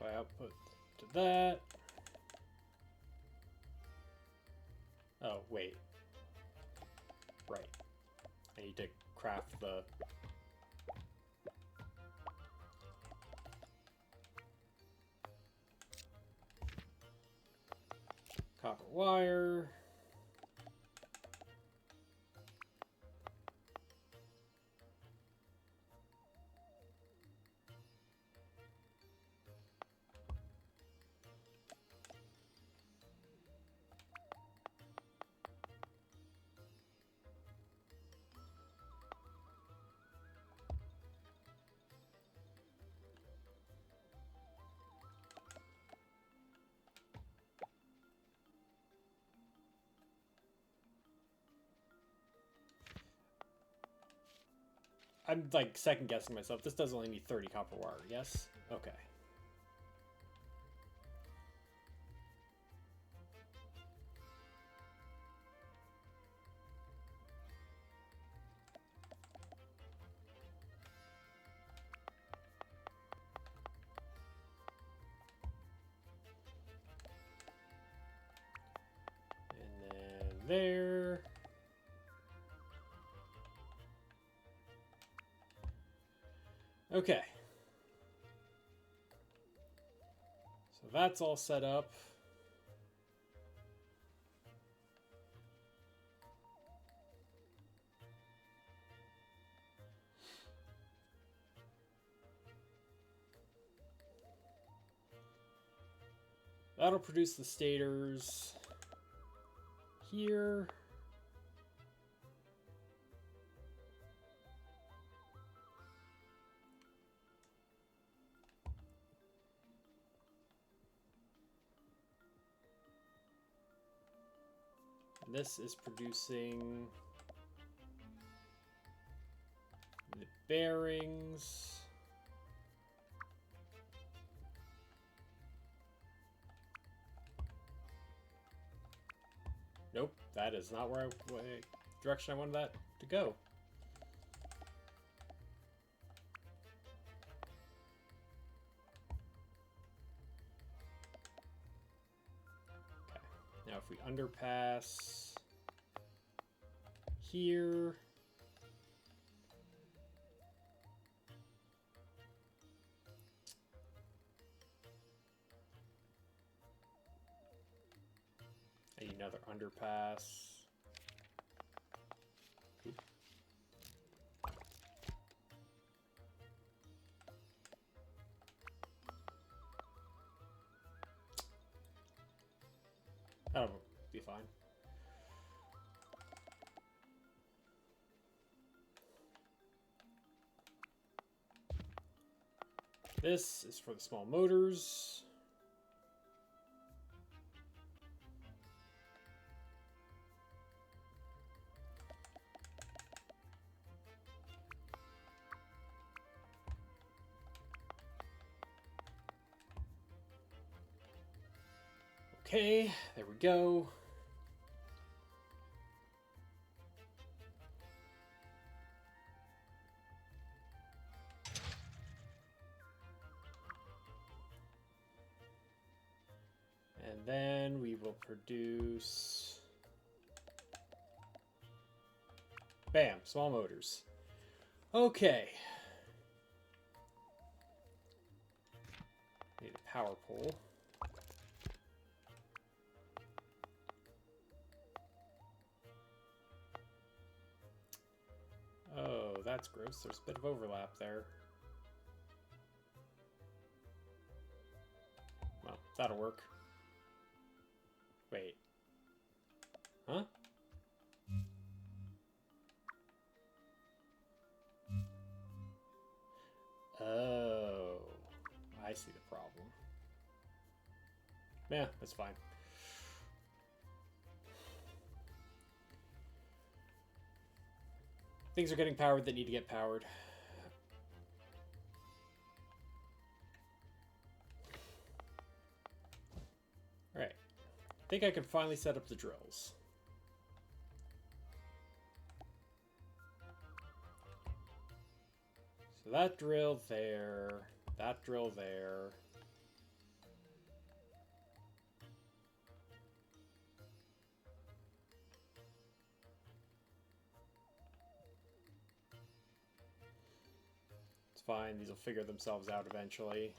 If I output to that. Oh, wait. Right. I need to craft the... copper wire. I'm like second guessing myself. This does only need 30 copper wire, yes? Okay. And then there. Okay. So that's all set up. That'll produce the stators here. And this is producing the bearings. Nope, that is not where direction I wanted that to go. Okay, now if we underpass here. I need another underpass. That'll be fine. This is for the small motors. Okay, there we go. then we will produce... Bam! Small motors. Okay. Need a power pole. Oh, that's gross. There's a bit of overlap there. Well, that'll work. Wait. Huh? Oh, I see the problem. Yeah, that's fine. Things are getting powered that need to get powered. Alright. I think I can finally set up the drills. So that drill there, that drill there. It's fine, these will figure themselves out eventually.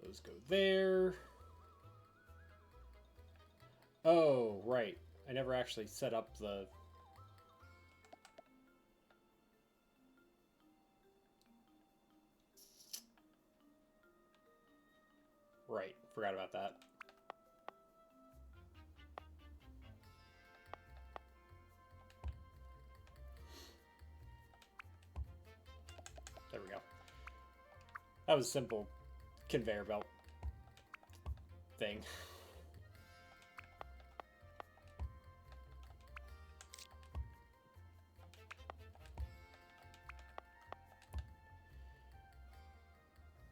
Those go there. Oh, right. I never actually set up the... Right, forgot about that. There we go. That was a simple conveyor belt thing.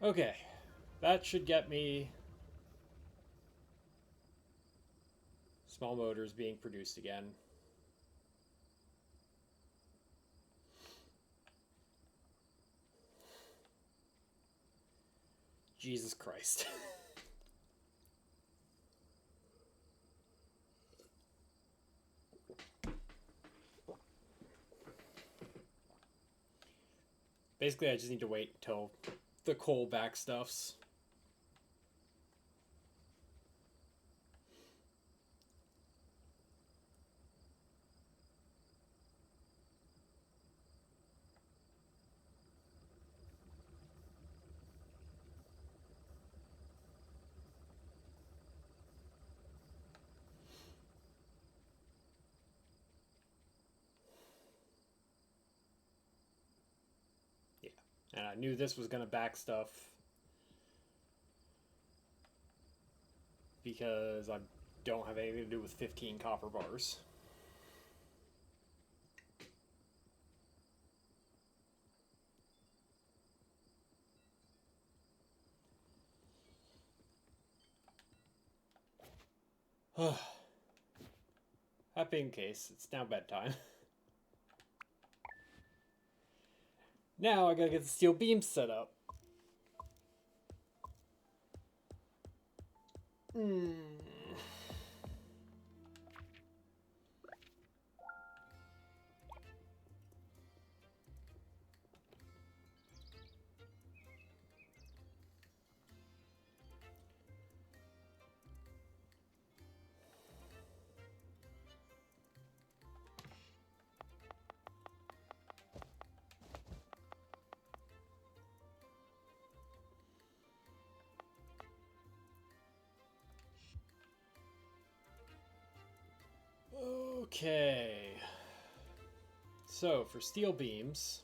Okay, that should get me small motors being produced again. Jesus Christ. Basically, I just need to wait until the coal backstuffs. Yeah, and I knew this was going to back stuff because I don't have anything to do with 15 copper bars. That being the case, it's now bedtime. Now I gotta get the steel beams set up. Okay. So, for steel beams...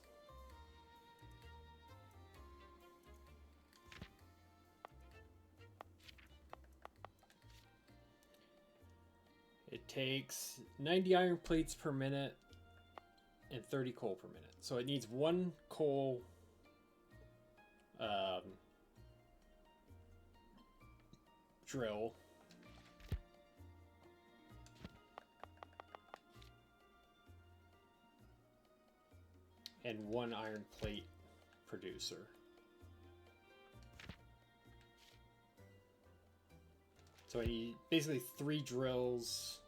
It takes 90 iron plates per minute and 30 coal per minute. So it needs one coal drill. And one iron plate producer. So I need basically 3 drills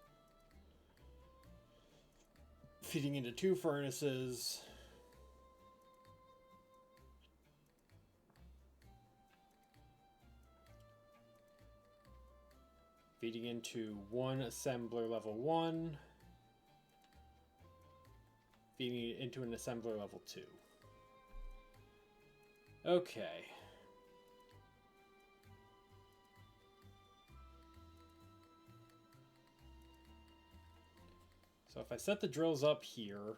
feeding into 2 furnaces. Feeding into 1 assembler level 1. Feeding it into an assembler level 2. Okay. So if I set the drills up here,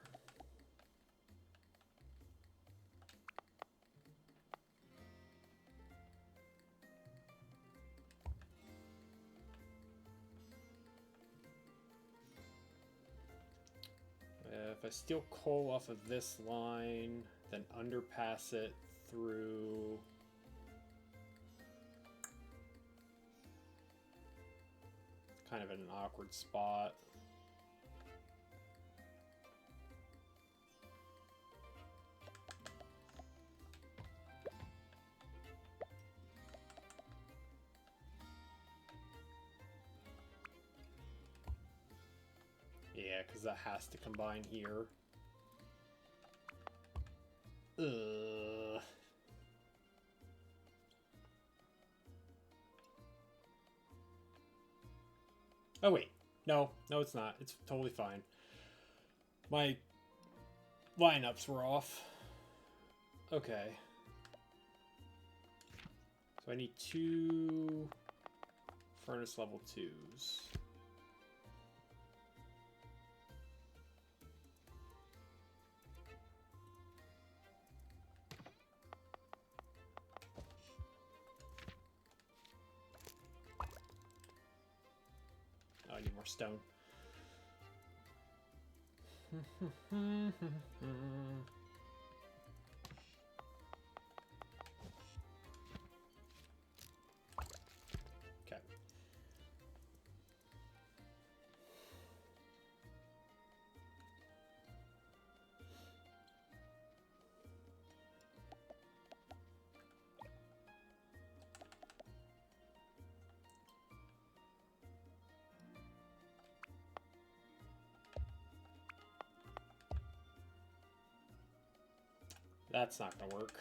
if I steal coal off of this line, then underpass it through kind of in an awkward spot. Yeah, because that has to combine here. Ugh. Oh, wait. No, it's not. It's totally fine. My lineups were off. Okay. So I need 2 furnace level 2s. Oh, I need more stone. Okay. That's not gonna work.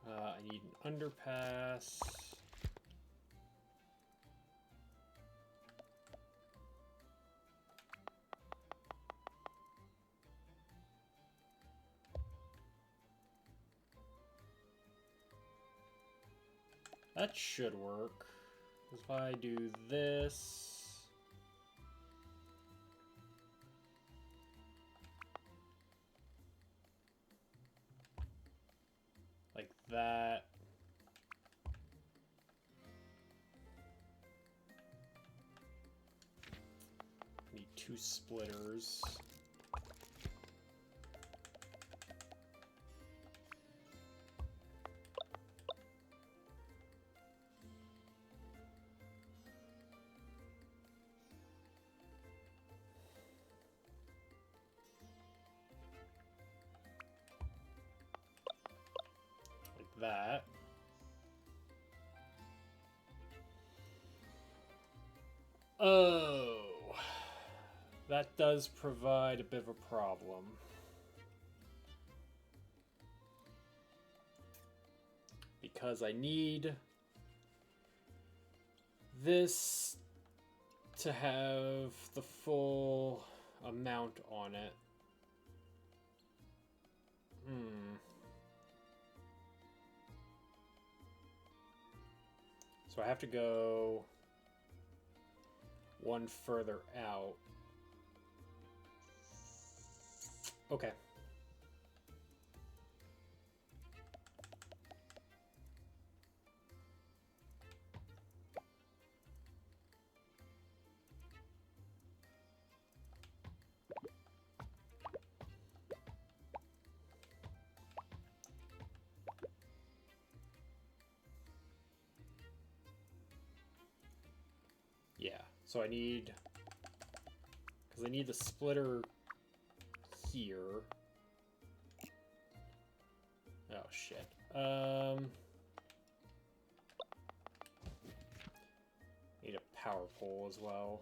I need an underpass. That should work. If I do this... like that. Need 2 splitters. Like that. Oh, that does provide a bit of a problem. Because I need this to have the full amount on it. So I have to go 1 further out. Okay. So I need... Because I need the splitter here. Oh, shit. Need a power pole as well.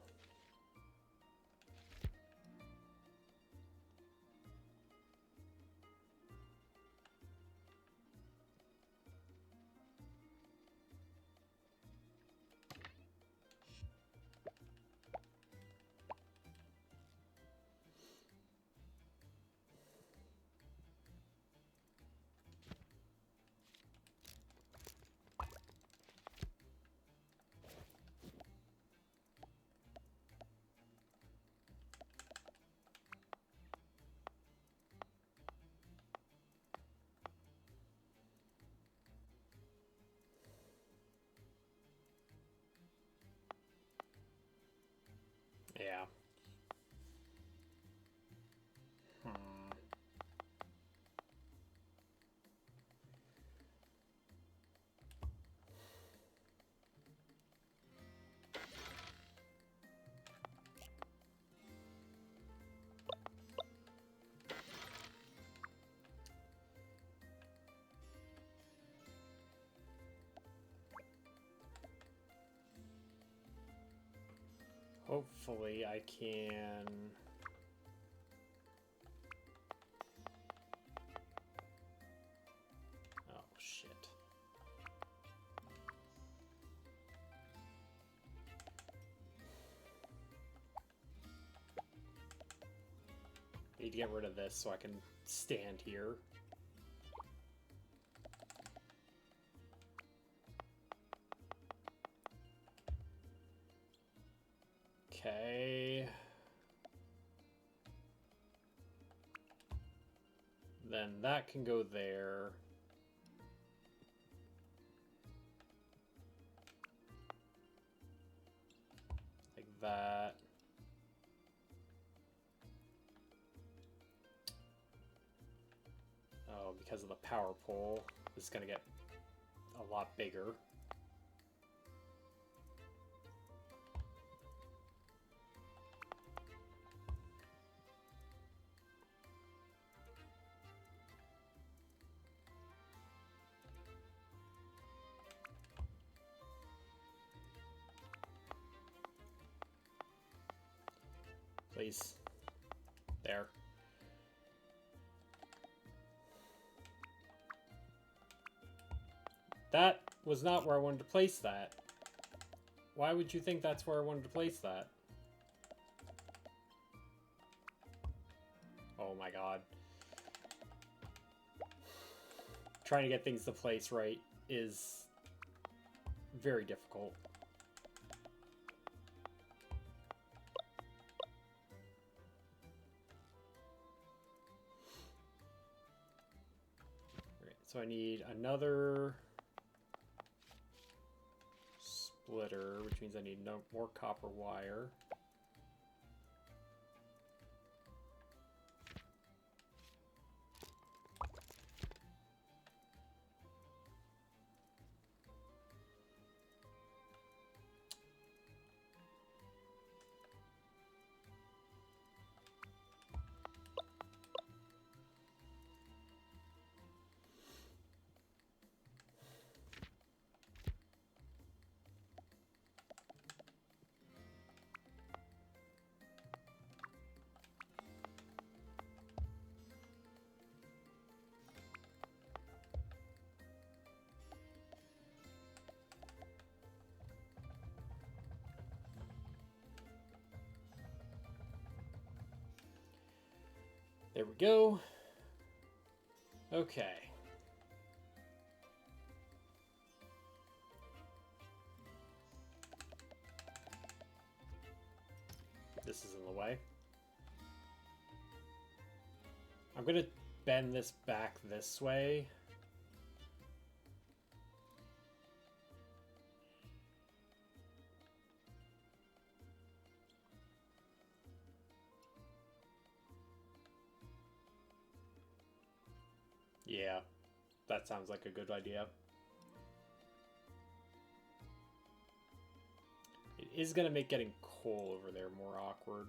Yeah. Hopefully I can... Oh, shit. Need to get rid of this so I can stand here. Okay. Then that can go there. Like that. Oh, because of the power pole, this is going to get a lot bigger. Please. There. That was not where I wanted to place that. Why would you think that's where I wanted to place that? Oh my god. Trying to get things to place right is very difficult. Alright, so I need another splitter, which means I need more copper wire. There we go. Okay. This is in the way. I'm gonna bend this back this way. Yeah, that sounds like a good idea. It is going to make getting coal over there more awkward.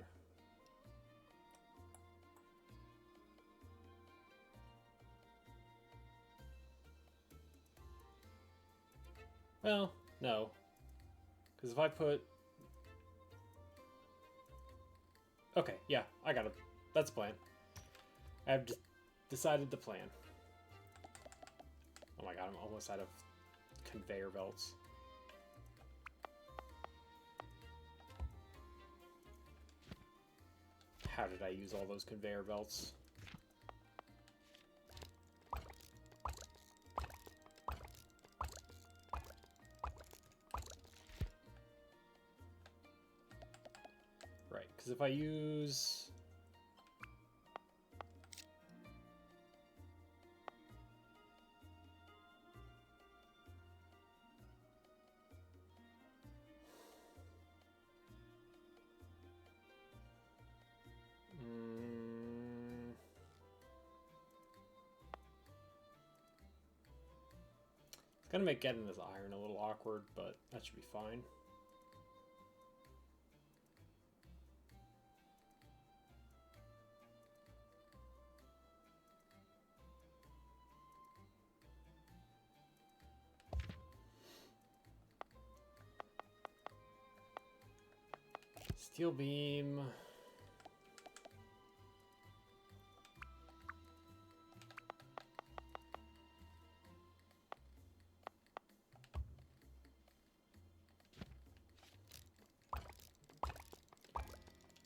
Well, no. Because if I put... Okay, yeah, I got it. That's the plan. I've decided the plan. Oh my god, I'm almost out of conveyor belts. How did I use all those conveyor belts? Right, because if I use... It's gonna make getting this iron a little awkward, but that should be fine. Steel beam.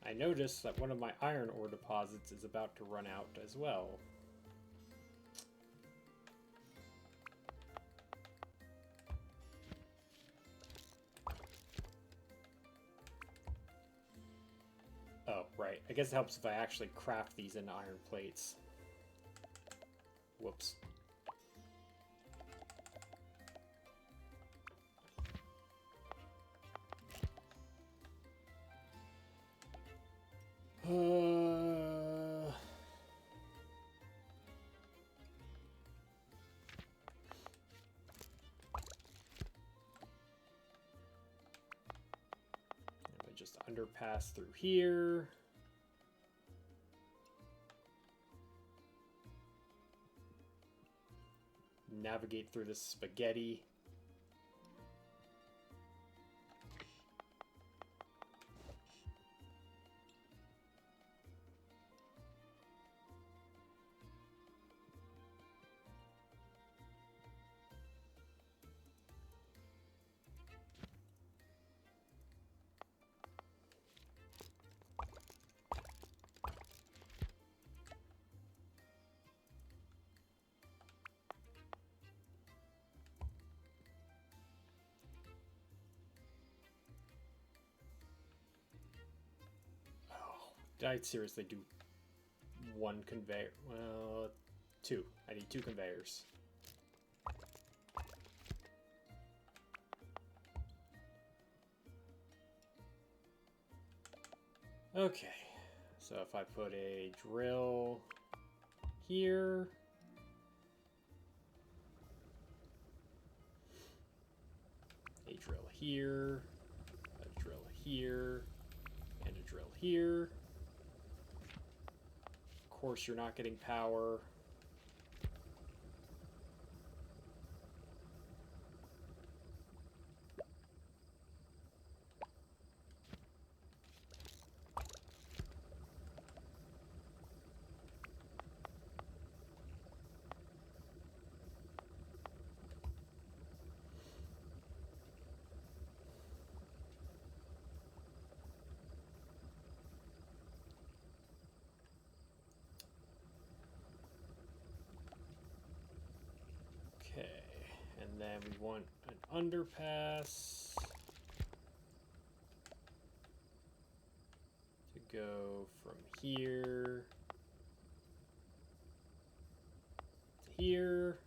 I noticed that one of my iron ore deposits is about to run out as well. Oh, right. I guess it helps if I actually craft these into iron plates. Whoops. Just underpass through here. Navigate through this spaghetti. Did I seriously do one conveyor? Well, two. I need two conveyors. Okay, so if I put a drill here, a drill here, a drill here, and a drill here. Of course, you're not getting power. Okay, and then we want an underpass to go from here to here.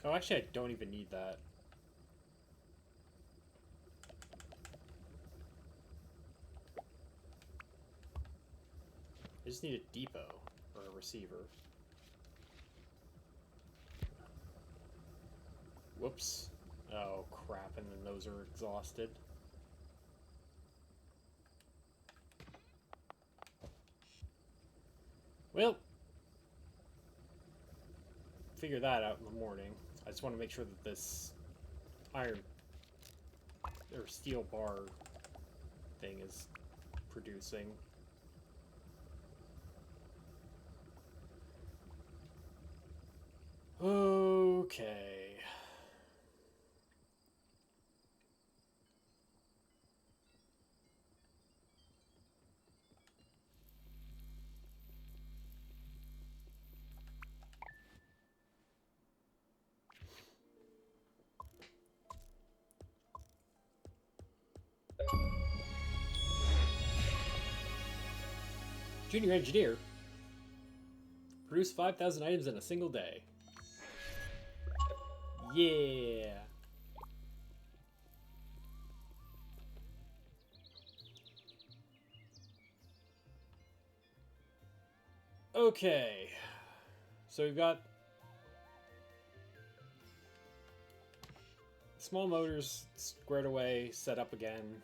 Oh, actually, I don't even need that. I just need a depot or a receiver. Whoops. Oh, crap, and then those are exhausted. Well, figure that out in the morning. I just want to make sure that this iron or steel bar thing is producing. Okay. Junior engineer. Produce 5,000 items in a single day. Yeah. Okay. So we've got small motors squared away, set up again.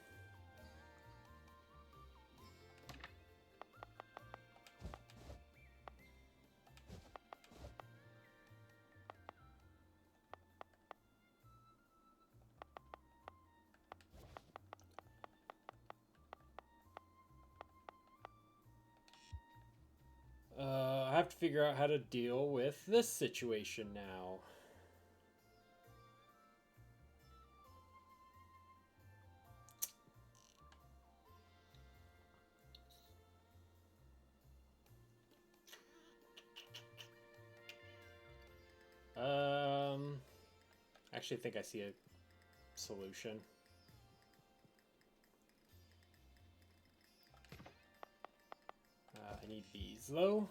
I have to figure out how to deal with this situation now. Actually, I think I see a solution. I need these, though.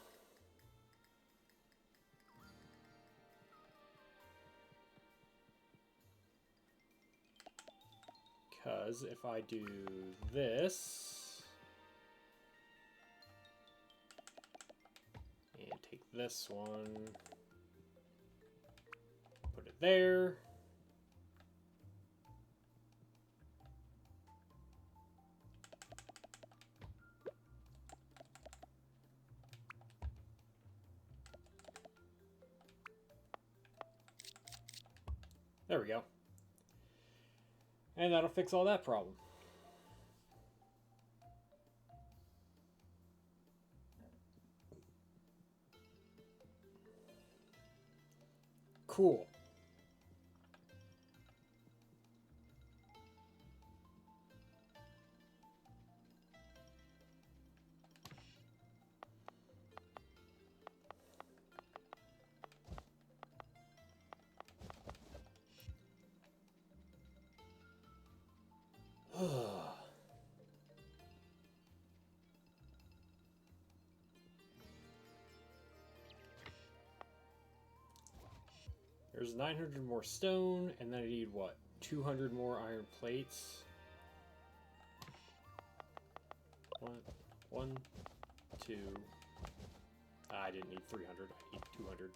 Because if I do this... and take this one... put it there... There we go. And that'll fix all that problem. Cool. There's 900 more stone, and then I need what? 200 more iron plates. One, two. I didn't need 300. I need 200.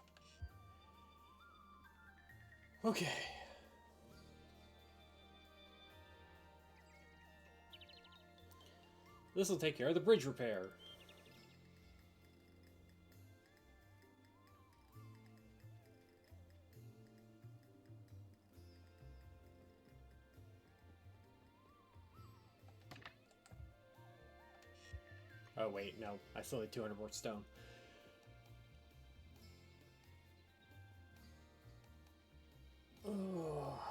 Okay. This will take care of the bridge repair. Oh wait, no. I still need 200 more stone. Oh.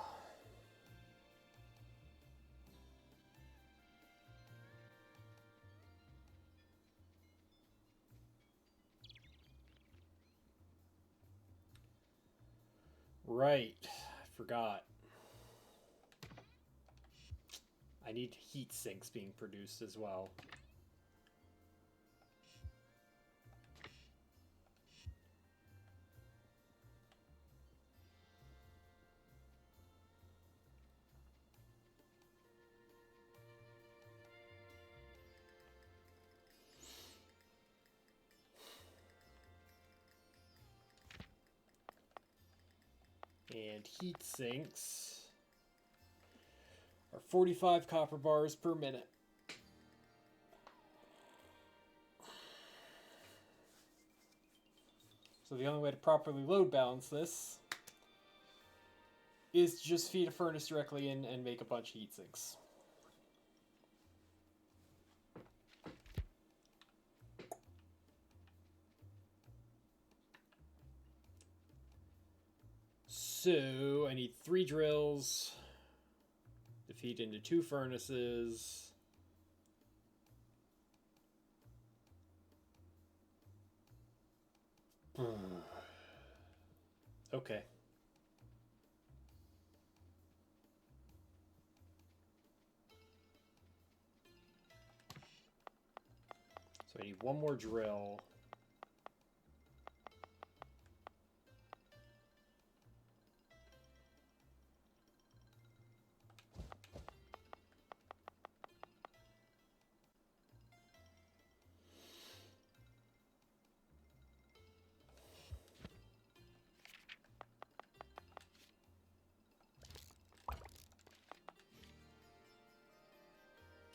Right. I forgot. I need heat sinks being produced as well. And heat sinks are 45 copper bars per minute. So the only way to properly load balance this is to just feed a furnace directly in and make a bunch of heat sinks. So I need 3 drills to feed into 2 furnaces. Okay. So I need 1 more drill.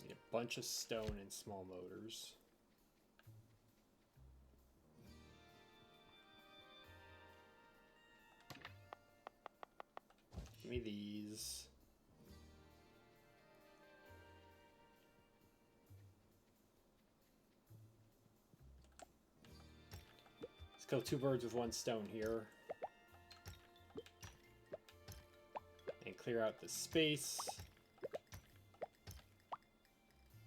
Need a bunch of stone and small motors. Give me these. Let's kill 2 birds with 1 stone here. And clear out the space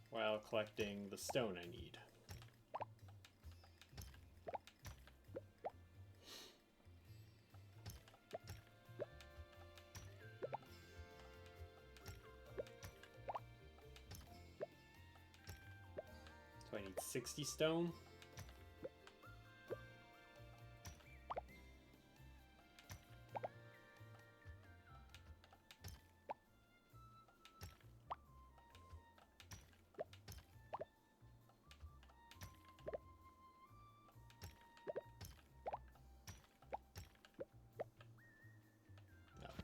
while collecting the stone I need. So I need 60 stone.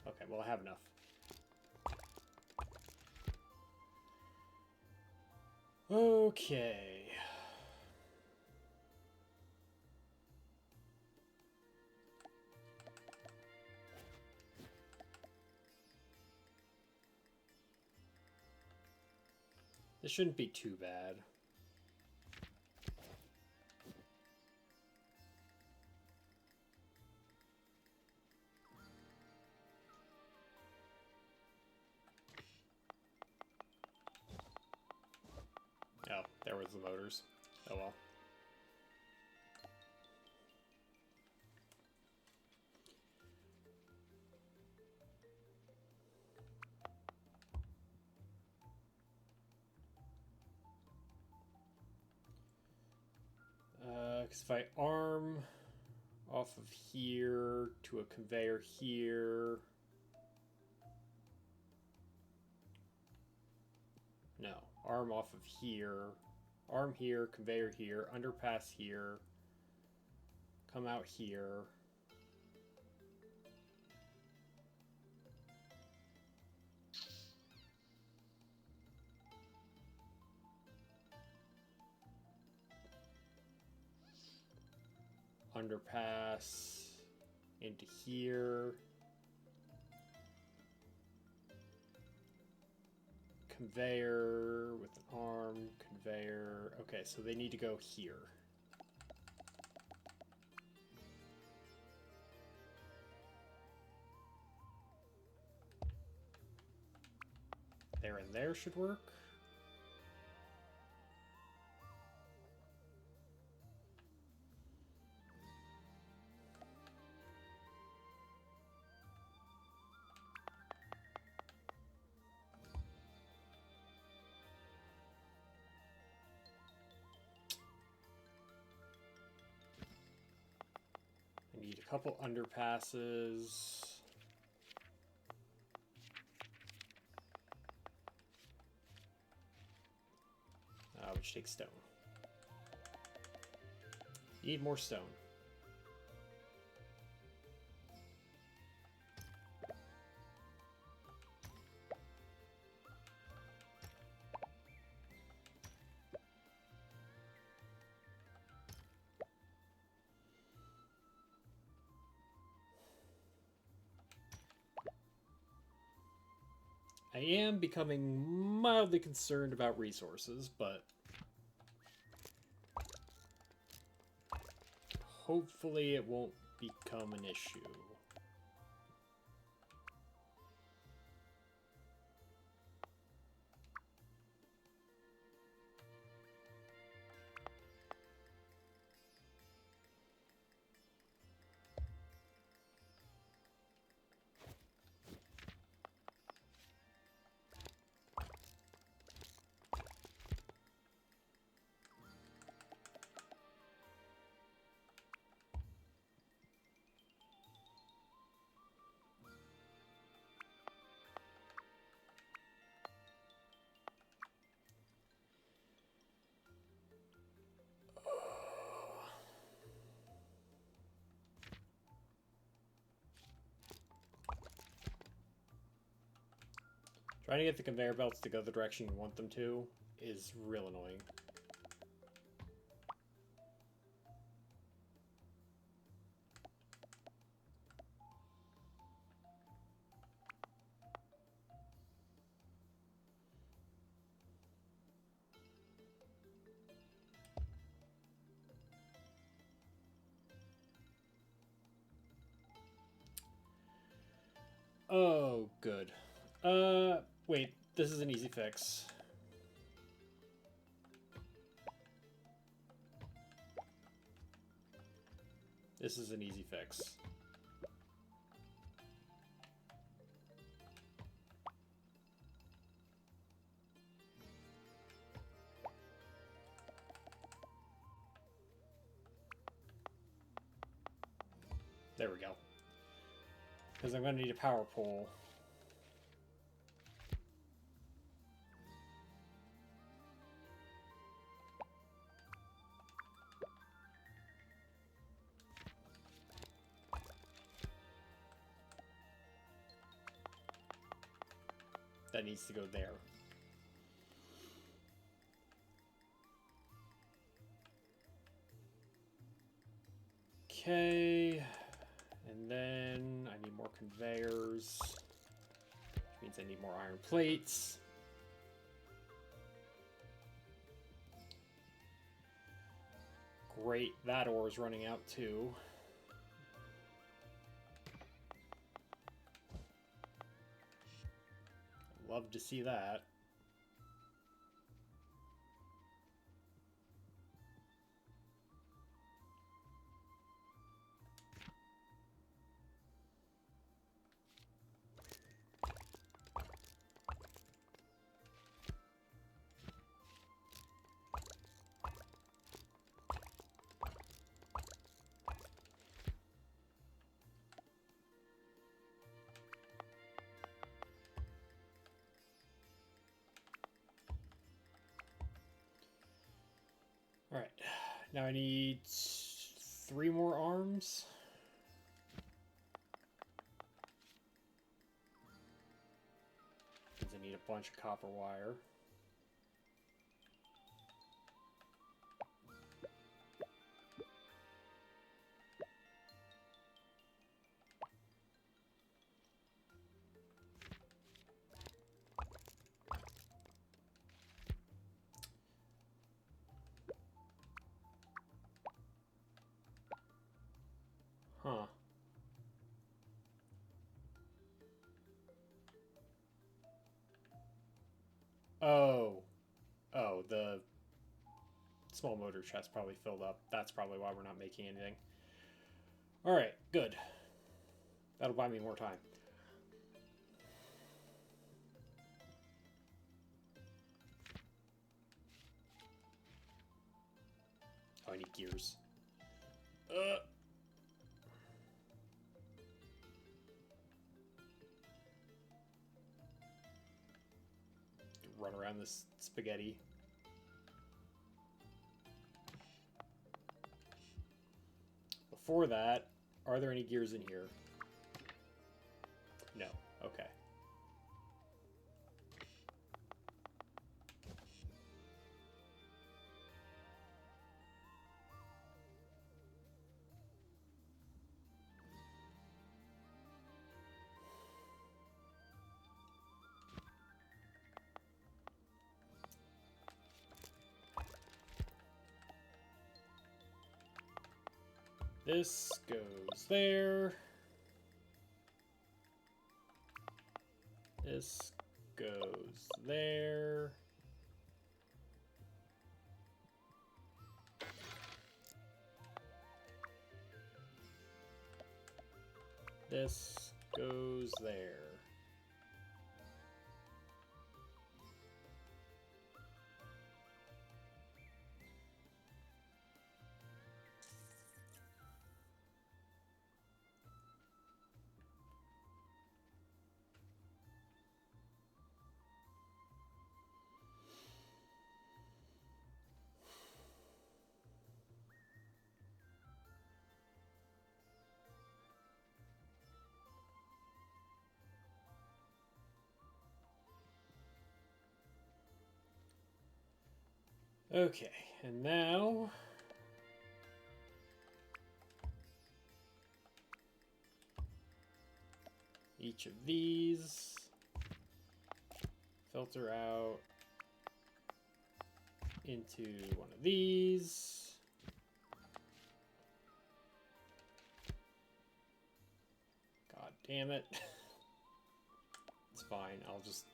Okay, well, I have enough. Okay. This shouldn't be too bad. Oh, there was the motors. Oh well. Because if I arm off of here to a conveyor here... No, arm off of here, arm here, conveyor here, underpass here, come out here. Underpass into here. Conveyor with an arm, conveyor. Okay, so they need to go here. There and there should work. I need a couple underpasses. Which takes stone. Need more stone. I am becoming mildly concerned about resources, but hopefully it won't become an issue. Trying to get the conveyor belts to go the direction you want them to is real annoying. Oh, good. Wait, this is an easy fix. This is an easy fix. There we go. Because I'm going to need a power pole. That needs to go there. Okay. And then I need more conveyors. Which means I need more iron plates. Great, that ore is running out too. Love to see that. Alright, now I need 3 more arms. Means I need a bunch of copper wire. Huh. Oh. Oh, the small motor chest probably filled up. That's probably why we're not making anything. Alright, good. That'll buy me more time. Oh, I need gears. Run around this spaghetti. Before that, are there any gears in here? No. Okay. This goes there. This goes there. This goes there. Okay, and now each of these filter out into one of these. God damn it. It's fine, I'll just...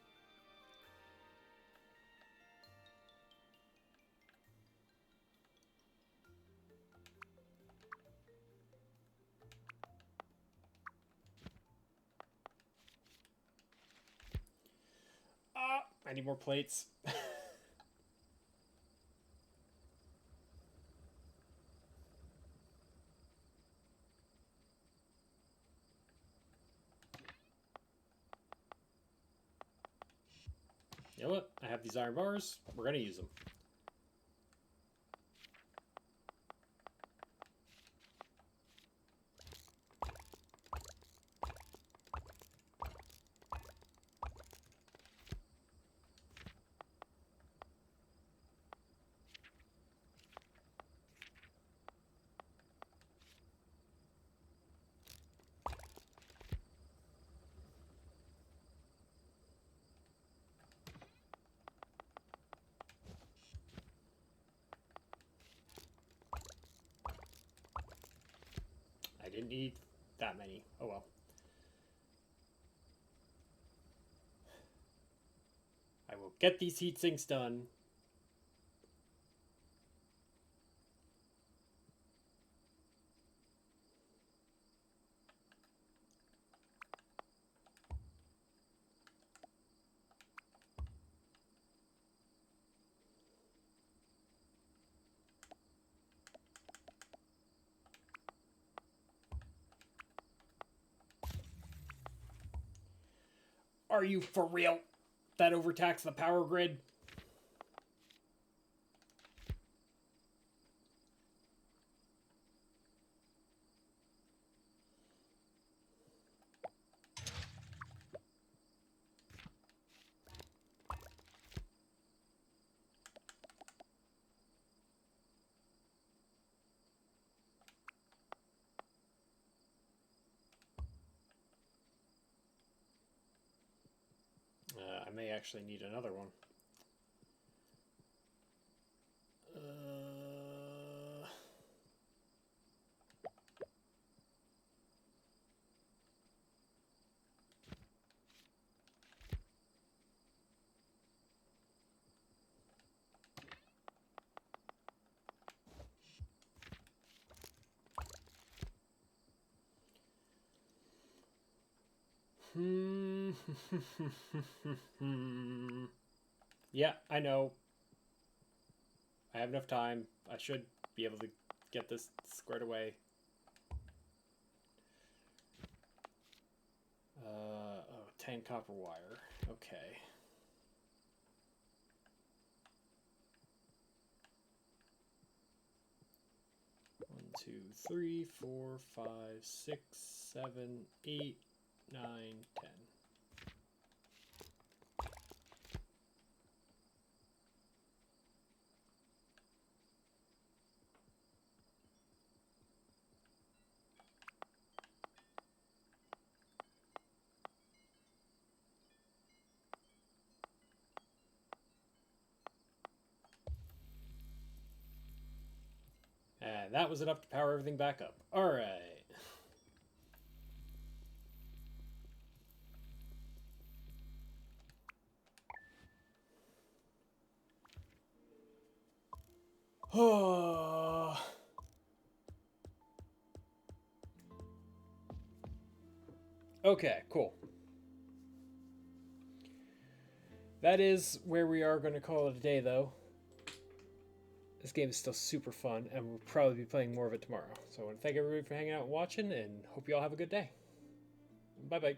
I need more plates. You know what? I have these iron bars. We're going to use them. I didn't need that many. Oh well. I will get these heat sinks done. Are you for real? That overtaxed the power grid? I may actually need another one. Yeah, I know. I have enough time. I should be able to get this squared away. Oh, 10 copper wire. Okay. One, two, three, 4, 5, 6, 7, 8, 9, 10. And that was enough to power everything back up. Alright. Oh. Okay, cool. That is where we are going to call it a day, though. This game is still super fun, and we'll probably be playing more of it tomorrow. So I want to thank everybody for hanging out and watching, and hope you all have a good day. Bye-bye.